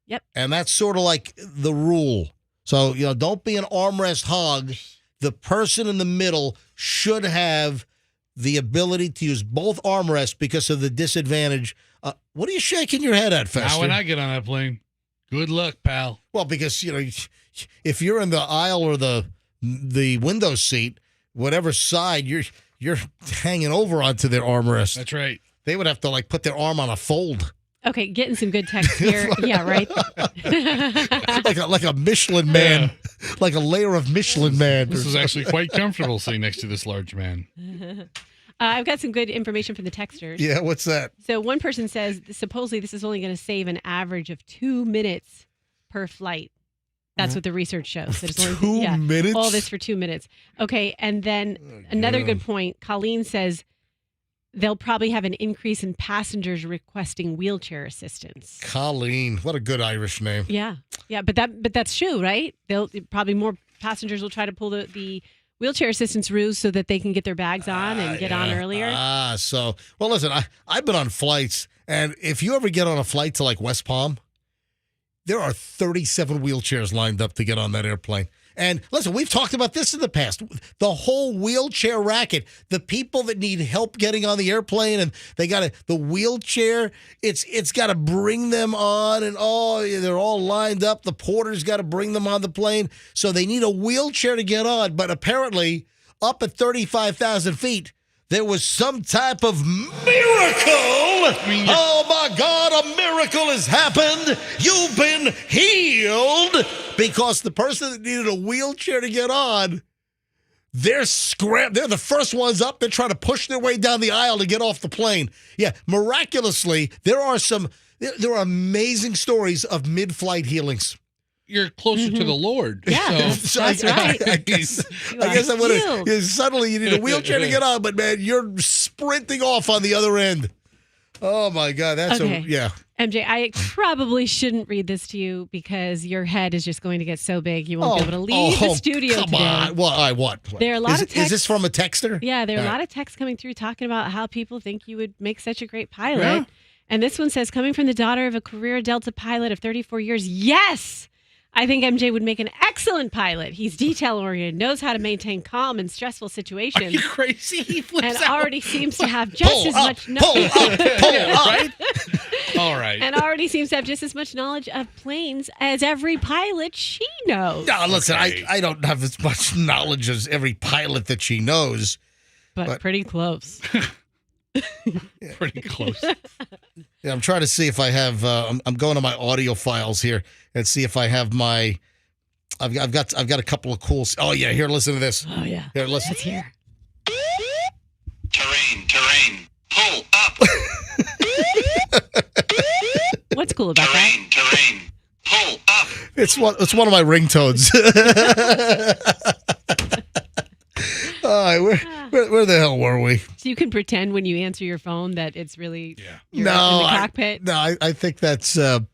Yep. And that's sort of like the rule. So, don't be an armrest hog. The person in the middle should have the ability to use both armrests because of the disadvantage. What are you shaking your head at, Fester? Now when I get on that plane, good luck, pal. Well, because, if you're in the aisle or the window seat, whatever side, you're hanging over onto their armrest. That's right. They would have to put their arm on a fold. Okay, getting some good text here. Yeah, right. like a Michelin man, like a layer of Michelin man. This is actually quite comfortable sitting next to this large man. I've got some good information from the texters. Yeah, what's that? So one person says supposedly this is only going to save an average of 2 minutes per flight. That's what the research shows. That it's only, 2 minutes? All this for 2 minutes. Okay, and then another good point. Colleen says they'll probably have an increase in passengers requesting wheelchair assistance. Colleen, what a good Irish name. Yeah, but that's true, right? They'll probably more passengers will try to pull the wheelchair assistance ruse so that they can get their bags on and get on earlier. Well, listen, I've been on flights, and if you ever get on a flight to West Palm, there are 37 wheelchairs lined up to get on that airplane. And listen, we've talked about this in the past. The whole wheelchair racket, the people that need help getting on the airplane and they got the wheelchair, it's got to bring them on and they're all lined up. The porter's got to bring them on the plane. So they need a wheelchair to get on. But apparently up at 35,000 feet, there was some type of miracle. Oh, my God, a miracle has happened. You've been healed. Because the person that needed a wheelchair to get on, they're the first ones up. They're trying to push their way down the aisle to get off the plane. Yeah, miraculously, there are amazing stories of mid-flight healings. You're closer to the Lord. Yeah, so that's right. I guess I would have. Suddenly, you need a wheelchair to get on, but man, you're sprinting off on the other end. Oh my God, that's yeah. MJ, I probably shouldn't read this to you because your head is just going to get so big you won't be able to leave the studio come today. on. Well, what? There are a lot of texts. Is this from a texter? Yeah, there are a lot of texts coming through talking about how people think you would make such a great pilot. Yeah. And this one says, coming from the daughter of a career Delta pilot of 34 years, yes! I think MJ would make an excellent pilot. He's detail-oriented, knows how to maintain calm in stressful situations. Are you crazy? He flips and out. already seems to have just as much knowledge. Right? All right. And already seems to have just as much knowledge of planes as every pilot she knows. No, listen, I don't have as much knowledge as every pilot that she knows. But pretty close. Pretty close. Yeah, I'm trying to see if I have. I'm going to my audio files here and see if I have my. I've got a couple of cool. Oh yeah, here, listen to this. Oh yeah, here, listen. Let's hear. Terrain, pull up. What's cool about that? Terrain, pull up. It's one of my ringtones. All right, where the hell were we? So you can pretend when you answer your phone that it's really you're no, in the cockpit. I think that's what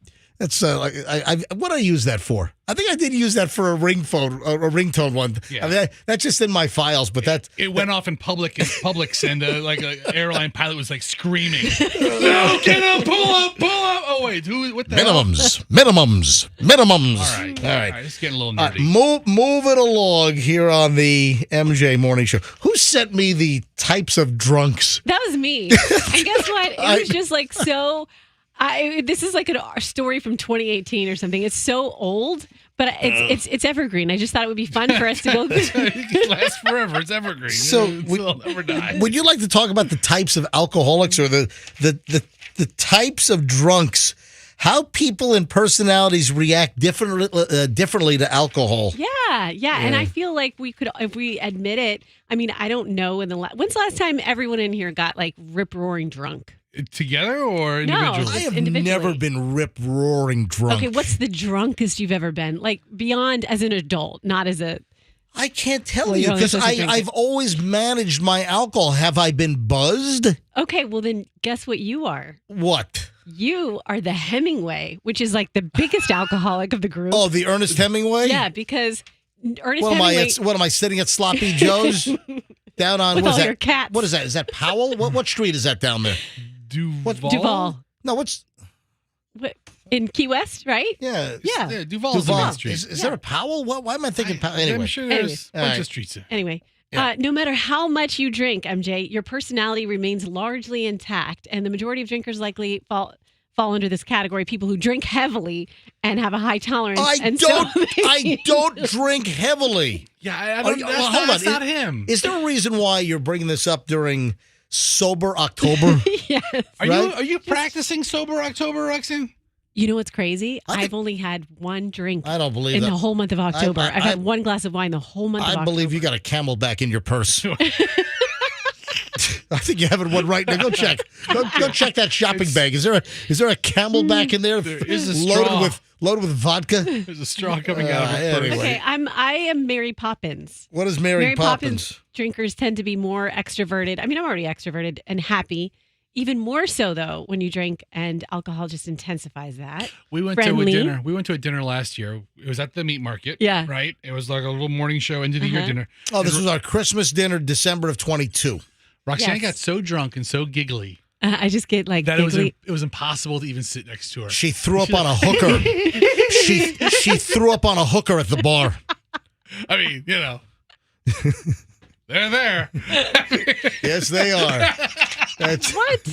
I use that for. I think I did use that for a ringtone one. Yeah. I mean, that's just in my files, but it went off in Publix, and like an airline pilot was like screaming, "No, get up, pull up!" Oh wait, what the minimums. All right, it's getting a little nerdy. Move it along here on the MJ Morning Show. Who sent me the types of drunks? That was me. And guess what? It was just like so. This is like a story from 2018 or something. It's so old, but it's evergreen. I just thought it would be fun for us to go. It lasts forever. It's evergreen. So it'll never die. Would you like to talk about the types of alcoholics or the types of drunks? How people and personalities react differently to alcohol. Yeah. And I feel like we could, if we admit it. I mean, I don't know. When's the last time everyone in here got like rip roaring drunk? Together or individually? No, I have never been rip-roaring drunk. Okay, what's the drunkest you've ever been? Like, beyond as an adult, not as a... I can't tell you, because I've always managed my alcohol. Have I been buzzed? Okay, well then, guess what you are? What? You are the Hemingway, which is like the biggest alcoholic of the group. Oh, the Ernest Hemingway? Yeah, because Ernest Hemingway... What am I, sitting at Sloppy Joe's? Down on... With what is all that? your cats. What is that? Is that Powell? What street is that down there? Duval. No, what's... What, in Key West, right? Yeah. Duval's the main street. Is there a Powell? Why am I thinking Powell? Anyway. I'm sure there's a bunch of streets there. Anyway, Yeah. no matter how much you drink, MJ, your personality remains largely intact, and the majority of drinkers likely fall under this category: people who drink heavily and have a high tolerance. I don't drink heavily. Yeah, I don't. That's not him. Is there a reason why you're bringing this up during Sober October? Yes. Are you practicing Sober October, Roxanne? You know what's crazy? I've only had one drink. I don't believe in that. the whole month of October. I've had one glass of wine the whole month of October. I believe you got a Camelback in your purse. I think you're having one right now. Go check. Go check that shopping bag. Is there a Camelback in there? There is a straw. Loaded with vodka. There's a straw coming out of her purse. Anyway. Okay, I am Mary Poppins. What is Mary Poppins? Drinkers tend to be more extroverted. I mean, I'm already extroverted and happy. Even more so, though, when you drink, and alcohol just intensifies that. We went to a dinner. We went to a dinner last year. It was at the meat market. Yeah. Right? It was like a little morning show, end of the year dinner. Oh, this was our Christmas dinner, December of 22. Roxanne got so drunk and so giggly. I just get like that giggly. it was impossible to even sit next to her. She threw up on a hooker. she threw up on a hooker at the bar. I mean, you know. They're there. Yes, they are. What?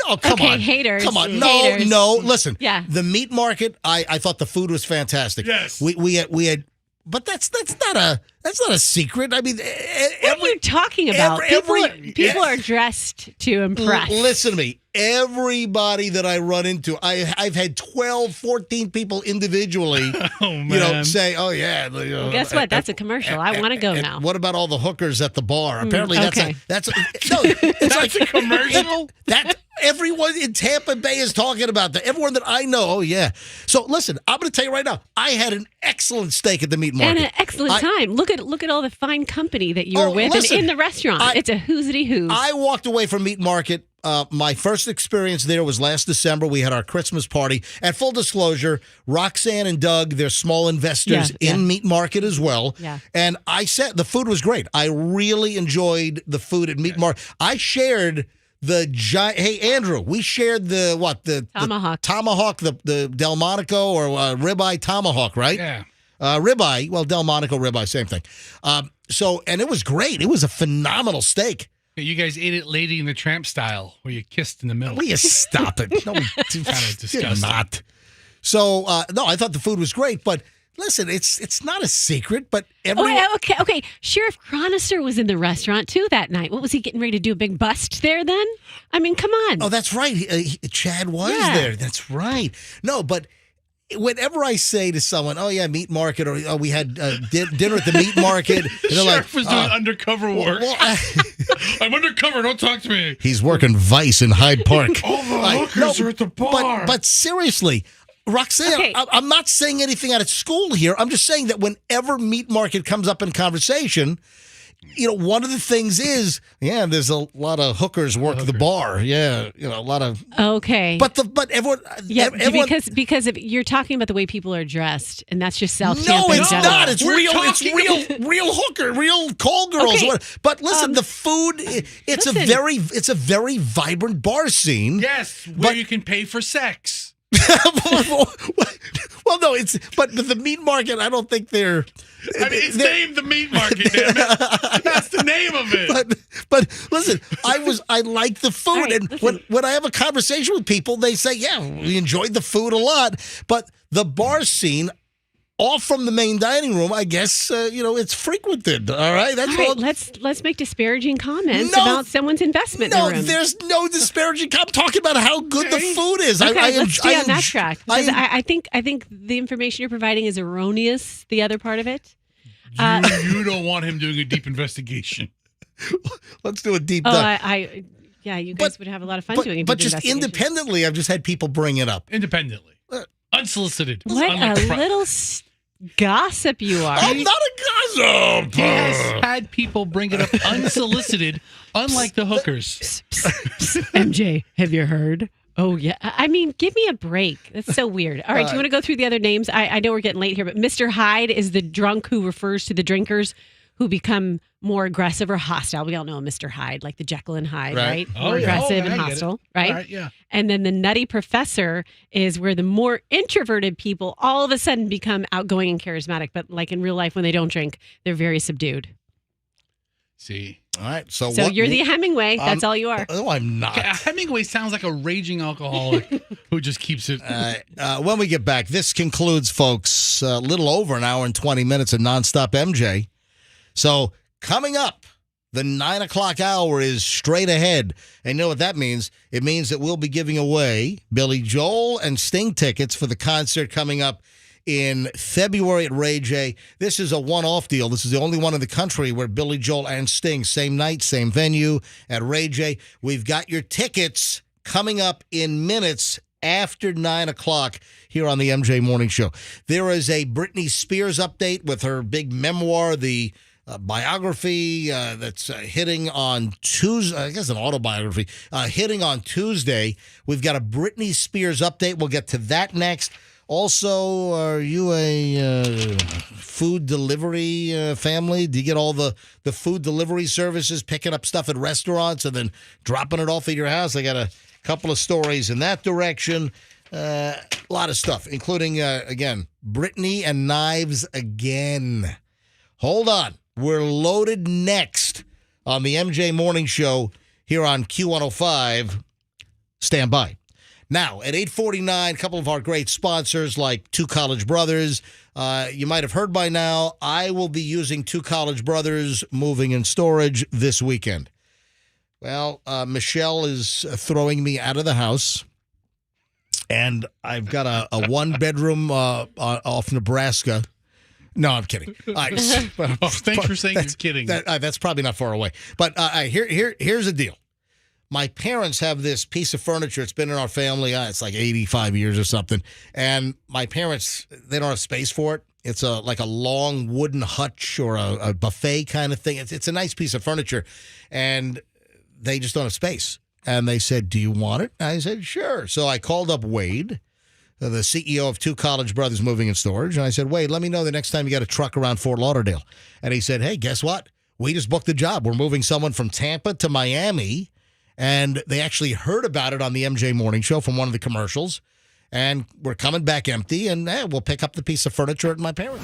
Oh, come on. Haters. Come on. Haters. No. Listen. Yeah. The meat market, I thought the food was fantastic. Yes. We had, but that's not That's not a secret. I mean, what are you talking about? People are dressed to impress. Listen to me. Everybody that I run into, I've had 12, 14 people individually, say, "Oh yeah." Well, guess what? That's a commercial. I want to go now. What about all the hookers at the bar? Apparently, it's that's a commercial. That everyone in Tampa Bay is talking about that. Everyone that I know. Oh yeah. So listen, I'm going to tell you right now. I had an excellent steak at the meat market and an excellent time. Look at all the fine company that you were with, and in the restaurant. It's a whoosity whoos. I walked away from meat market. My first experience there was last December. We had our Christmas party. And full disclosure, Roxanne and Doug, they're small investors in meat market as well. Yeah. And I said the food was great. I really enjoyed the food at meat market. I shared the giant. Hey, Andrew, we shared the tomahawk, the Delmonico or ribeye tomahawk, right? Yeah. Ribeye. Well, Delmonico ribeye, same thing. And it was great. It was a phenomenal steak. You guys ate it Lady in the Tramp style, where you kissed in the middle. Will you stop it? No, kind of disgusting. Not. So, no, I thought the food was great, but listen, it's not a secret, but everyone... Okay. Sheriff Chronister was in the restaurant, too, that night. What was he getting ready to do, a big bust there then? I mean, come on. Oh, that's right. Chad was there. That's right. No, but... Whenever I say to someone, "Oh yeah, meat market," or "Oh, we had dinner at the meat market," the sheriff was doing undercover work. I'm undercover. Don't talk to me. He's working Vice in Hyde Park. All the hookers are at the bar. But seriously, Roxanne, I'm not saying anything out of school here. I'm just saying that whenever meat market comes up in conversation, one of the things is, there's a lot of hookers work the bar. Yeah, a lot of. Okay. But everyone. Yeah, because if you're talking about the way people are dressed, and that's just South Tampa. No, it's not. It's real hooker, real call girls. Okay. But listen, the food. It's a very vibrant bar scene. Yes, where you can pay for sex. Well, no, but the meat market. I don't think they're. I mean, it's named the meat market. Damn it. That's the name of it. But listen, I like the food, right, and when I have a conversation with people, they say, "Yeah, we enjoyed the food a lot." But the bar scene, off from the main dining room, I guess it's frequented. All right, that's all. Let's make disparaging comments about someone's investment. No, in the room. There's no disparaging. I'm talking about how good the food is. Okay, let's stay on that track. Because I think the information you're providing is erroneous. The other part of it. You don't want him doing a deep investigation. Let's do a deep dive. You guys would have a lot of fun doing it. But just independently, I've just had people bring it up. Independently. Unsolicited. What a little gossip you are. I'm not a gossip. He has had people bring it up unsolicited, unlike the hookers. MJ, have you heard? Oh, yeah. I mean, give me a break. That's so weird. All right, do you want to go through the other names? I know we're getting late here, but Mr. Hyde is the drunk who refers to the drinkers who become more aggressive or hostile. We all know Mr. Hyde, like the Jekyll and Hyde, right? More aggressive and hostile, right? Right, yeah. And then the Nutty Professor is where the more introverted people all of a sudden become outgoing and charismatic, but like in real life when they don't drink, they're very subdued. See? All right. So you're the Hemingway. That's all you are. No, I'm not. Hemingway sounds like a raging alcoholic who just keeps it. When we get back, this concludes, folks, a little over an hour and 20 minutes of nonstop MJ. So coming up, the 9 o'clock hour is straight ahead. And you know what that means? It means that we'll be giving away Billy Joel and Sting tickets for the concert coming up in February at Ray J. This is a one-off deal. This is the only one in the country where Billy Joel and Sting, same night, same venue at Ray J. We've got your tickets coming up in minutes after 9 o'clock here on the MJ Morning Show. There is a Britney Spears update with her big memoir, the biography that's hitting on Tuesday. I guess an autobiography hitting on Tuesday. We've got a Britney Spears update. We'll get to that next. Also, are you a food delivery family? Do you get all the food delivery services, picking up stuff at restaurants and then dropping it off at your house? I got a couple of stories in that direction. A lot of stuff, including, again, Britney and knives again. Hold on. We're loaded next on the MJ Morning Show here on Q105. Stand by. Now, at 8:49, a couple of our great sponsors like Two College Brothers, You might have heard by now, I will be using Two College Brothers moving and storage this weekend. Well, Michelle is throwing me out of the house, and I've got a one-bedroom off Nebraska. No, I'm kidding. Thanks for saying you're kidding. That's probably not far away. But here's the deal. My parents have this piece of furniture. It's been in our family. It's like 85 years or something. And my parents, they don't have space for it. It's like a long wooden hutch or a buffet kind of thing. It's a nice piece of furniture. And they just don't have space. And they said, do you want it? And I said, sure. So I called up Wade, the CEO of Two College Brothers Moving and Storage. And I said, Wade, let me know the next time you got a truck around Fort Lauderdale. And he said, hey, guess what? We just booked the job. We're moving someone from Tampa to Miami. And they actually heard about it on the MJ Morning Show from one of the commercials. And we're coming back empty, and we'll pick up the piece of furniture at my parents'.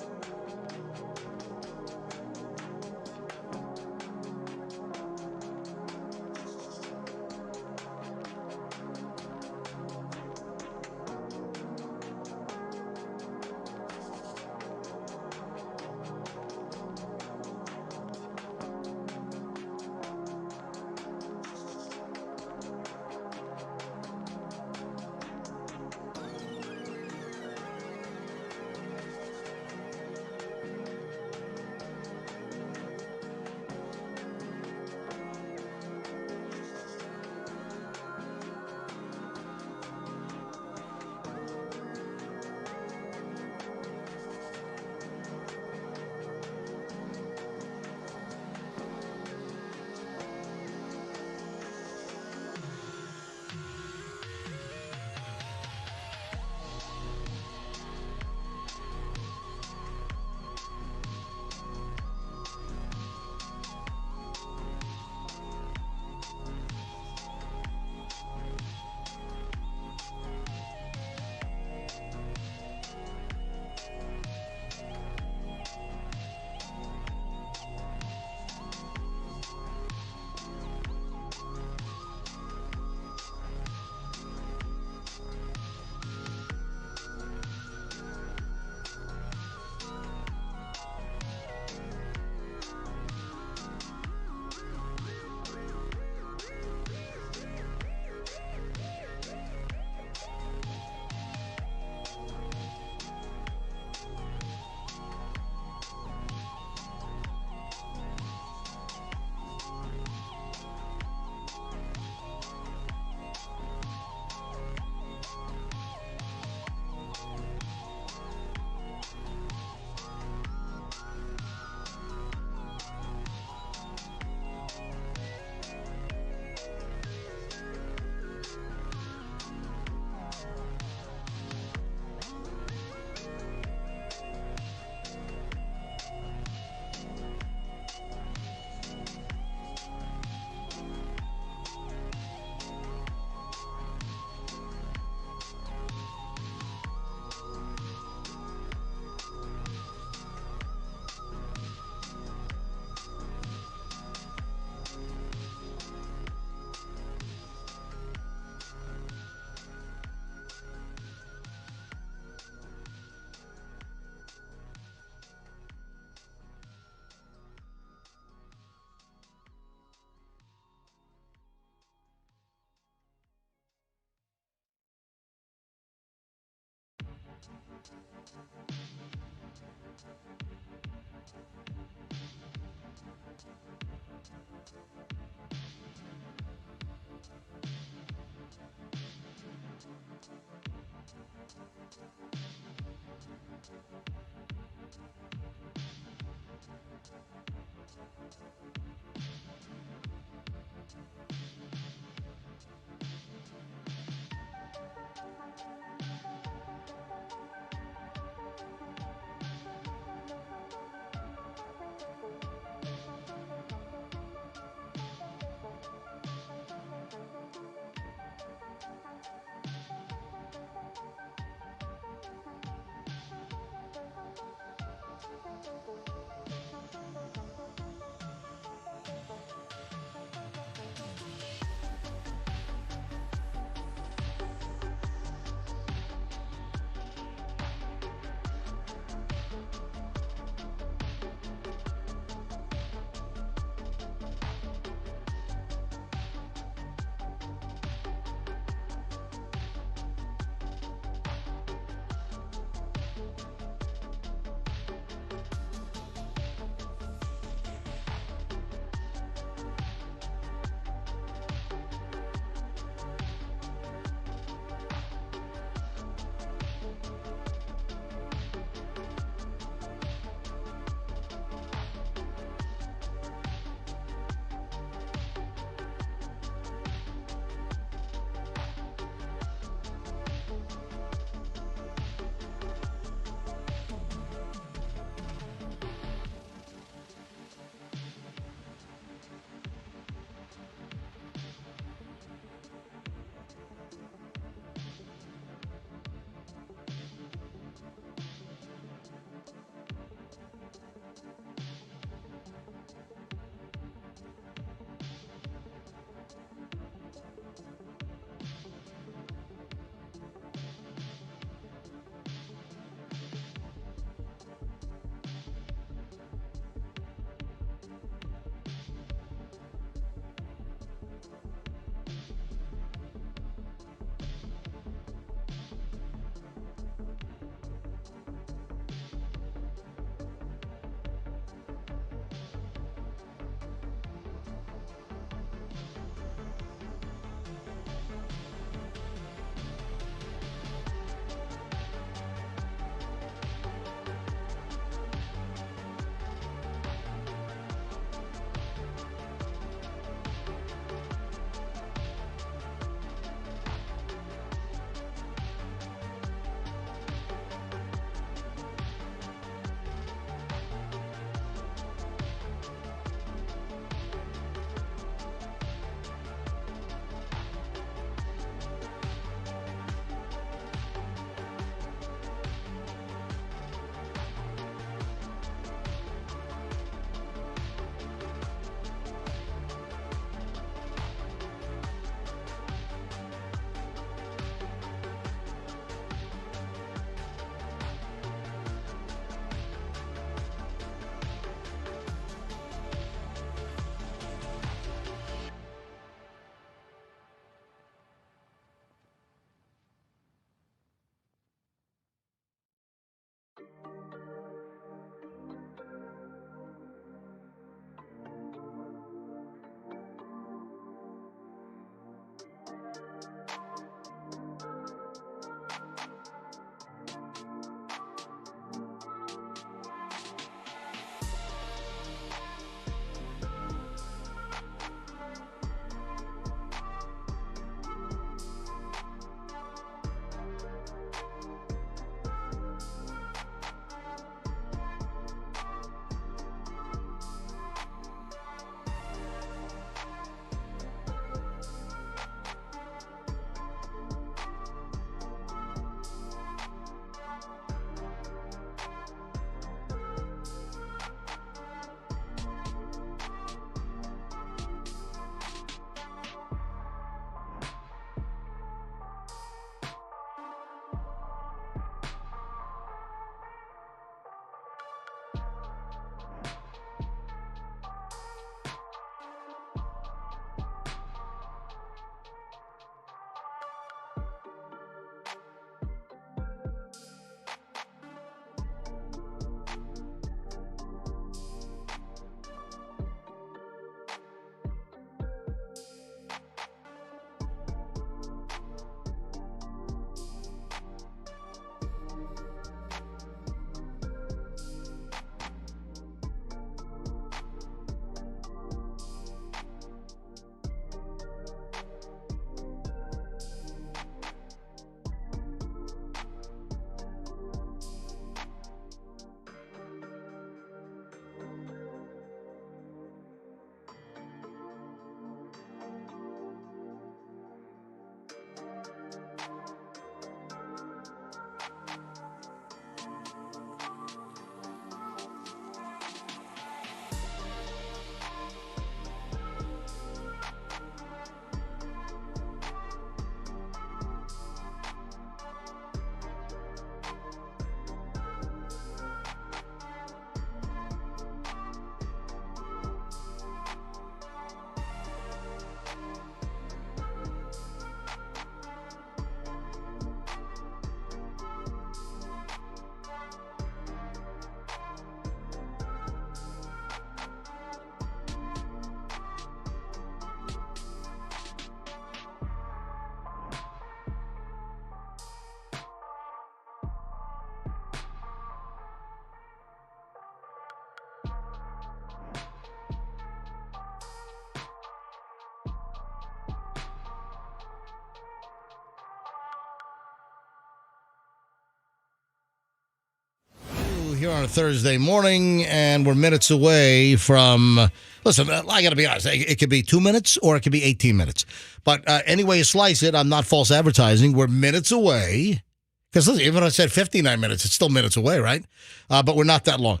here on a Thursday morning, and we're minutes away from... Listen, I got to be honest. It could be 2 minutes or it could be 18 minutes. But anyway you slice it, I'm not false advertising. We're minutes away. Because listen, even if I said 59 minutes, it's still minutes away, right? But we're not that long.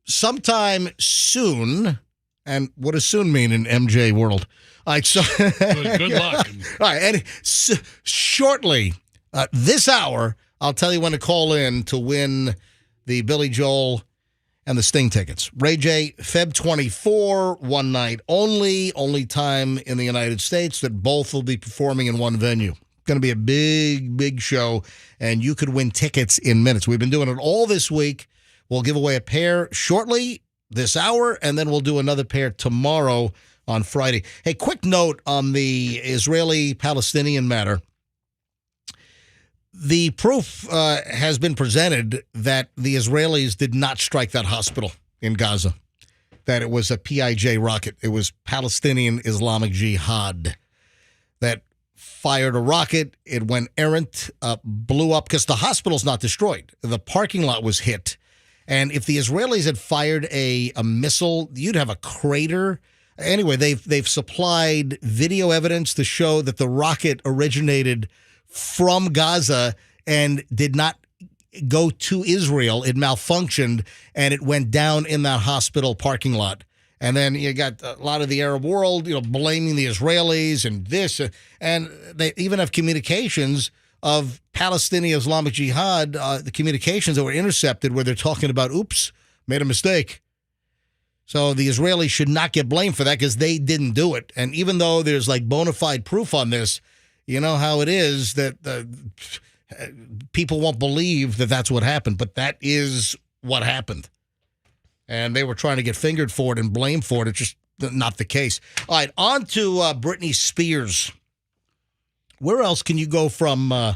Sometime soon, and what does soon mean in MJ world? All right, so Good luck. All right, and shortly, this hour, I'll tell you when to call in to win the Billy Joel and the Sting tickets. Ray J, Feb 24, one night only time in the United States that both will be performing in one venue. Going to be a big, big show, and you could win tickets in minutes. We've been doing it all this week. We'll give away a pair shortly this hour, and then we'll do another pair tomorrow on Friday. Hey, quick note on the Israeli-Palestinian matter. The proof has been presented that the Israelis did not strike that hospital in Gaza, that it was a PIJ rocket. It was Palestinian Islamic Jihad that fired a rocket. It went errant, blew up, because the hospital's not destroyed. The parking lot was hit. And if the Israelis had fired a missile, you'd have a crater. Anyway, they've supplied video evidence to show that the rocket originated from Gaza and did not go to Israel. It malfunctioned, and it went down in that hospital parking lot. And then you got a lot of the Arab world, blaming the Israelis and this. And they even have communications of Palestinian Islamic Jihad, the communications that were intercepted where they're talking about, oops, made a mistake. So the Israelis should not get blamed for that because they didn't do it. And even though there's like bona fide proof on this, you know how it is that people won't believe that that's what happened. But that is what happened. And they were trying to get fingered for it and blamed for it. It's just not the case. All right, on to Britney Spears. Where else can you go from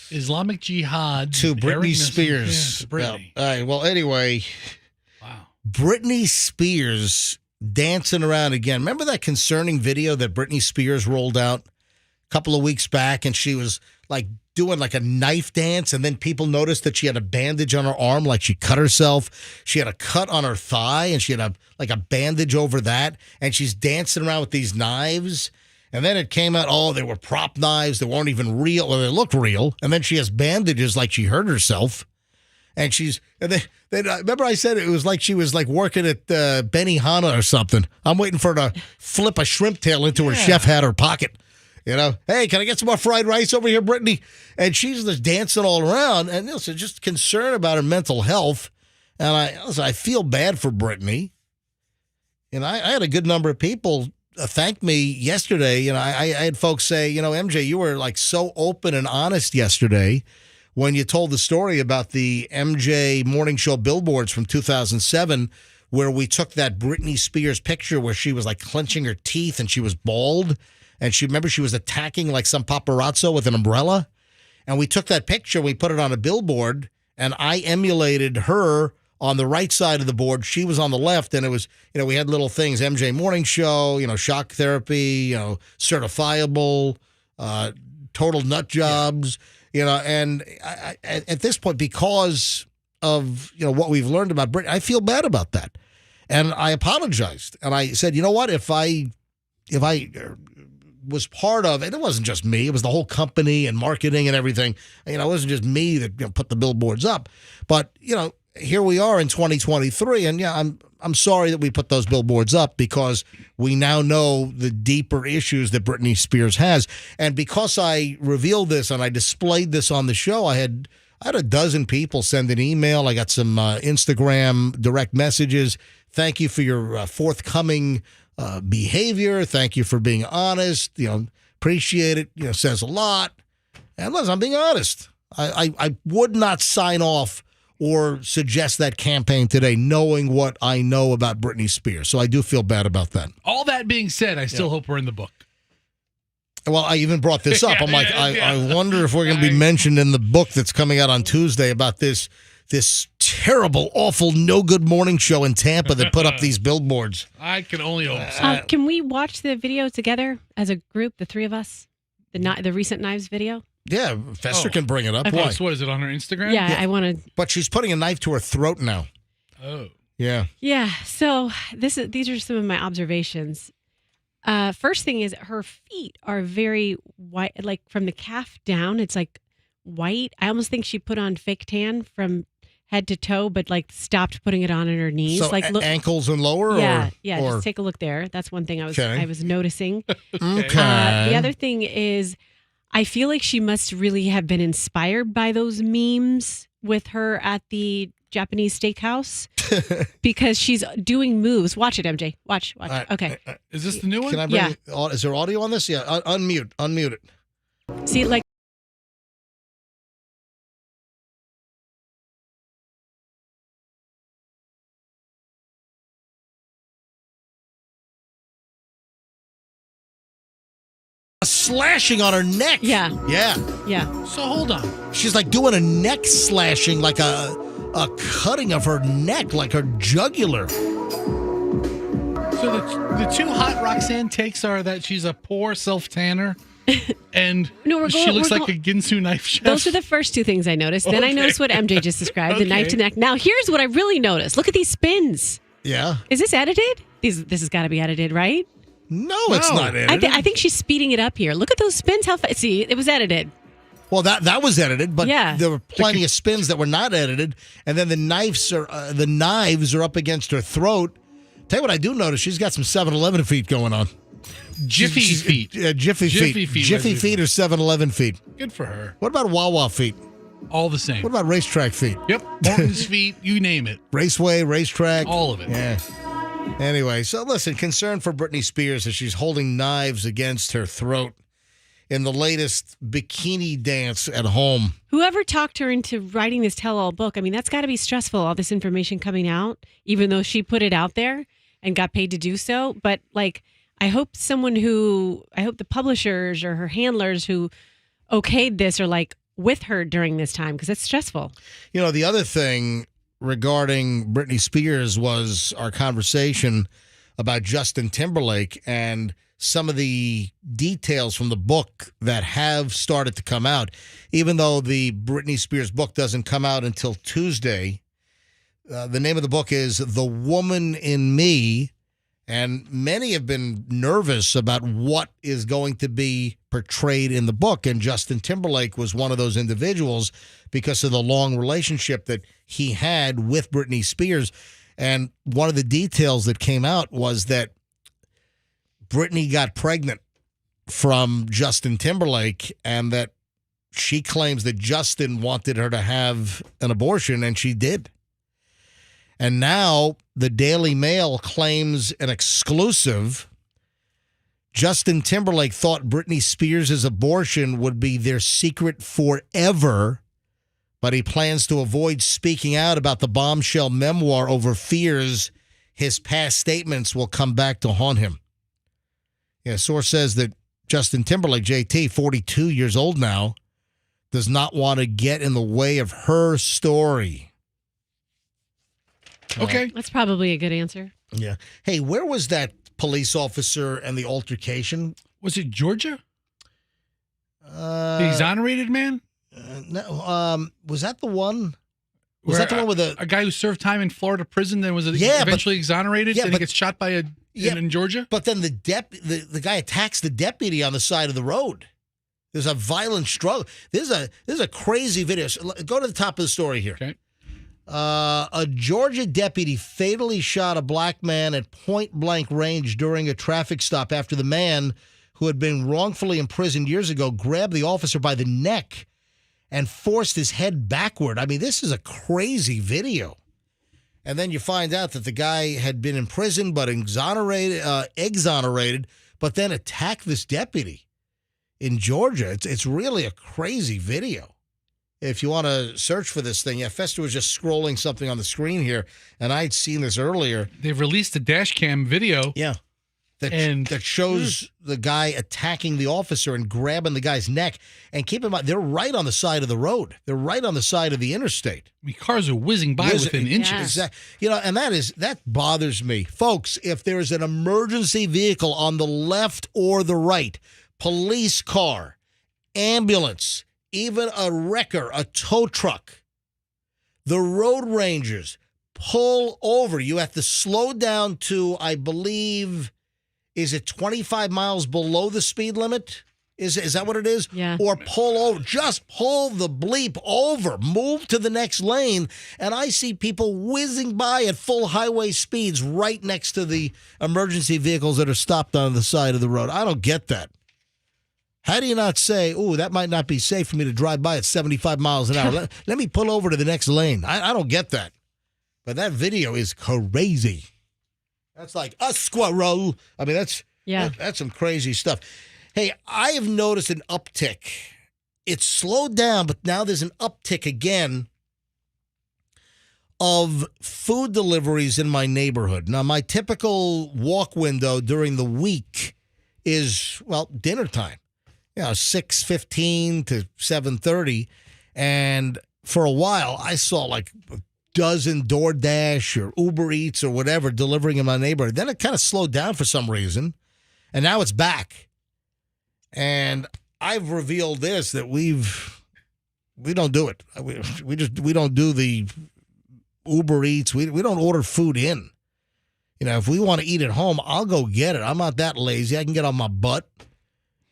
Islamic Jihad to Britney Spears? Yeah, to Britney. All right, well, anyway. Wow. Britney Spears dancing around again. Remember that concerning video that Britney Spears rolled out a couple of weeks back, and she was like doing like a knife dance, and then people noticed that she had a bandage on her arm, like she cut herself. She had a cut on her thigh, and she had a bandage over that, and she's dancing around with these knives. And then it came out, they were prop knives. They weren't even real. Well, they looked real. And then she has bandages like she hurt herself. And remember I said it was like she was like working at Benihana or something. I'm waiting for her to flip a shrimp tail into her chef hat or pocket. Hey, can I get some more fried rice over here, Brittany? And she's just dancing all around. And so just concerned about her mental health. And I feel bad for Brittany. And I had a good number of people thank me yesterday. I had folks say, MJ, you were like so open and honest yesterday when you told the story about the MJ morning show billboards from 2007, where we took that Britney Spears picture where she was like clenching her teeth and she was bald. And she was attacking like some paparazzo with an umbrella. And we took that picture, we put it on a billboard, and I emulated her on the right side of the board. She was on the left, and it was, we had little things, MJ Morning Show, shock therapy, certifiable, total nut jobs, and I, at this point, because of, what we've learned about Britney, I feel bad about that. And I apologized. And I said, you know what, if I was part of, and it wasn't just me, it was the whole company and marketing and everything. It wasn't just me that put the billboards up. But, here we are in 2023, and I'm sorry that we put those billboards up because we now know the deeper issues that Britney Spears has. And because I revealed this and I displayed this on the show, I had a dozen people send an email. I got some Instagram direct messages. Thank you for your forthcoming behavior. Thank you for being honest. Appreciate it. Says a lot. And listen, I'm being honest. I would not sign off or suggest that campaign today, knowing what I know about Britney Spears. So I do feel bad about that. All that being said, I still hope we're in the book. Well, I even brought this up. I'm like, I wonder if we're going to be mentioned in the book that's coming out on Tuesday about this terrible, awful, no good morning show in Tampa that put up these billboards. I can only hope so. Can we watch the video together as a group, the three of us? The recent knives video? Yeah, Fester can bring it up. Okay. Why? So what is it on her Instagram? Yeah, I want to. But she's putting a knife to her throat now. Oh. Yeah. Yeah. So these are some of my observations. First thing is her feet are very white, like from the calf down. It's like white. I almost think she put on fake tan from head to toe, but like stopped putting it on her knees. So like look, ankles and lower. Yeah, or, yeah. Or... Just take a look there. That's one thing I Okay. was noticing. Okay. The other thing is, I feel like she must really have been inspired by those memes with her at the Japanese steakhouse because she's doing moves. Watch it, MJ. Watch. Okay. Is this the new one? Can I bring Is there audio on this? Yeah. Unmute it. See, like. Slashing on her neck. Yeah. So hold on. She's like doing a neck slashing, like a cutting of her neck, like her jugular. So the two hot Roxanne takes are that she's a poor self-tanner and she looks like a Ginsu knife chef. Those are the first two things I noticed. Then I noticed what MJ just described, the knife to neck. Now, here's what I really noticed. Look at these spins. Yeah. Is this edited? This has got to be edited, right? No, it's not edited. I think she's speeding it up here. Look at those spins. See, it was edited. Well, that was edited, but Yeah. there were plenty of spins that were not edited, and then the knives are up against her throat. Tell you what, I do notice she's got some 7-Eleven feet going on. Jiffy feet. Jiffy feet. Jiffy feet or 7-Eleven feet. Good for her. What about Wawa feet? All the same. What about racetrack feet? Yep. Morton's feet, you name it. Raceway, racetrack. All of it. Yeah. Anyway, so listen, concern for Britney Spears as she's holding knives against her throat in the latest bikini dance at home. Whoever talked her into writing this tell-all book, I mean, that's got to be stressful, all this information coming out, even though she put it out there and got paid to do so. But, like, I hope the publishers or her handlers who okayed this are, like, with her during this time because it's stressful. You know, the other thing regarding Britney Spears was our conversation about Justin Timberlake and some of the details from the book that have started to come out. Even though the Britney Spears book doesn't come out until Tuesday, the name of the book is The Woman in Me, and many have been nervous about what is going to be portrayed in the book, and Justin Timberlake was one of those individuals because of the long relationship that he had with Britney Spears. And one of the details that came out was that Britney got pregnant from Justin Timberlake and that she claims that Justin wanted her to have an abortion, and she did. And now the Daily Mail claims an exclusive. Justin Timberlake thought Britney Spears' abortion would be their secret forever, but he plans to avoid speaking out about the bombshell memoir over fears his past statements will come back to haunt him. Yeah, source says that Justin Timberlake, JT, 42 years old now, does not want to get in the way of her story. Okay. That's probably a good answer. Yeah. Hey, where was that police officer and the altercation? Was it Georgia? The exonerated man? No. Was that the one? Was Where that the one with a guy who served time in Florida prison, then was Yeah, eventually exonerated, and he gets shot by in Georgia? But then the guy attacks the deputy on the side of the road. There's a violent struggle. There's a crazy video. Go to the top of the story here. Okay. A Georgia deputy fatally shot a black man at point-blank range during a traffic stop after the man who had been wrongfully imprisoned years ago grabbed the officer by the neck and forced his head backward. I mean, this is a crazy video. And then you find out that the guy had been imprisoned but exonerated, but then attacked this deputy in Georgia. It's really a crazy video. If you want to search for this thing, Fester was just scrolling something on the screen here, and I'd seen this earlier. They've released a dash cam video. Yeah. That shows the guy attacking the officer and grabbing the guy's neck. And keep in mind, they're right on the side of the road. They're right on the side of the interstate. I mean, cars are whizzing by within inches. Exactly. You know, and that bothers me. Folks, if there is an emergency vehicle on the left or the right, police car, ambulance, even a wrecker, a tow truck, the road rangers pull over. You have to slow down to, I believe, is it 25 miles below the speed limit? Is that what it is? Yeah. Or pull over. Just pull the bleep over. Move to the next lane. And I see people whizzing by at full highway speeds right next to the emergency vehicles that are stopped on the side of the road. I don't get that. How do you not say, ooh, that might not be safe for me to drive by at 75 miles an hour. Let me pull over to the next lane. I don't get that. But that video is crazy. That's like a squirrel. I mean, that's some crazy stuff. Hey, I have noticed an uptick. It's slowed down, but now there's an uptick again of food deliveries in my neighborhood. Now, my typical walk window during the week is, well, dinner time. 6:15 to 7:30. And for a while, I saw like a dozen DoorDash or Uber Eats or whatever delivering in my neighborhood. Then it kind of slowed down for some reason. And now it's back. And I've revealed this, that we don't do it. We don't do the Uber Eats. We don't order food in. If we want to eat at home, I'll go get it. I'm not that lazy. I can get on my butt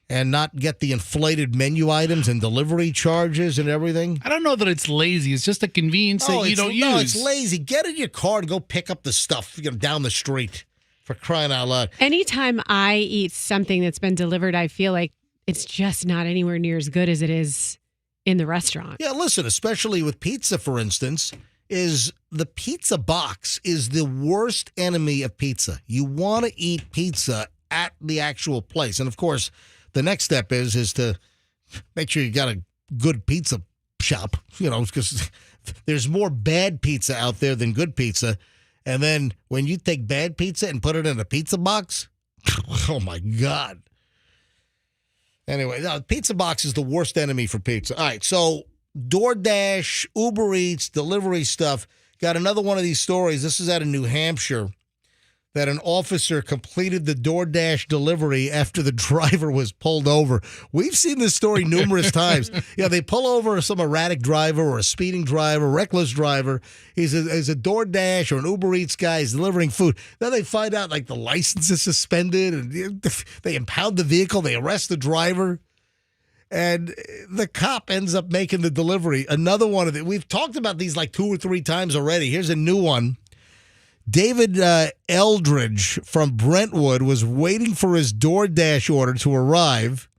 and not get the inflated menu items and delivery charges and everything. I don't know that it's lazy. It's just a convenience that you don't use. No, it's lazy. Get in your car and go pick up the stuff down the street. For crying out loud. Anytime I eat something that's been delivered, I feel like it's just not anywhere near as good as it is in the restaurant. Yeah, listen, especially with pizza, for instance, is the pizza box is the worst enemy of pizza. You want to eat pizza at the actual place. And, of course, the next step is to make sure you got a good pizza shop, because there's more bad pizza out there than good pizza. And then when you take bad pizza and put it in a pizza box, oh, my God. Anyway, no, pizza box is the worst enemy for pizza. All right, so DoorDash, Uber Eats, delivery stuff. Got another one of these stories. This is out of New Hampshire, that an officer completed the DoorDash delivery after the driver was pulled over. We've seen this story numerous times. They pull over some erratic driver or a speeding driver, reckless driver. He's a DoorDash or an Uber Eats guy. He's delivering food. Then they find out like the license is suspended and they impound the vehicle. They arrest the driver. And the cop ends up making the delivery. Another one of them. We've talked about these like 2 or 3 times already. Here's a new one. David Eldridge from Brentwood was waiting for his DoorDash order to arrive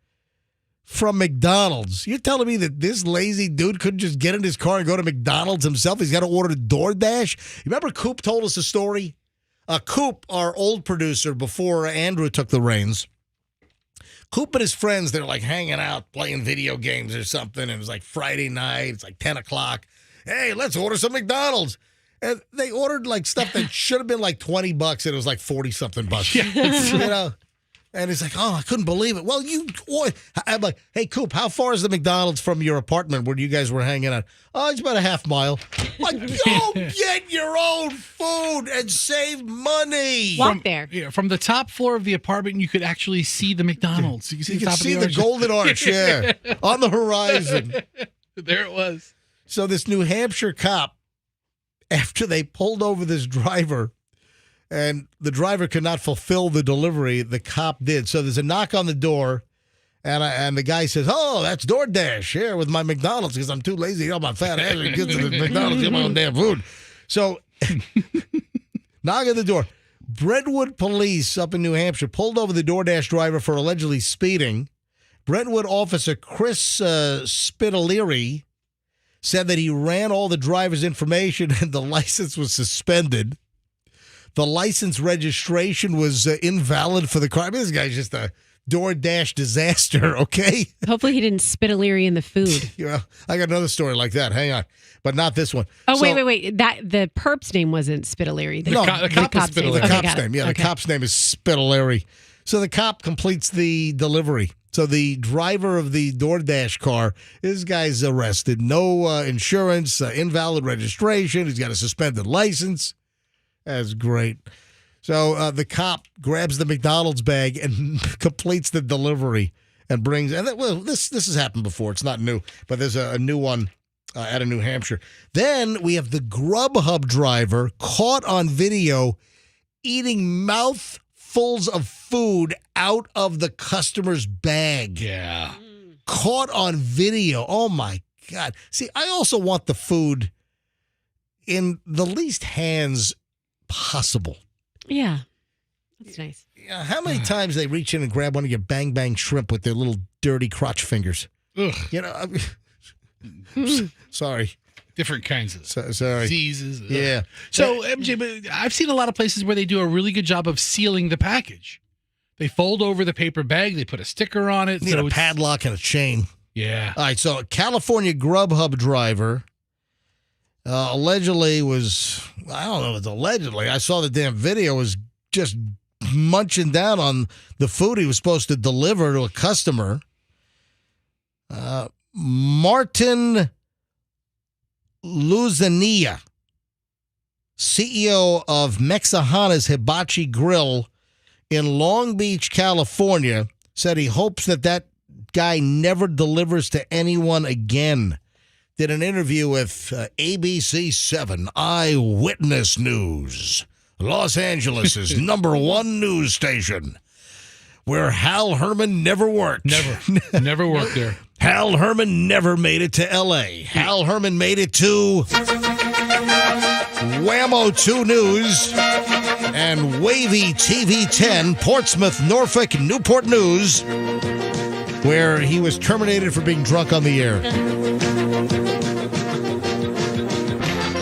from McDonald's. You're telling me that this lazy dude couldn't just get in his car and go to McDonald's himself? He's got to order DoorDash? You remember Coop told us a story? Coop, our old producer before Andrew took the reins, Coop and his friends, they're like hanging out, playing video games or something. And it was like Friday night. It's like 10 o'clock. Hey, let's order some McDonald's. And they ordered like stuff that should have been like $20 and it was like 40-something bucks. And he's like, oh, I couldn't believe it. Well, I'm like, hey, Coop, how far is the McDonald's from your apartment where you guys were hanging out? Oh, it's about a half mile. Like, go get your own food and save money. Walk there. Yeah, from the top floor of the apartment, you could actually see the McDonald's. You can see the Golden Arch, yeah, on the horizon. There it was. So this New Hampshire cop, after they pulled over this driver and the driver could not fulfill the delivery, the cop did. So there's a knock on the door, and the guy says, oh, that's DoorDash here with my McDonald's because I'm too lazy to get my fat ass and get to the McDonald's, get my own damn food. So knock on the door. Brentwood police up in New Hampshire pulled over the DoorDash driver for allegedly speeding. Brentwood officer Chris Spitaleri said that he ran all the driver's information and the license was suspended. The license registration was invalid for the car. I mean, this guy's just a DoorDash disaster, okay? Hopefully he didn't spit a leery in the food. I got another story like that. Hang on. But not this one. Oh, wait. The perp's name wasn't Spitaleri. The cop's name. The cop's name. Yeah, the cop's name is Spitaleri. So the cop completes the delivery. So the driver of the DoorDash car, this guy's arrested. No insurance, invalid registration. He's got a suspended license. That's great. So the cop grabs the McDonald's bag and completes the delivery. and brings, and this has happened before. It's not new, but there's a new one out of New Hampshire. Then we have the Grubhub driver caught on video eating mouthfuls of food out of the customer's bag. Yeah. Caught on video. Oh, my God. See, I also want the food in the least hands possible. Yeah. That's nice. Yeah, how many times they reach in and grab one of your bang bang shrimp with their little dirty crotch fingers? Ugh. You know, sorry. Different kinds of sorry. diseases. Yeah. So, MJ, but I've seen a lot of places where they do a really good job of sealing the package. They fold over the paper bag. They put a sticker on it. Need a padlock and a chain. Yeah. All right, so a California Grubhub driver allegedly was, I don't know if it's allegedly, I saw the damn video, was just munching down on the food he was supposed to deliver to a customer. Martin Luzania, CEO of Mexihana's Hibachi Grill in Long Beach, California, said he hopes that guy never delivers to anyone again. Did an interview with ABC 7 Eyewitness News, Los Angeles' number one news station, where Hal Herman never worked. Never worked there. Hal Herman never made it to L.A. Hal Herman made it to Whammo 2 News and Wavy TV 10, Portsmouth, Norfolk, Newport News, where he was terminated for being drunk on the air.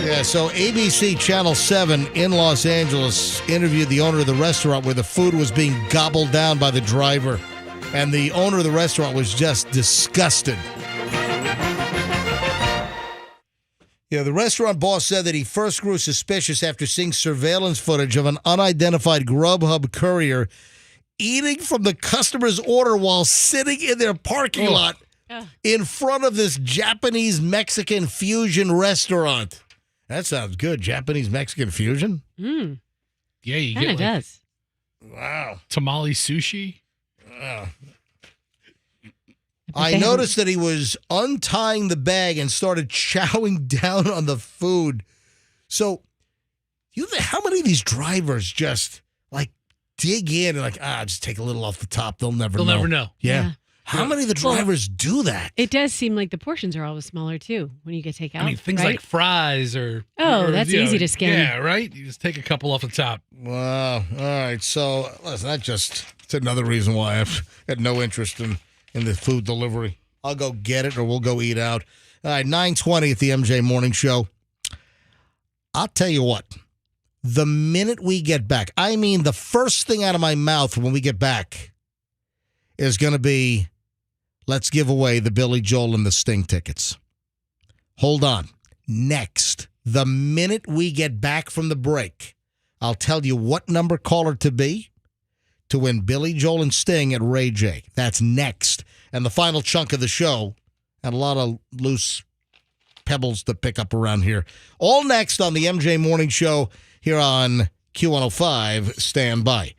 Yeah, so ABC Channel 7 in Los Angeles interviewed the owner of the restaurant where the food was being gobbled down by the driver. And the owner of the restaurant was just disgusted. Yeah, the restaurant boss said that he first grew suspicious after seeing surveillance footage of an unidentified Grubhub courier eating from the customer's order while sitting in their parking lot in front of this Japanese-Mexican fusion restaurant. That sounds good. Japanese-Mexican fusion? Mm. Yeah, you Kinda get does. Wow. Tamale sushi. I noticed that he was untying the bag and started chowing down on the food. So, how many of these drivers just dig in and just take a little off the top? They'll never know. Yeah. How many of the drivers do that? It does seem like the portions are always smaller too when you get takeout. I mean, things right? like fries or that's easy to skin. Yeah, right. You just take a couple off the top. Wow. All right. So listen, it's another reason why I've had no interest in the food delivery. I'll go get it, or we'll go eat out. All right, 9:20 at the MJ Morning Show. I'll tell you what. The minute we get back, I mean, the first thing out of my mouth when we get back is going to be, let's give away the Billy Joel and the Sting tickets. Hold on. Next, the minute we get back from the break, I'll tell you what number caller to be to win Billy Joel and Sting at Ray J. That's next. And the final chunk of the show, and a lot of loose pebbles to pick up around here. All next on the MJ Morning Show here on Q105. Stand by.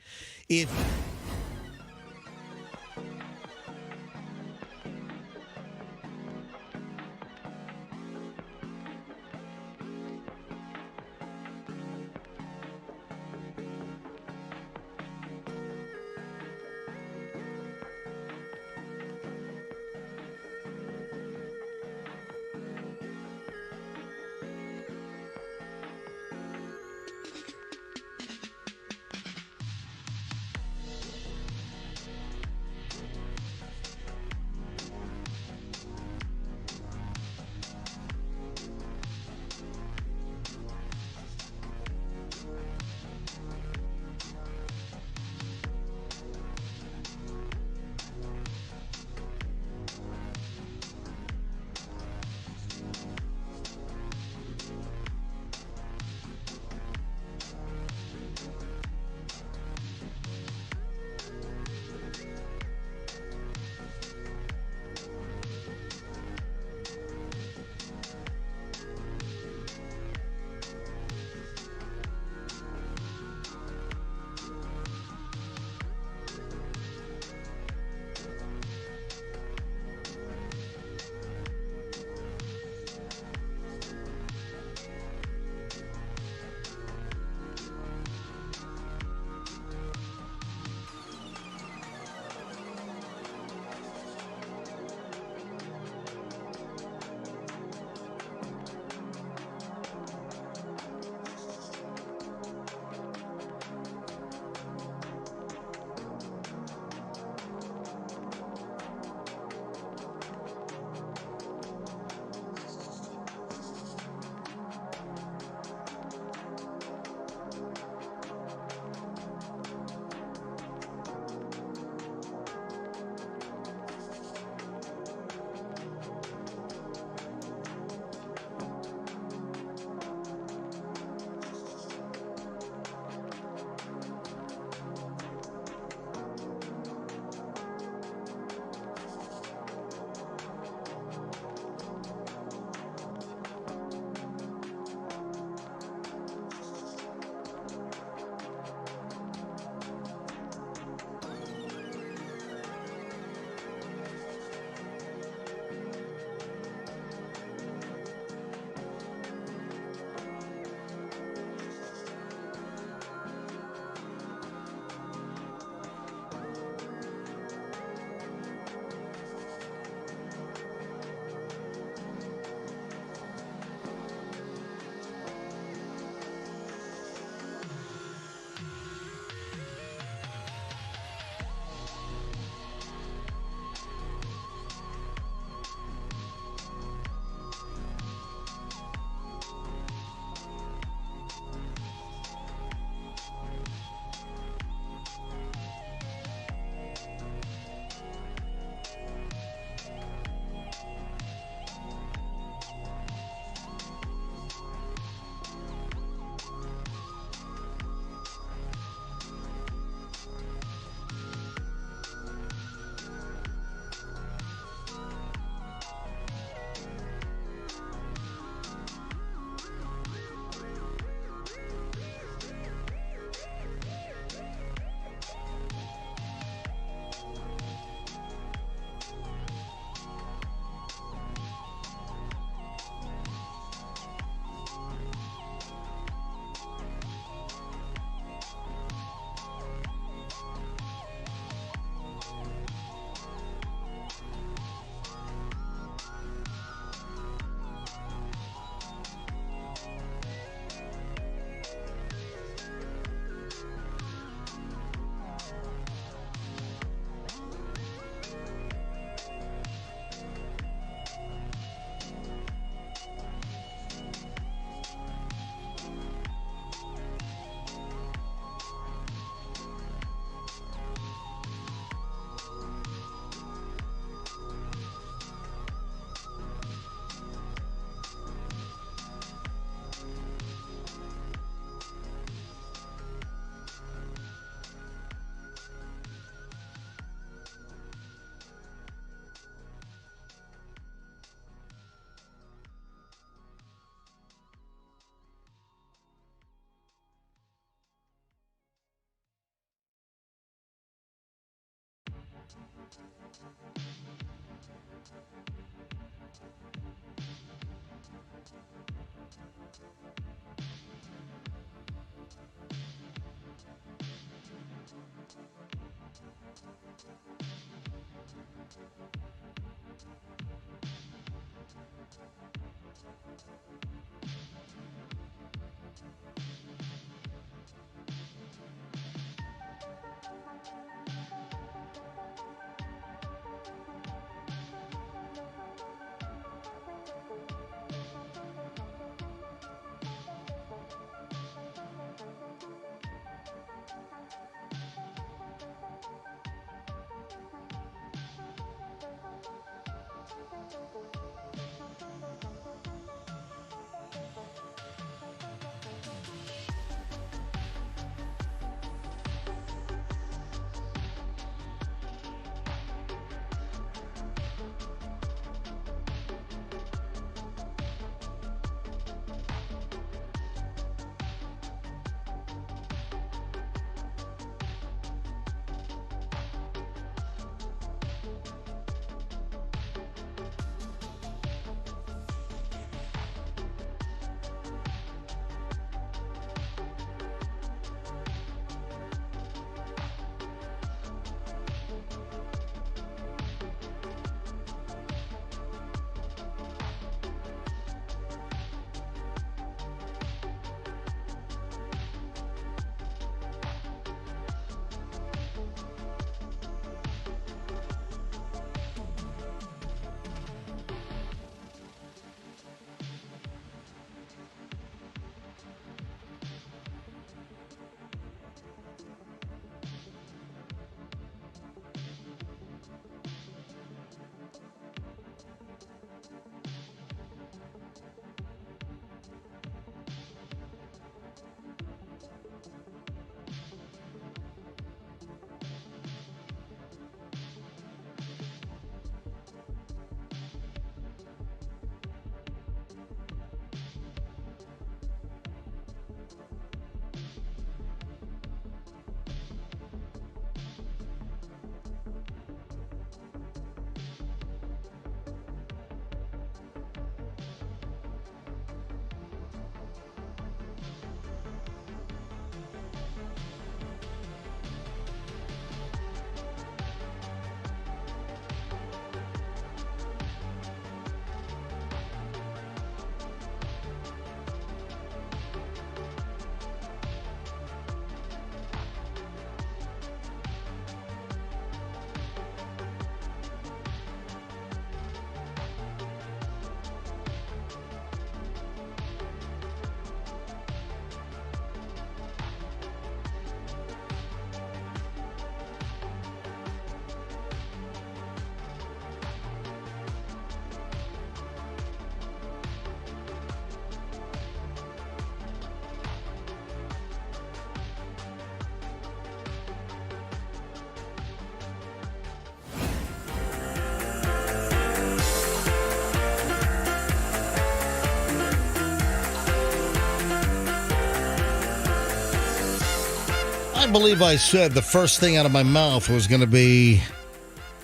I believe I said the first thing out of my mouth was going to be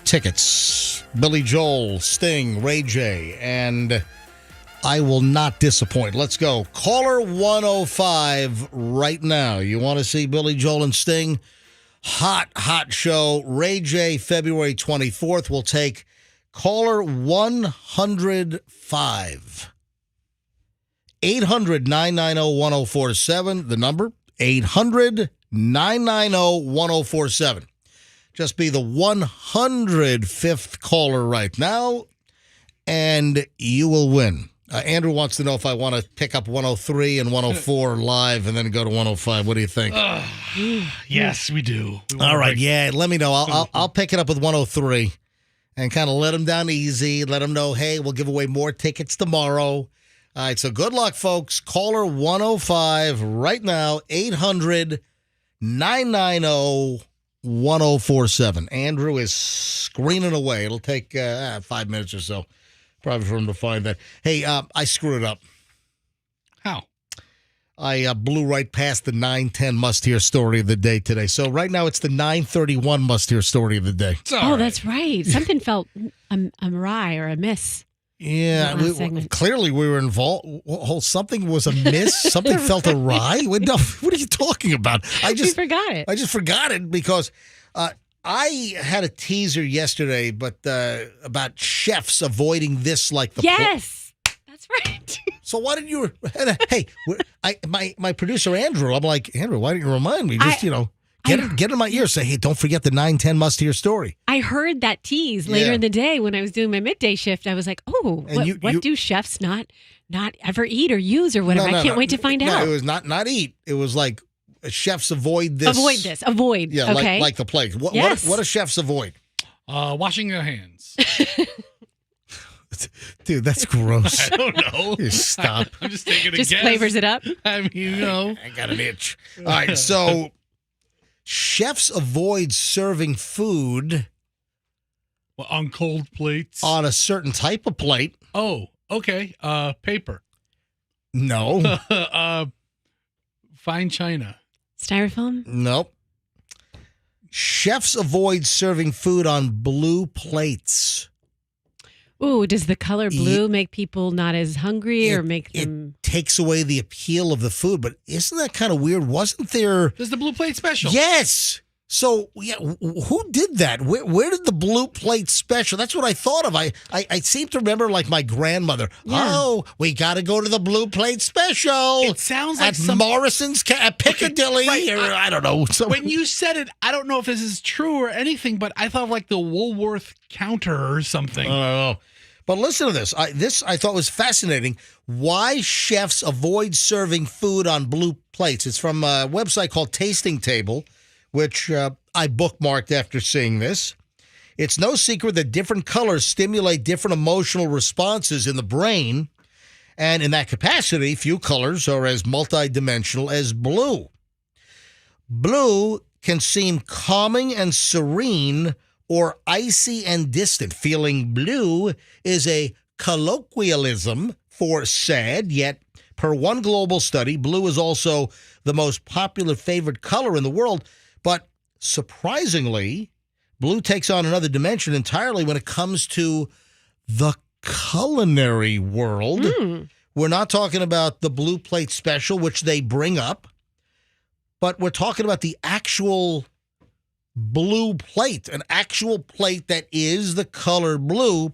tickets. Billy Joel, Sting, Ray J, and I will not disappoint. Let's go. Caller 105 right now. You want to see Billy Joel and Sting? Hot show. Ray J, February 24th. We'll take caller 105. 800-990-1047. The number, 800-990-1047. Just be the 105th caller right now, and you will win. Andrew wants to know if I want to pick up 103 and 104 live and then go to 105. What do you think? Yes, we do. All right, yeah. Let me know. I'll pick it up with 103 and kind of let them down easy. Let them know, hey, we'll give away more tickets tomorrow. All right, so good luck, folks. Caller 105 right now, 800-990-1047. Andrew is screening away. It'll take 5 minutes or so probably for him to find that. Hey, I screwed it up. How? I blew right past the 9:10 must-hear story of the day today. So right now it's the 9:31 must-hear story of the day. That's right. Something felt awry or amiss. Yeah, clearly we were involved. Something was amiss. Something felt awry. No, what are you talking about? You forgot it. I just forgot it because I had a teaser yesterday, but about chefs avoiding this like the Yes, that's right. So why didn't you? Hey, my producer Andrew. I'm like, Andrew, why didn't you remind me? Just get in my ear. Say, hey, don't forget the 9-10 must-hear story. I heard that tease later in the day when I was doing my midday shift. I was like, oh, what do chefs not ever eat or use or whatever? I can't wait to find out. No, it was not eat. It was like chefs avoid this. Avoid this. Avoid. Yeah, okay. like the plague. What do chefs avoid? Washing their hands. Dude, that's gross. I don't know. Just stop. I'm just taking a just guess. flavors it up. I mean, I got an itch. All right, so chefs avoid serving food on cold plates on a certain type of plate. Oh, okay. Paper. No. Fine china. Styrofoam? Nope. Chefs avoid serving food on blue plates. Ooh, does the color blue make people not as hungry or make them... It takes away the appeal of the food, but isn't that kind of weird? Wasn't there... There's the blue plate special. Yes! So, yeah, who did that? Where did the blue plate special? That's what I thought of. I seem to remember, like, my grandmother. Yeah. Oh, we got to go to the blue plate special. It sounds like at Morrison's at Piccadilly. Okay, right. Or, I don't know. When you said it, I don't know if this is true or anything, but I thought of, like, the Woolworth counter or something. I don't know. But listen to this. This I thought was fascinating. Why chefs avoid serving food on blue plates. It's from a website called Tasting Table, which I bookmarked after seeing this. It's no secret that different colors stimulate different emotional responses in the brain. And in that capacity, few colors are as multidimensional as blue. Blue can seem calming and serene or icy and distant. Feeling blue is a colloquialism for sad, yet per one global study, blue is also the most popular favorite color in the world. But surprisingly, blue takes on another dimension entirely when it comes to the culinary world. We're not talking about the blue plate special, which they bring up, but we're talking about the actual blue plate, an actual plate that is the color blue.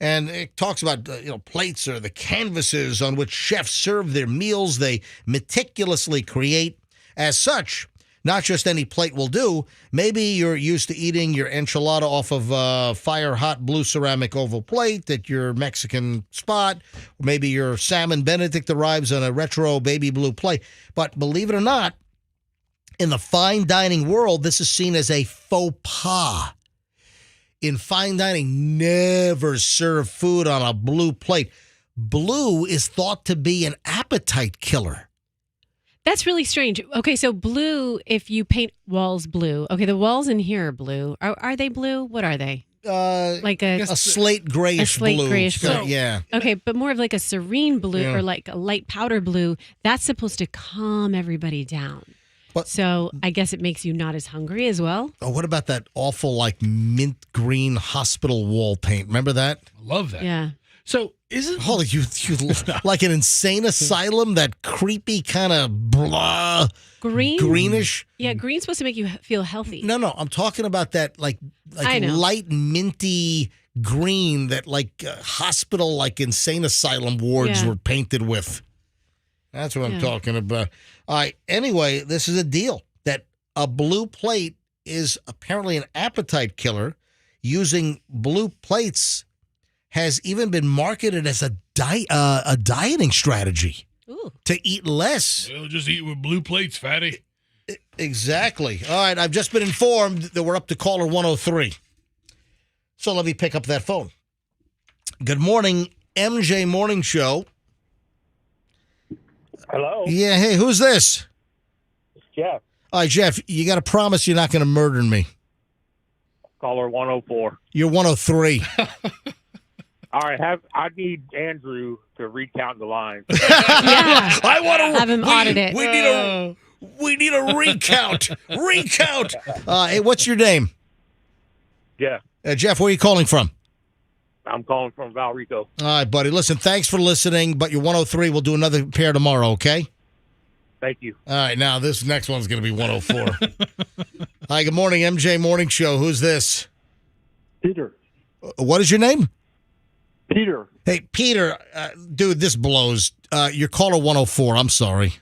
And it talks about, plates are the canvases on which chefs serve their meals. They meticulously create. As such, not just any plate will do. Maybe you're used to eating your enchilada off of a fire-hot blue ceramic oval plate at your Mexican spot. Maybe your salmon Benedict arrives on a retro baby blue plate. But believe it or not, in the fine dining world, this is seen as a faux pas. In fine dining, never serve food on a blue plate. Blue is thought to be an appetite killer. That's really strange. Okay, so blue, if you paint walls blue. Okay, the walls in here are blue. Are they blue? What are they? Like a slate grayish blue. So, yeah. Okay, but more of like a serene blue or like a light powder blue. That's supposed to calm everybody down. So I guess it makes you not as hungry as well. Oh, what about that awful like mint green hospital wall paint? Remember that? I love that. Yeah. So isn't you like an insane asylum? That creepy kind of blah greenish. Yeah, green's supposed to make you feel healthy. No, I'm talking about that like light minty green that like hospital like insane asylum wards were painted with. That's what I'm talking about. All right. Anyway, this is a deal that a blue plate is apparently an appetite killer. Using blue plates has even been marketed as a dieting strategy. Ooh. To eat less. Well, just eat with blue plates, fatty. Exactly. All right. I've just been informed that we're up to caller 103. So let me pick up that phone. Good morning, MJ Morning Show. Hello. Yeah, hey, who's this? It's Jeff. All right, Jeff, you got to promise you're not going to murder me. Caller 104. You're 103. All right, I need Andrew to recount the lines. I want to have him audit it. We need a recount. Recount. Hey, what's your name? Jeff. Jeff, where are you calling from? I'm calling from Valrico. All right, buddy. Listen, thanks for listening, but you're 103. We'll do another pair tomorrow, okay? Thank you. All right, now this next one's going to be 104. Hi, good morning, MJ Morning Show. Who's this? Peter. What is your name? Peter. Hey, Peter, dude, this blows. You're caller 104. I'm sorry.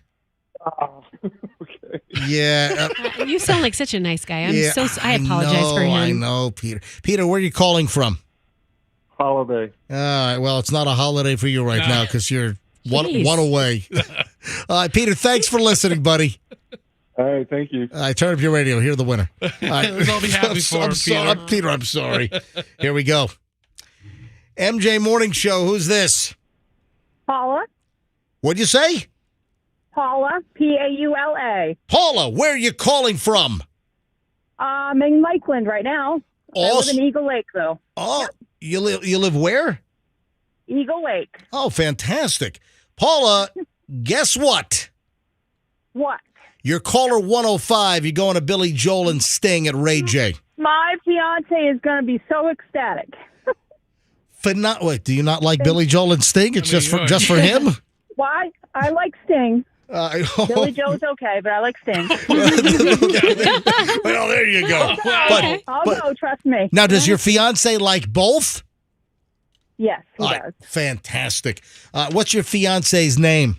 Okay. Yeah. You sound like such a nice guy. I apologize know, for him. I know, Peter. Peter, where are you calling from? Holiday. All right. Well, it's not a holiday for you right now because you're one away. All right, Peter, thanks for listening, buddy. All right, thank you. Turn up your radio. Hear the winner. All right. Let's all be happy for him, Peter. Peter, I'm sorry. Here we go. MJ Morning Show. Who's this? Paula. What'd you say? Paula, Paula. Paula, where are you calling from? I'm in Lakeland right now. I live in Eagle Lake, though. Oh, you live where? Eagle Lake. Oh, fantastic. Paula, guess what? What? You're caller 105. You're going to Billy Joel and Sting at Ray J. My fiance is going to be so ecstatic. Wait, do you not like Billy Joel and Sting? It's just for him? Why? I like Sting. Billy Joel's okay, but I like Sting. Well, there you go. I'll go, trust me. Now, does your fiance like both? Yes, he does. Fantastic. What's your fiance's name?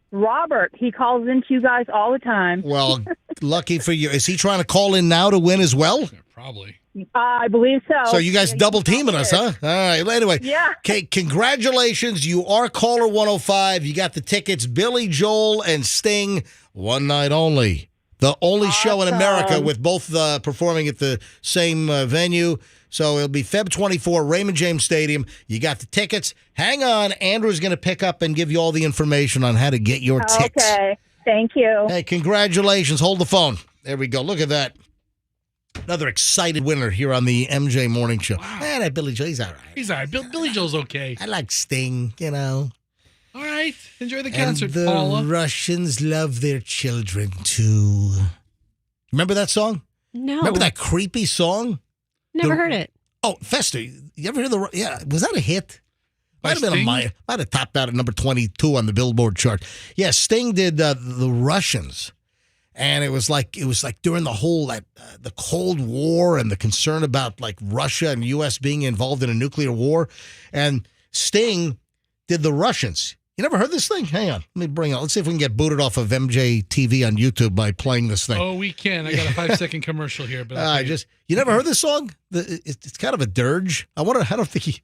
Robert. He calls into you guys all the time. Well, lucky for you. Is he trying to call in now to win as well? Probably. I believe so. So you guys double teaming us, huh? All right. Well, anyway. Yeah. Okay, congratulations. You are caller 105. You got the tickets. Billy Joel and Sting, one night only. The only show in America with both performing at the same venue. So it'll be Feb 24, Raymond James Stadium. You got the tickets. Hang on. Andrew's going to pick up and give you all the information on how to get your tickets. Okay. Thank you. Hey, congratulations. Hold the phone. There we go. Look at that. Another excited winner here on the MJ Morning Show. Wow. That Billy Joel, he's all right. He's all right. Billy Joel's okay. I like Sting, you know. All right. Enjoy the concert, and the Paula. Russians love their children, too. Remember that song? No. Remember that creepy song? Never heard it. Oh, Fester. You ever hear yeah, was that a hit? By Might have topped out at number 22 on the Billboard chart. Yeah, Sting did the Russians. And it was like during the whole the Cold War and the concern about like Russia and U.S. being involved in a nuclear war. And Sting did the Russians. You never heard this thing? Hang on. Let me bring it. Let's see if we can get booted off of MJ TV on YouTube by playing this thing. Oh, we can. I got a 5-second commercial here. But you never heard this song? It's kind of a dirge. I don't think he...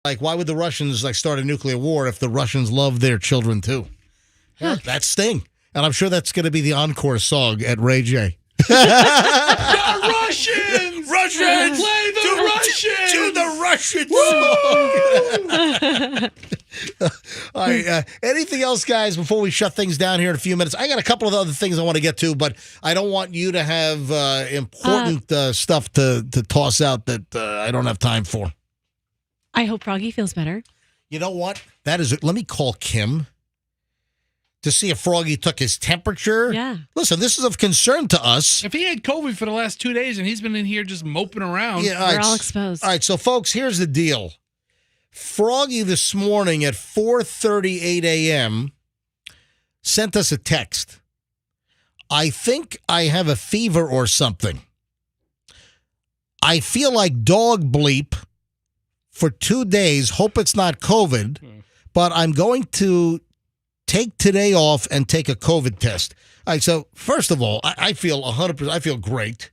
Like, why would the Russians start a nuclear war if the Russians love their children too? Yeah, that's Sting, and I'm sure that's going to be the encore song at Ray J. The Russians! Russians! Play the Russians! To the Russian song! All right, anything else, guys, before we shut things down here in a few minutes? I got a couple of other things I want to get to, but I don't want you to have important stuff to toss out that I don't have time for. I hope Froggy feels better. You know what? That is it. Let me call Kim to see if Froggy took his temperature. Yeah. Listen, this is of concern to us. If he had COVID for the last 2 days and he's been in here just moping around. Yeah, we're all exposed. All right, so folks, here's the deal. Froggy this morning at 4:38 a.m. sent us a text. I think I have a fever or something. I feel like dog bleep for 2 days. Hope it's not COVID, but I'm going to take today off and take a COVID test. All right, so first of all, I feel 100%. I feel great.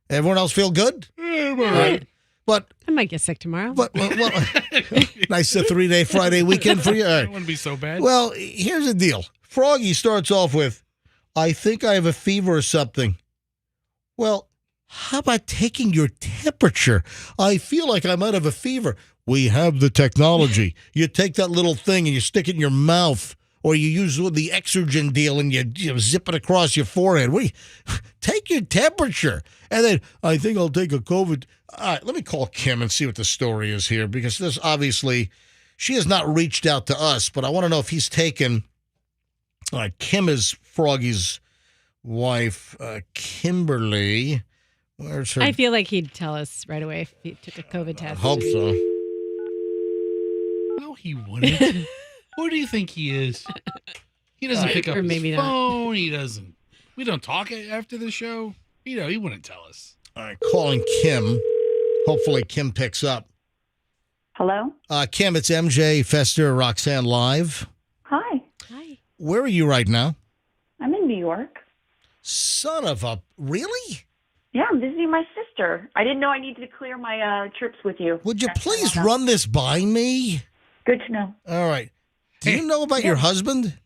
Everyone else feel good? All right. But I might get sick tomorrow. But nice 3-day Friday weekend for you. All right. It wouldn't be so bad. Well, here's the deal. Froggy starts off with, I think I have a fever or something. Well, how about taking your temperature? I feel like I might have a fever. We have the technology. You take that little thing and you stick it in your mouth, or you use the Exergen deal and you zip it across your forehead. Take your temperature. And then I think I'll take a COVID. All right, let me call Kim and see what the story is here, because this obviously, she has not reached out to us, but I want to know if he's taken. All right, Kim is Froggy's wife, Kimberly. Where's her? I feel like he'd tell us right away if he took a COVID test. I hope so. No, he wouldn't. Who do you think he is? He doesn't pick up his phone. He doesn't. We don't talk after the show. He wouldn't tell us. All right, calling Kim. Hopefully Kim picks up. Hello? Kim, it's MJ, Fester, Roxanne Live. Hi. Where are you right now? I'm in New York. Son of a... Really? Yeah, I'm visiting my sister. I didn't know I needed to clear my trips with you. Would you please run this by me? Good to know. All right. Do you know about your husband?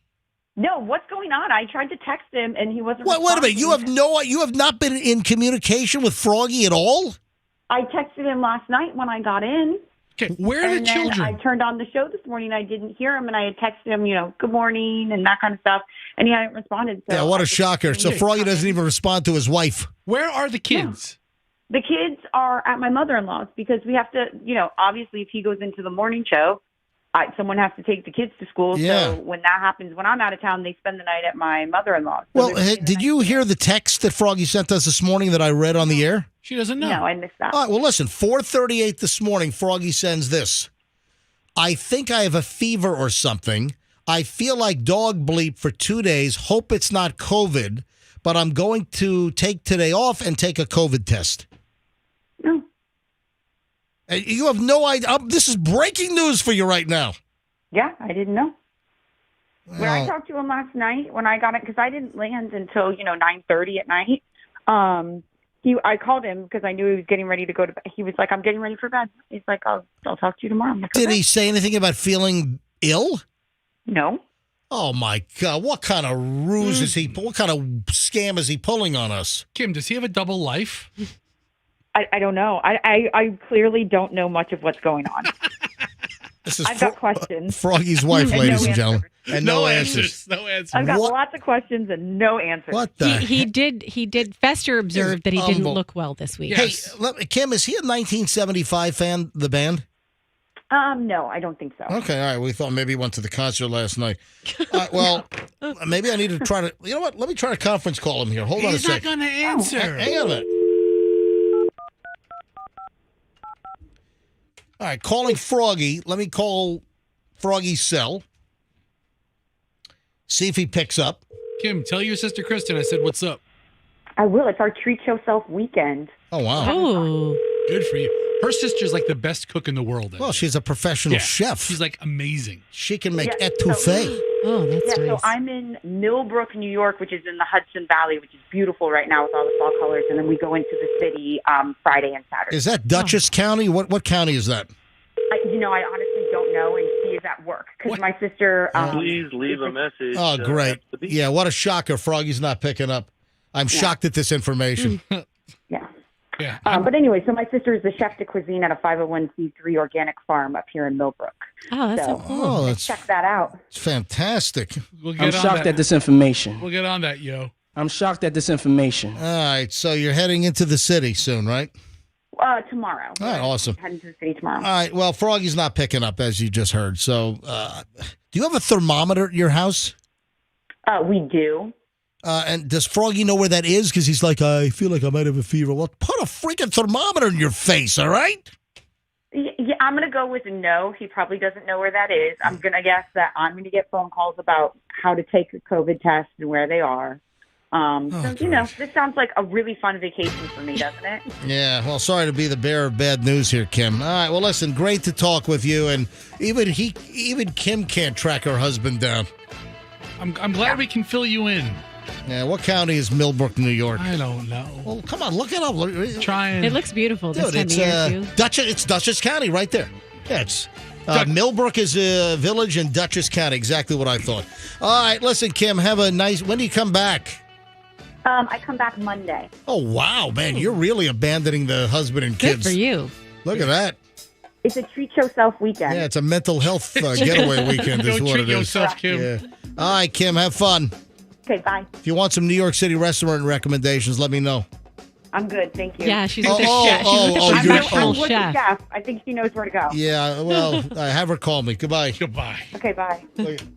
No, what's going on? I tried to text him and he wasn't Wait a minute. You have not been in communication with Froggy at all? I texted him last night when I got in. Okay, where are the children? I turned on the show this morning. I didn't hear him, and I had texted him, good morning and that kind of stuff, and he hadn't responded. So yeah, what a shocker. So Froggy doesn't even respond to his wife. Where are the kids? Yeah. The kids are at my mother-in-law's because we have to, obviously if he goes into the morning show, someone has to take the kids to school. Yeah. So when that happens, when I'm out of town, they spend the night at my mother-in-law's. Well, did you hear the text that Froggy sent us this morning that I read on the air? She doesn't know. No, I missed that. All right, well, listen, 4:38 this morning, Froggy sends this. I think I have a fever or something. I feel like dog bleep for 2 days. Hope it's not COVID, but I'm going to take today off and take a COVID test. No. You have no idea. This is breaking news for you right now. Yeah, I didn't know. Well, when I talked to him last night, when I got it, because I didn't land until 9:30 at night. I called him because I knew he was getting ready to go to bed. He was like, "I'm getting ready for bed." He's like, "I'll talk to you tomorrow." I'm like, did okay. he say anything about feeling ill? No. Oh my God! What kind of ruse is he? What kind of scam is he pulling on us? Kim, does he have a double life? I don't know. I clearly don't know much of what's going on. I've got questions. Froggy's wife, ladies and gentlemen. And no answers. No answers. I've got lots of questions and no answers. What the he did. Fester observed that he didn't look well this week. Yes. Hey, Kim, is he a 1975 fan, the band? No, I don't think so. Okay, all right. We thought maybe he went to the concert last night. Well, maybe I need to try to, you know what? Let me try to conference call him here. Hold on a second. He's not going to answer. Hang on a minute. All right, calling Froggy. Let me call Froggy's cell. See if he picks up. Kim, tell your sister Kristen I said what's up. I will. It's our treat yourself weekend. Oh, wow. Oh. Good for you. Her sister's like the best cook in the world. Well, she's a professional chef. She's like amazing. She can make etouffee. That's nice. So I'm in Millbrook, New York, which is in the Hudson Valley, which is beautiful right now with all the fall colors. And then we go into the city Friday and Saturday. Is that Dutchess County? What county is that? I honestly don't know, and she is at work because my sister. Please leave a message. Oh, great. Yeah, what a shocker. Froggy's not picking up. I'm shocked at this information. Yeah. But anyway, so my sister is the chef de cuisine at a 501c3 organic farm up here in Millbrook. Oh, that's so cool. Oh, that's check that out. It's fantastic. I'm shocked at this information. We'll get on that, yo. I'm shocked at this information. All right, so you're heading into the city soon, right? Tomorrow. All right, awesome. Heading to the city tomorrow. All right, well, Froggy's not picking up, as you just heard. So do you have a thermometer at your house? We do. And does Froggy know where that is? Because he's like, I feel like I might have a fever. Well, put a freaking thermometer in your face, all right? Yeah, I'm going to go with no. He probably doesn't know where that is. I'm going to guess that I'm going to get phone calls about how to take a COVID test and where they are. This sounds like a really fun vacation for me, doesn't it? Yeah, well, sorry to be the bearer of bad news here, Kim. All right, well, listen, great to talk with you. And even Kim can't track her husband down. I'm glad we can fill you in. Yeah, what county is Millbrook, New York? I don't know. Well, come on, look it up. Trying. It looks beautiful this time of year, too. It's Dutchess County right there. Yeah, Millbrook is a village in Dutchess County. Exactly what I thought. All right, listen, Kim, have a nice... When do you come back? I come back Monday. Oh, wow, man. You're really abandoning the husband and kids. Good for you. Look at that. It's a treat yourself weekend. Yeah, it's a mental health getaway weekend is what it is. Yourself, Kim. Yeah. All right, Kim, have fun. Okay, bye. If you want some New York City restaurant recommendations, let me know. I'm good, thank you. Yeah, she's with the chef. She's with the professional I'm with the chef. chef. I think she knows where to go. Yeah, well, have her call me. Goodbye. Goodbye. Okay, bye.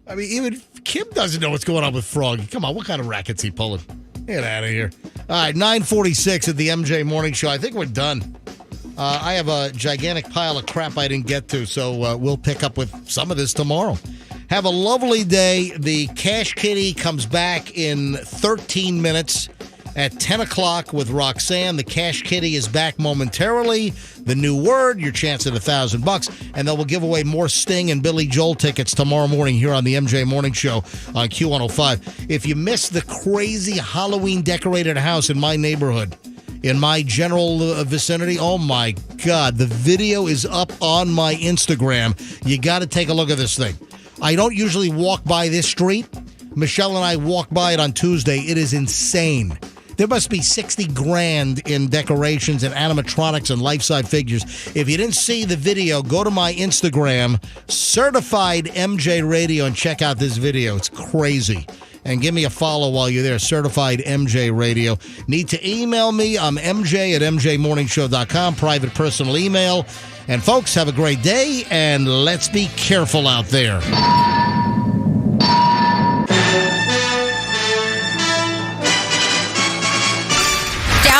I mean, even Kim doesn't know what's going on with Froggy. Come on, what kind of racket's he pulling? Get out of here. All right, 9:46 at the MJ Morning Show. I think we're done. I have a gigantic pile of crap I didn't get to, so we'll pick up with some of this tomorrow. Have a lovely day. The Cash Kitty comes back in 13 minutes at 10 o'clock with Roxanne. The Cash Kitty is back momentarily. The new word, your chance at $1,000. And then we'll give away more Sting and Billy Joel tickets tomorrow morning here on the MJ Morning Show on Q105. If you missed the crazy Halloween decorated house in my neighborhood, in my general vicinity, oh my God, the video is up on my Instagram. You got to take a look at this thing. I don't usually walk by this street. Michelle and I walked by it on Tuesday. It is insane. There must be $60,000 in decorations and animatronics and life-size figures. If you didn't see the video, go to my Instagram, Certified MJ Radio, and check out this video. It's crazy. And give me a follow while you're there, Certified MJ Radio. Need to email me. I'm MJ at MJMorningshow.com, private personal email. And folks, have a great day, and let's be careful out there.